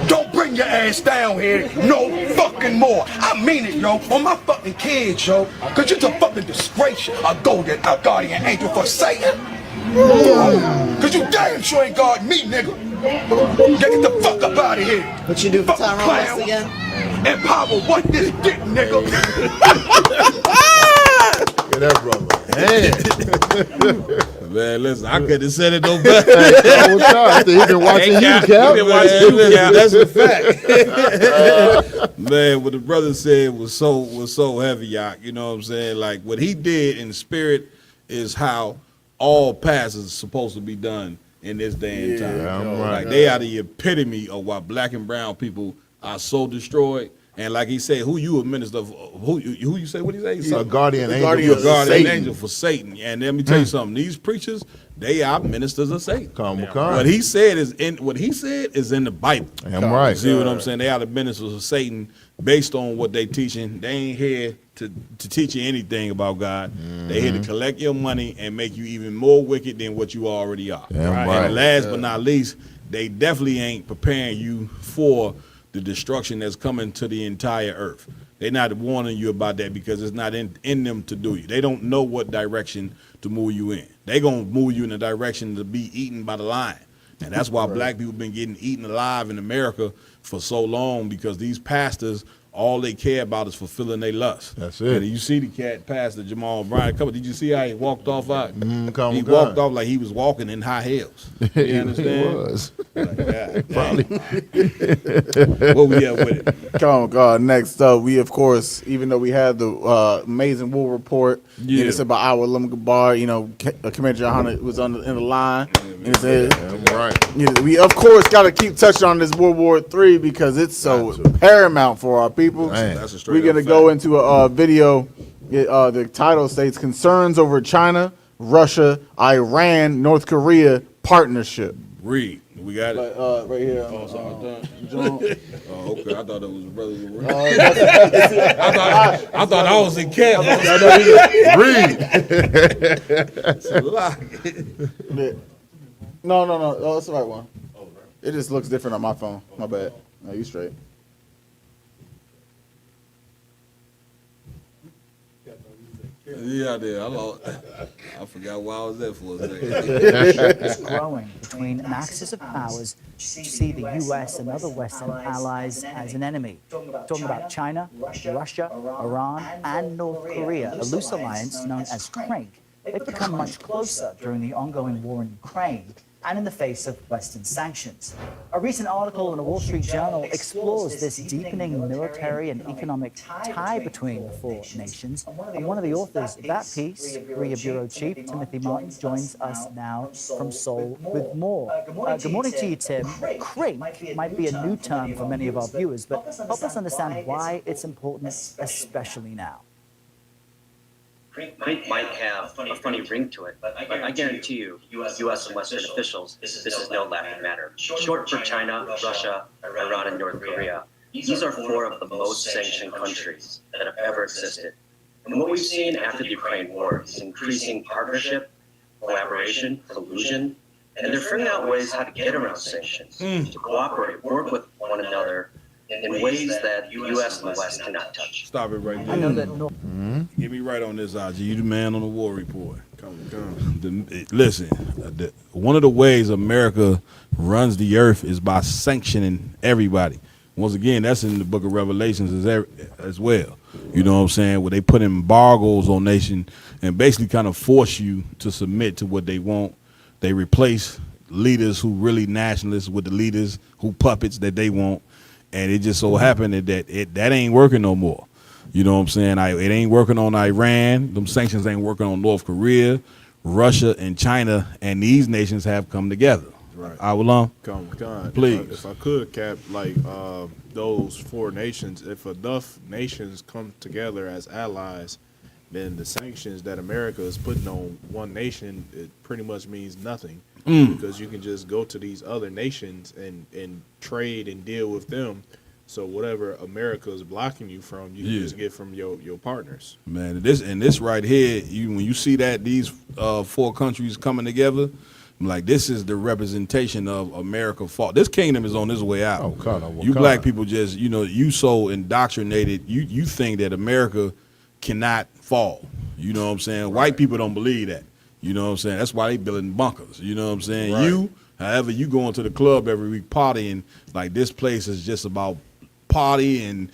Don't bring your ass down here no fucking more. I mean it, yo. On my fucking kids, yo. Cause you're a fucking disgrace. A guardian angel for Satan. Cause you damn sure ain't guarding me, nigga. Get the fuck up out of here. What you do for Tyrone West again? Empower what this dick, nigga. Look at that brother. Man. Man, listen, I couldn't have said it no better. Hey, what's up? He been watching you, Cap. He been watching you, Cap. That's a fact. Man, what the brother said was so heavy, Yak. You know what I'm saying? Like, what he did in the spirit is how all pastors are supposed to be done in this day and time. I'm right. Like, they are the epitome of why black and brown people are so destroyed. And like he said, who you a minister of? Who you say? What he say? A guardian angel. Guardian angel for Satan. And let me tell you something. These preachers, they are ministers of Satan. What he said is in the Bible. I'm right. See what I'm saying? They are the ministers of Satan based on what they teaching. They ain't here to teach you anything about God. They here to collect your money and make you even more wicked than what you already are. Right. And last but not least, they definitely ain't preparing you for the destruction that's coming to the entire earth. They're not warning you about that because it's not in them to do you. They don't know what direction to move you in. They're going to move you in a direction to be eaten by the lion. And that's why black people been getting eaten alive in America for so long, because these pastors, all they care about is fulfilling their lust. That's it. And you see the cat pastor Jamal Bryant. Did you see how he walked off out? He Walked walked off like he was walking in high heels. You understand? He was. Like, God, Probably. What we have with it? Come on, God. Next up, we of course, even though we had the amazing war report, it's about our Gabar. You know, Commander Johanna was in the line. And said, right. You know, we of course got to keep touching on this World War III because it's so paramount for our people. We're gonna go into a video. The title states "Concerns over China, Russia, Iran, North Korea partnership." Read. We got it. Right here. Oh, sorry, John. Oh, okay. I thought it was Brother Reed. I thought I was in camp. Read. It's a lie. No. Oh, that's the right one. It just looks different on my phone. My bad. No, you straight. Yeah, I did. I forgot why I was there for a second. It's growing between an axis of powers to see the U.S. and other Western allies as an enemy. Talking about China, Russia, Iran, and North Korea, a loose alliance known as CRANK. They've become much closer during the ongoing war in Ukraine and in the face of Western sanctions. A recent article in the Wall Street Journal explores this deepening military and economic tie between the four nations. And one of the authors of that piece, Korea Bureau Chief Timothy Martin, joins us now from Seoul with more. Good morning to you, Tim. CRANK might be a new term for many of our viewers, but help us understand why it's important, especially now. CRANK might have a funny ring to it, but I guarantee you, U.S. and Western officials, this is no laughing matter. Short for China, Russia, Iran, and North Korea. These are four of the most sanctioned countries that have ever existed. And what we've seen after the Ukraine war is increasing partnership, collaboration, collusion, and they're figuring out ways how to get around sanctions, to cooperate, work with one another in ways that the U.S. and the West cannot touch. Stop it right there. I know that Get me right on this, RG. You the man on the war report. Listen, one of the ways America runs the earth is by sanctioning everybody. Once again, that's in the book of Revelations as well. You know what I'm saying? Where they put embargoes on nation and basically kind of force you to submit to what they want. They replace leaders who really nationalists with the leaders who puppets that they want. And it just so happened that ain't working no more. You know what I'm saying? It ain't working on Iran. Them sanctions ain't working on North Korea, Russia, and China. And these nations have come together. Right. Come, please. If I could, Cap, like those four nations, if enough nations come together as allies, then the sanctions that America is putting on one nation, it pretty much means nothing. Because you can just go to these other nations and trade and deal with them. So whatever America is blocking you from, you can just get from your partners. Man, this right here, when you see that these four countries coming together, I'm like, this is the representation of America fall. This kingdom is on its way out. You black people just, you so indoctrinated, you think that America cannot fall. You know what I'm saying? White people don't believe that. You know what I'm saying? That's why they building bunkers. You know what I'm saying? Right. However, you going to the club every week partying, like this place is just about party and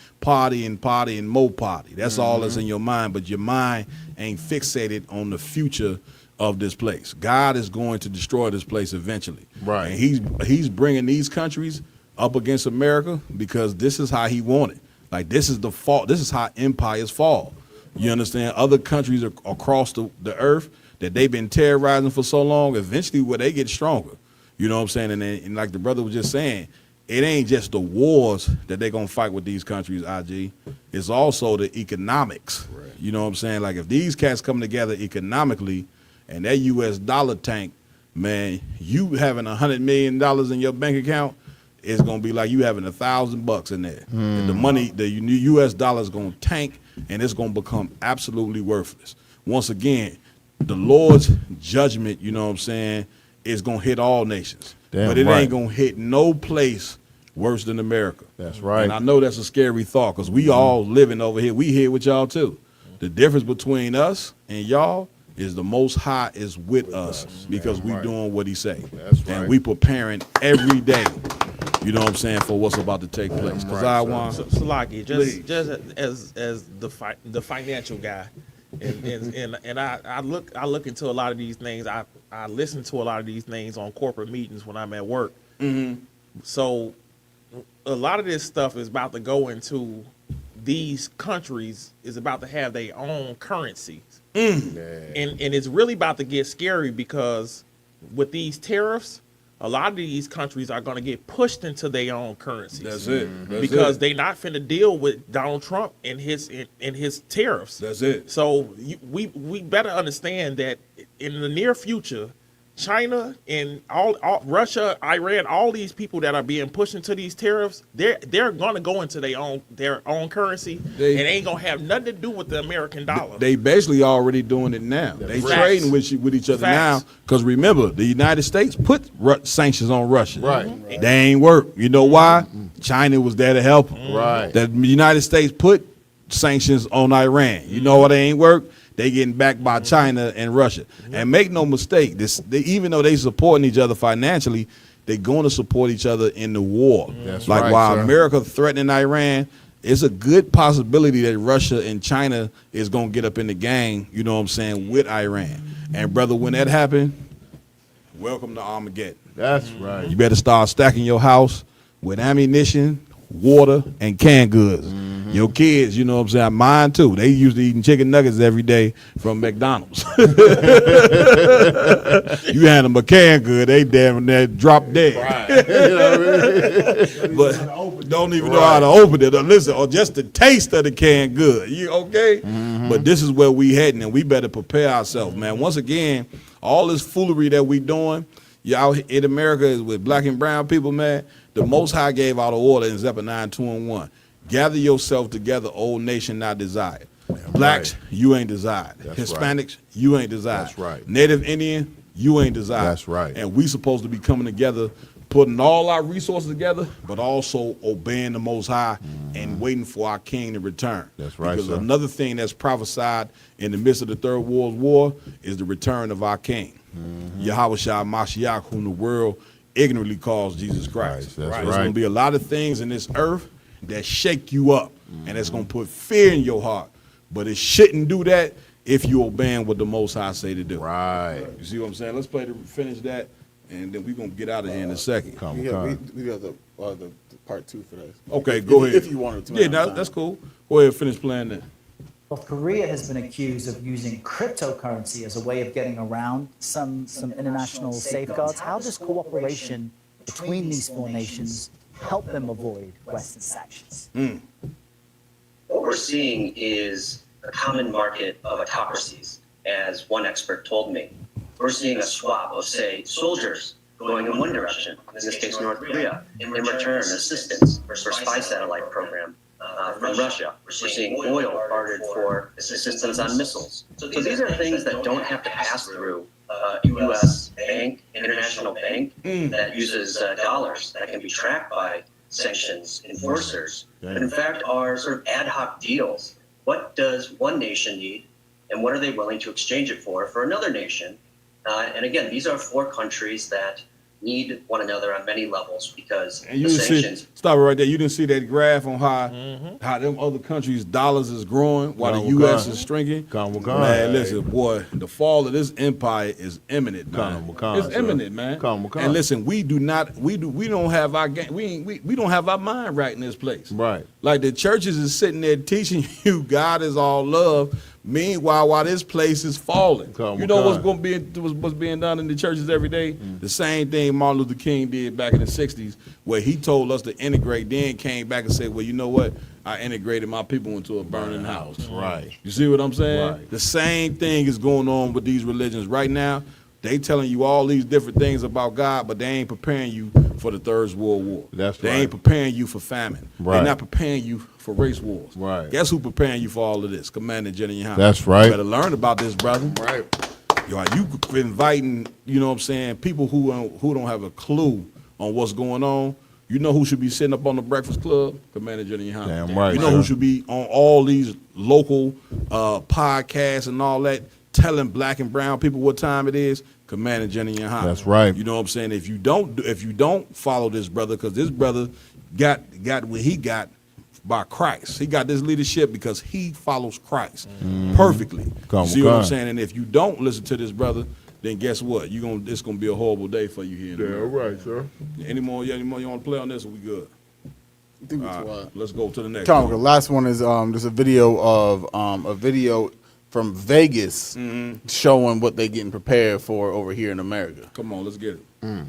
more party. That's all that's in your mind, but your mind ain't fixated on the future of this place. God is going to destroy this place eventually. Right. And he's bringing these countries up against America because this is how he wanted. Like, this is the fault. This is how empires fall. You understand? Other countries across the earth that they've been terrorizing for so long, eventually where they get stronger. You know what I'm saying? And like the brother was just saying, it ain't just the wars that they're going to fight with these countries, IG. It's also the economics. Right. You know what I'm saying? Like, if these cats come together economically and that U.S. dollar tank, man, you having $100 million in your bank account, it's going to be like you having $1,000 in there. The money, the U.S. dollar is going to tank, and it's going to become absolutely worthless. Once again, the Lord's judgment, you know what I'm saying, is going to hit all nations. But it ain't going to hit no place worse than America. That's right. And I know that's a scary thought because we all living over here. We here with y'all too. The difference between us and y'all is the Most High is with us because we doing what he say. That's right. And we preparing every day, you know what I'm saying, for what's about to take place. Because I want Salaki, just as the financial guy, and I look into a lot of these things. I listen to a lot of these things on corporate meetings when I'm at work. Mm-hmm. So a lot of this stuff is about to go into these countries is about to have their own currencies. And it's really about to get scary because with these tariffs, a lot of these countries are going to get pushed into their own currencies. That's it. Because they're not finna deal with Donald Trump and his tariffs. That's it. So we better understand that in the near future, China and all Russia, Iran, all these people that are being pushed into these tariffs, they're gonna go into their own currency, and they ain't gonna have nothing to do with the American dollar. They basically already doing it now. They trading with each other now. Because remember, the United States put sanctions on Russia. Right. They ain't work. You know why? China was there to help them. Right. The United States put sanctions on Iran. You know why they ain't work? They getting backed by China and Russia. And make no mistake, even though they supporting each other financially, they're going to support each other in the war. That's like right, while sir. America threatening Iran, it's a good possibility that Russia and China is going to get up in the gang, you know what I'm saying, with Iran. And brother, when that happened, welcome to Armageddon. That's right. You better start stacking your house with ammunition, water, and canned goods. Your kids, you know what I'm saying, mine too. They used to eating chicken nuggets every day from McDonald's. You hand them a canned good, they damn near drop dead. Right. You know what I mean? But don't even know how to open it or listen, or just the taste of the canned good. You okay? But this is where we heading, and we better prepare ourselves, man. Once again, all this foolery that we doing, y'all in America is with black and brown people, man. The Most High gave out an order in Zephaniah 2:1. Gather yourself together, old nation not desired. Blacks, you ain't desired. That's Hispanics, you ain't desired. That's right. Native Indian, you ain't desired. That's right. And we supposed to be coming together, putting all our resources together, but also obeying the Most High and waiting for our King to return. That's right, Because sir. another thing that's prophesied in the midst of the Third World War is the return of our King, Yahweh Shah Mashiach, whom the world ignorantly calls Jesus Christ. That's There's right. going to be a lot of things in this earth that shake you up, and it's going to put fear in your heart. But it shouldn't do that if you obeying what the Most High say to do. Right. You see what I'm saying? Let's finish that, and then we're going to get out of here in a second. We got the part 2 for that. Okay, go ahead. If you wanted to. Yeah, that's cool. Go ahead, finish playing that. North Korea has been accused of using cryptocurrency as a way of getting around some international safeguards. How does cooperation between these four nations help them avoid Western sanctions? What we're seeing is a common market of autocracies, as one expert told me. We're seeing a swap of, say, soldiers going in one direction, in this case North Korea, in return assistance for spy satellite program from Russia. We're seeing oil bartered for assistance on missiles. So these are things that don't have to pass through a U.S. bank, international bank, that uses dollars that can be tracked by sanctions enforcers, but in fact are sort of ad hoc deals. What does one nation need, and what are they willing to exchange it for another nation? And again, these are four countries that need one another on many levels because And you the didn't sanctions. see, stop it right there. You didn't see that graph on how them other countries' dollars is growing while the U.S. is shrinking. Man, listen, boy, the fall of this empire is imminent, man. It's imminent, man. And listen, we don't have our we don't have our mind right in this place. Right. Like the churches is sitting there teaching you God is all love. Meanwhile, while this place is falling, you know what's being done in the churches every day? The same thing Martin Luther King did back in the '60s, where he told us to integrate. Then came back and said, "Well, you know what? I integrated my people into a burning house." Right. You see what I'm saying? Right. The same thing is going on with these religions right now. They telling you all these different things about God, but they ain't preparing you for the Third World War. They ain't preparing you for famine. Right. They're not preparing you for race wars. Right. Guess who preparing you for all of this? Commander General Yohana. That's right. You better learn about this, brother. Right. You inviting, you know what I'm saying, people who don't have a clue on what's going on. You know who should be sitting up on the Breakfast Club? Commander General Yohana. Damn right. You know who should be on all these local podcasts and all that, telling black and brown people what time it is? Commander General Yohana. That's right. You know what I'm saying? If you don't follow this brother, because this brother got what he got by Christ. He got this leadership because he follows Christ perfectly. You see what I'm saying? And if you don't listen to this brother, then guess what? It's gonna be a horrible day for you here. Yeah, right, sir. Any more you want to play on this, or we good? I think it's what? Let's go to the next Tom, one. the last one is there's a video of from Vegas showing what they're getting prepared for over here in America. Come on, let's get it. Oh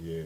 yeah.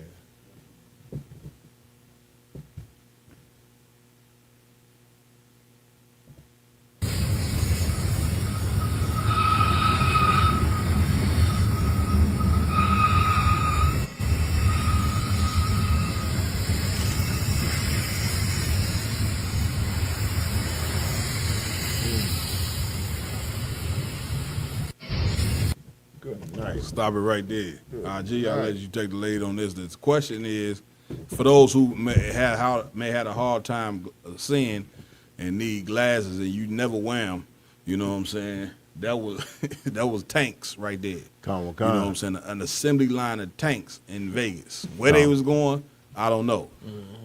Good night. Stop it right there. G, I'll let you take the lead on this. The question is, for those who may had a hard time seeing and need glasses and you never wear them, you know what I'm saying? That was tanks right there. You know what I'm saying? An assembly line of tanks in Vegas. Where they was going, I don't know.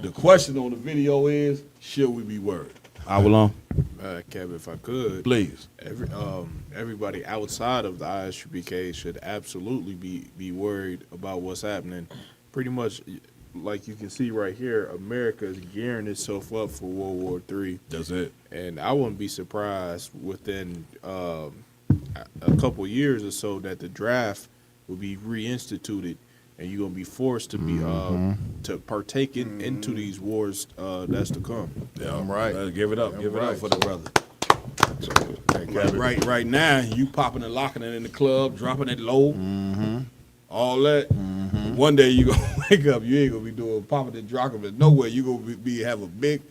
The question on the video is, should we be worried? Avalon? Kevin, if I could, please. Everybody outside of the ISUPK should absolutely be worried about what's happening. Pretty much, like you can see right here, America is gearing itself up for World War III. That's it. And I wouldn't be surprised within a couple years or so that the draft will be reinstituted, and you're gonna be forced to be to partake into these wars that's to come. Yeah, I'm right. Give it up for the brother. Right now, you popping and locking it in the club, dropping it low, all that. One day you gonna wake up, you ain't gonna be doing popping and dropping it nowhere. You gonna have a big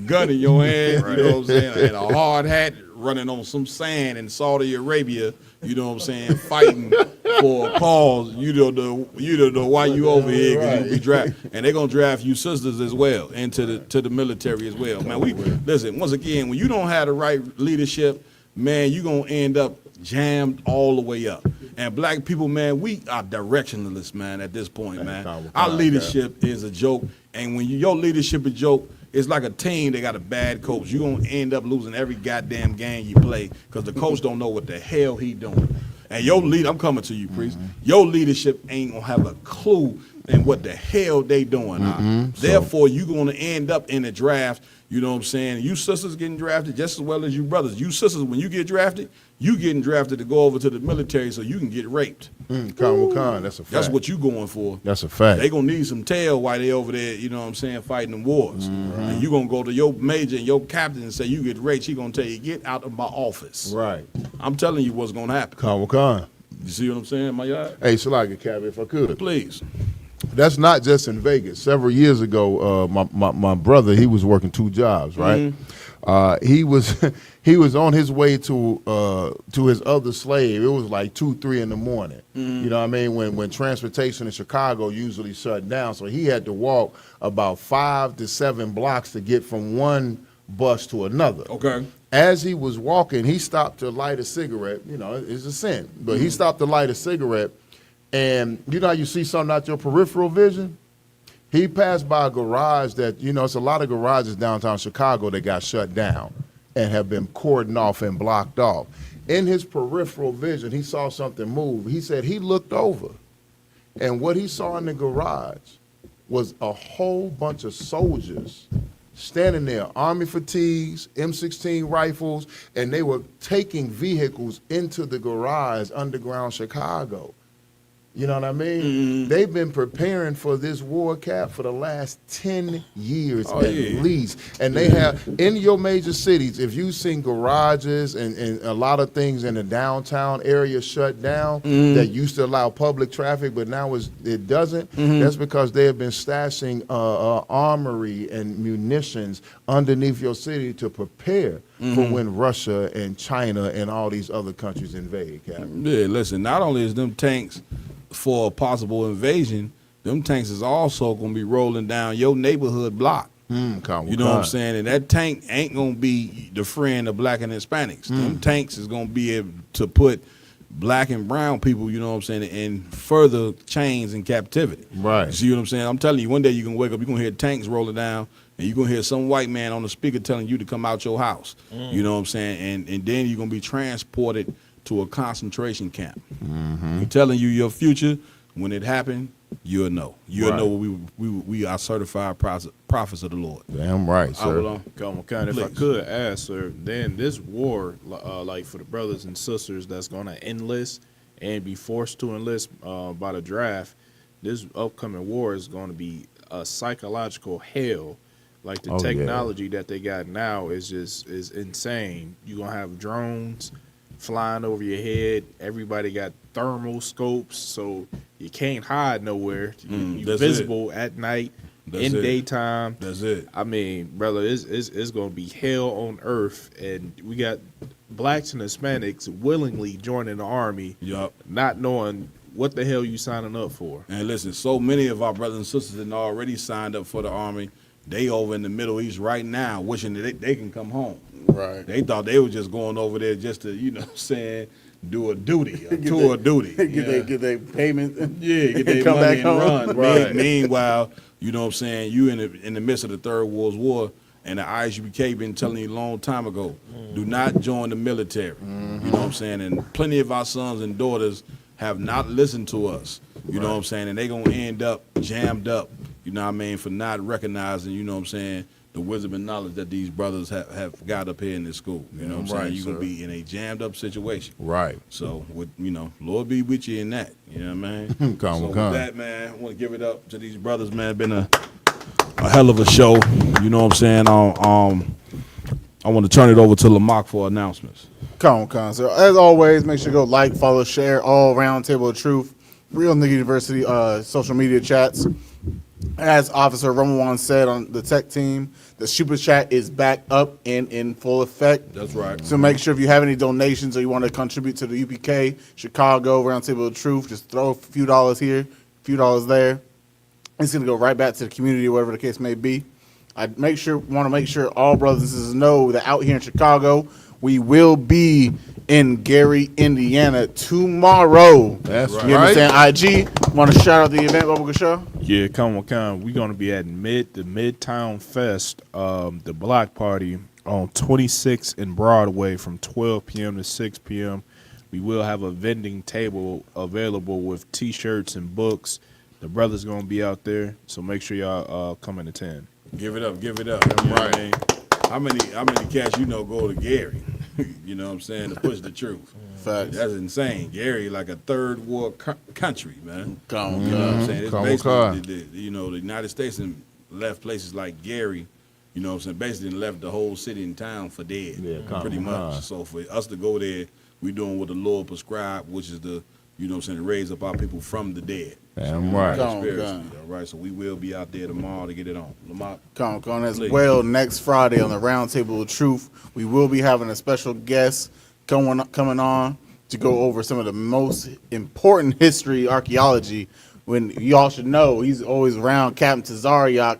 gun in your hand, you know what I'm saying, and a hard hat, running on some sand in Saudi Arabia, you know what I'm saying, fighting for a cause. You don't know why you over here, because you be drafted, and they're gonna draft you sisters as well into the military as well. Man, listen, once again, when you don't have the right leadership, man, you gonna end up jammed all the way up. And black people, man, we are directionless, man, at this point, man. Our leadership is a joke, and when your leadership is a joke, it's like a team that got a bad coach. You're going to end up losing every goddamn game you play because the coach don't know what the hell he doing. And your lead, I'm coming to you, Priest. Your leadership ain't going to have a clue in what the hell they doing. Therefore, you're going to end up in a draft, you know what I'm saying? You sisters getting drafted just as well as you brothers. You sisters, when you get drafted, you getting drafted to go over to the military so you can get raped. That's a fact. That's what you going for. That's a fact. They gonna need some tail while they over there, you know what I'm saying, fighting them wars. And you gonna go to your major and your captain and say you get raped. He gonna tell you, get out of my office. Right. I'm telling you what's gonna happen. You see what I'm saying, my yard? Hey, Salaka, Cabby, if I could. Please. That's not just in Vegas. Several years ago, my brother, he was working 2 jobs, right? He was on his way to his other slave. It was like 2, 3 in the morning. You know what I mean? When transportation in Chicago usually shut down, so he had to walk about 5 to 7 blocks to get from one bus to another. Okay. As he was walking, he stopped to light a cigarette. You know, it's a sin, but he stopped to light a cigarette. And you know how you see something out your peripheral vision? He passed by a garage that, you know, it's a lot of garages downtown Chicago that got shut down and have been cordoned off and blocked off. In his peripheral vision, he saw something move. He said he looked over, and what he saw in the garage was a whole bunch of soldiers standing there, Army fatigues, M16 rifles, and they were taking vehicles into the garage underground Chicago. You know what I mean? They've been preparing for this war, Cap, for the last 10 years at least. And they have, in your major cities, if you've seen garages and a lot of things in the downtown area shut down that used to allow public traffic, but now it doesn't, that's because they have been stashing armory and munitions underneath your city to prepare for when Russia and China and all these other countries invade, Cap. Yeah, listen, not only is them tanks for a possible invasion, them tanks is also going to be rolling down your neighborhood block. You know what I'm saying? And that tank ain't going to be the friend of black and Hispanics. Them tanks is going to be able to put black and brown people, you know what I'm saying, in further chains and captivity. Right. You see what I'm saying? I'm telling you, one day you're going to wake up, you're going to hear tanks rolling down, and you're going to hear some white man on the speaker telling you to come out your house. You know what I'm saying? And then you're going to be transported to a concentration camp. I'm telling you your future. When it happened, you'll know. You'll know we are certified prophets of the Lord. Damn right, sir. If I could ask, sir, then this war, like for the brothers and sisters that's going to enlist and be forced to enlist by the draft, this upcoming war is going to be a psychological hell. Like the technology that they got now is insane. You're going to have drones flying over your head. Everybody got thermal scopes, so you can't hide nowhere. You're visible at night, in daytime. That's it. I mean, brother, it's going to be hell on earth, and we got blacks and Hispanics willingly joining the army, not knowing what the hell you signing up for. And listen, so many of our brothers and sisters that already signed up for the army, they over in the Middle East right now wishing that they can come home. Right. They thought they were just going over there just to, you know what I'm saying, do a duty, a tour of duty. Get their payment. Get their come money back and home. run. Right. Meanwhile, you know what I'm saying, you in the midst of the Third World War, and the ISUPK been telling you a long time ago, do not join the military. You know what I'm saying? And plenty of our sons and daughters have not listened to us. You know what I'm saying? And they going to end up jammed up, you know what I mean, for not recognizing, you know what I'm saying, the wisdom and knowledge that these brothers have got up here in this school. You know what I'm saying? You're going to be in a jammed up situation. Right. So, Lord be with you in that. You know what I mean? With that, man, I want to give it up to these brothers, man. Been a hell of a show. You know what I'm saying? I want to turn it over to Lamont for announcements. Come on, sir. As always, make sure to go like, follow, share all Round Table of Truth, Real Nigga University social media chats. As Officer Roman said on the tech team, the super chat is back up and in full effect. That's right. So make sure if you have any donations or you want to contribute to the UPK, Chicago, Round Table of Truth, just throw a few dollars here, a few dollars there. It's going to go right back to the community, whatever the case may be. I want to make sure all brothers and sisters know that out here in Chicago, we will be in Gary, Indiana tomorrow. That's right. You understand? IG, want to shout out the event, Bubba Gashaw? Yeah, come on. We're going to be at the Midtown Fest, the block party on 26th and Broadway from 12 p.m. to 6 p.m. We will have a vending table available with T-shirts and books. The brother's going to be out there, so make sure y'all come and attend. Give it up. You know what I mean? How many cats go to Gary? You know what I'm saying? To push the truth. Facts. That's insane. Gary like a third world country, man. Come on, you know what I'm saying? It's basically the United States and left places like Gary, you know what I'm saying, basically left the whole city and town for dead. Yeah, pretty much. So for us to go there, we're doing what the Lord prescribed, which is to raise up our people from the dead. Damn right. All right, so we will be out there tomorrow to get it on. Lamont. Come on, as well. Next Friday on the Round Table of Truth, we will be having a special guest coming on to go over some of the most important history archaeology when y'all should know he's always around Captain Tazariak.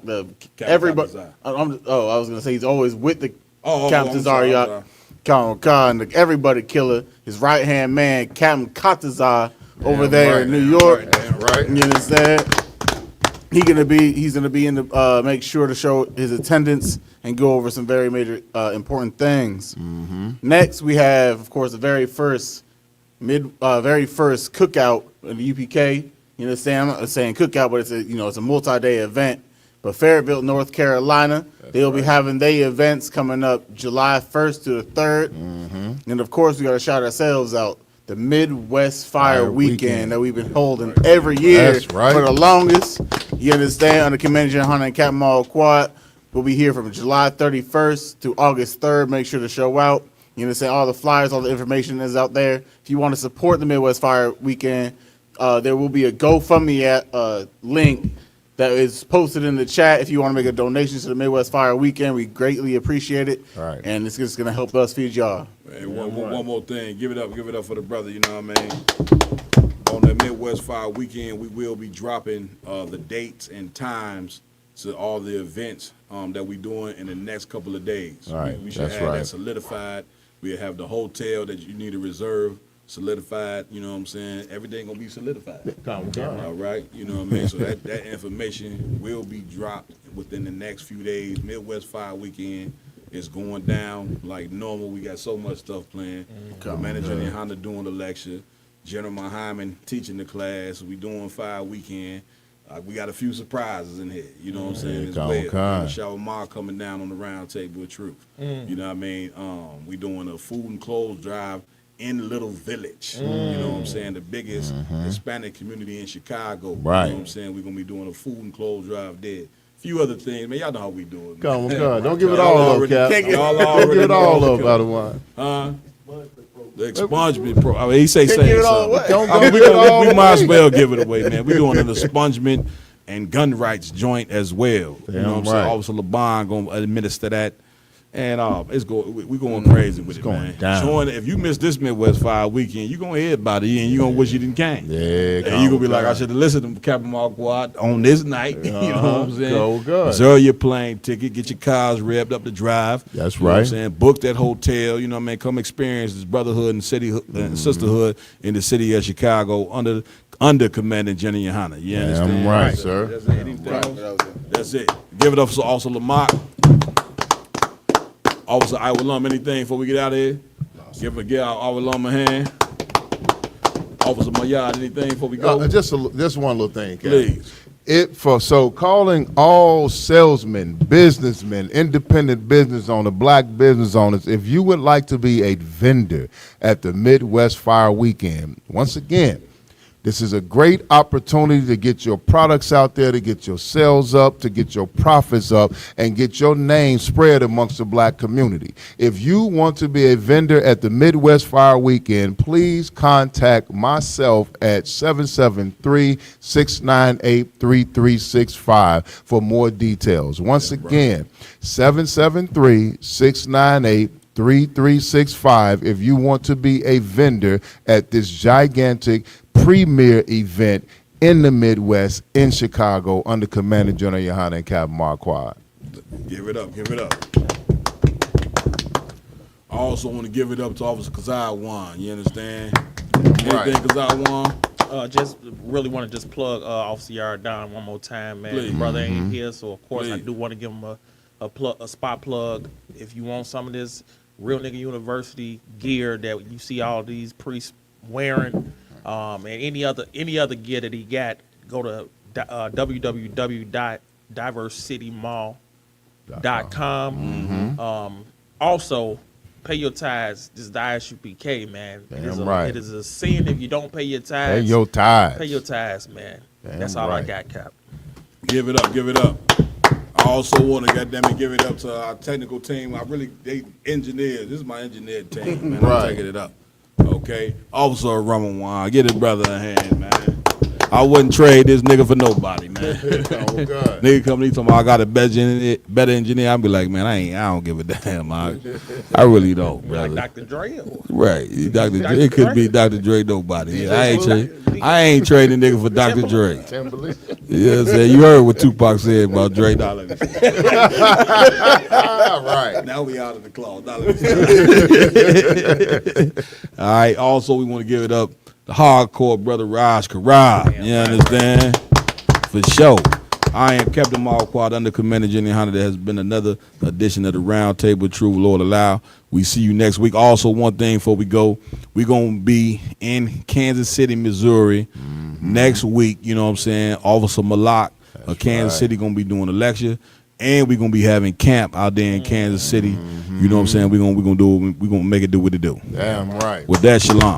Everybody. I was gonna say he's always with the Captain Tazariak, Khan, the everybody killer. His right hand man, Captain Katazar, over there in New York. Right. You understand? He's gonna be in the make sure to show his attendance and go over some very major important things. Next, we have, of course, the very first cookout in the UPK. You understand? I'm not saying cookout, but it's a multi-day event. But Fayetteville, North Carolina, they'll be having their events coming up July 1st to the 3rd. And of course, we got to shout ourselves out. The Midwest Fire Weekend that we've been holding every year for the longest. You understand? Under Commander General Hunter and Captain Mall Quad. We'll be here from July 31st to August 3rd. Make sure to show out. You understand? All the flyers, all the information is out there. If you want to support the Midwest Fire Weekend, there will be a GoFundMe link that is posted in the chat. If you want to make a donation to the Midwest Fire Weekend, we greatly appreciate it. Right. And it's just going to help us feed y'all. Hey, one more thing. Give it up for the brother, you know what I mean? On the Midwest Fire Weekend, we will be dropping the dates and times to all the events that we're doing in the next couple of days. All right. We should have that solidified. We'll have the hotel that you need to reserve solidified, you know what I'm saying? Everything gonna be solidified. All right, you know what I mean? So that information will be dropped within the next few days. Midwest Fire Weekend is going down like normal. We got so much stuff planned. The manager in Honda doing the lecture. General Hyman teaching the class. We doing Fire Weekend. We got a few surprises in here, you know what I'm saying? As well. Shower Ma coming down on the round table of truth. You know what I mean? We doing a food and clothes drive in Little Village. You know what I'm saying? The biggest Hispanic community in Chicago. Right. You know what I'm saying? We're going to be doing a food and clothes drive there. Few other things, man. Y'all know how we do it. Come on. Don't give it all up, Cap. Don't give it all up out of one. The expungement pro. I mean, he say something. We might as well give it away, man. We're doing an expungement and gun rights joint as well. You know what I'm saying? Officer LeBon going to administer that. And we're going crazy with it, man. Down. If you miss this Midwest Fire Weekend, you're going to hear about it, and you're going to wish you didn't came. Yeah, and you're going to be like, I should have listened to Captain Marquardt on this night. You know what I'm saying? Go good. Reserve your plane ticket, get your cars revved up the drive. That's you know right. What I'm saying? Book that hotel, you know what I mean? Come experience this brotherhood and sisterhood in the city of Chicago under Commander Jenny Yohana. You understand? I'm right, sir. That's it. Anything else? That's it. Give it up to Officer Lamont. Officer Iwalum, anything before we get out of here? Give Iwalum a hand. Officer Mayad, anything before we go? Just one little thing, Cap. Please. So calling all salesmen, businessmen, independent business owners, black business owners, if you would like to be a vendor at the Midwest Fire Weekend, once again, this is a great opportunity to get your products out there, to get your sales up, to get your profits up, and get your name spread amongst the black community. If you want to be a vendor at the Midwest Fire Weekend, please contact myself at 773-698-3365 for more details. Once again, 773-698-3365 if you want to be a vendor at this gigantic premier event in the Midwest, in Chicago, under Commander General Yohana and Captain Marquardt. Give it up. I also want to give it up to Officer Kazaiwan. You understand? Anything, Kazaiwan? Just really want to just plug Officer Yardan one more time, man. Please. His brother ain't here, so of course I do want to give him a spot plug. If you want some of this Real Nigga University gear that you see all these priests wearing, and any other gear that he got, go to www.diversitymall.com. Also, pay your tithes. This is the ISUPK, man. It is a sin if you don't pay your tithes. Pay your tithes. Pay your tithes, man. That's all I got, Cap. Give it up. I also want to give it up to our technical team. They engineers. This is my engineer team, man. I'm taking it up. Okay, Officer Ramawan, get his brother a hand, man. I wouldn't trade this nigga for nobody, man. Nigga come to me talking about I got a better engineer. I'll be like, man, I don't give a damn. I really don't, brother. Like Dr. Dre? Right, Dr. Dre. It could be Dr. Dre, nobody. Yeah, I I ain't trading nigga for Dr. Dre. Timberland. Yeah, said you heard what Tupac said about Dre. Nah, let me Right. Now we out of the cloth. Nah, let me All right. Also, we want to give it up to hardcore brother Raj Karab. You understand? For sure. I am Captain Marquardt, under Commander Jenny Hunter. There has been another edition of the Round Table, True Lord Allow. We see you next week. Also, one thing before we go, we're going to be in Kansas City, Missouri next week. You know what I'm saying? Officer Malak of Kansas City going to be doing a lecture. And we're going to be having camp out there in Kansas City. You know what I'm saying? We're going to make it do what it do. Damn right. With that, shalom.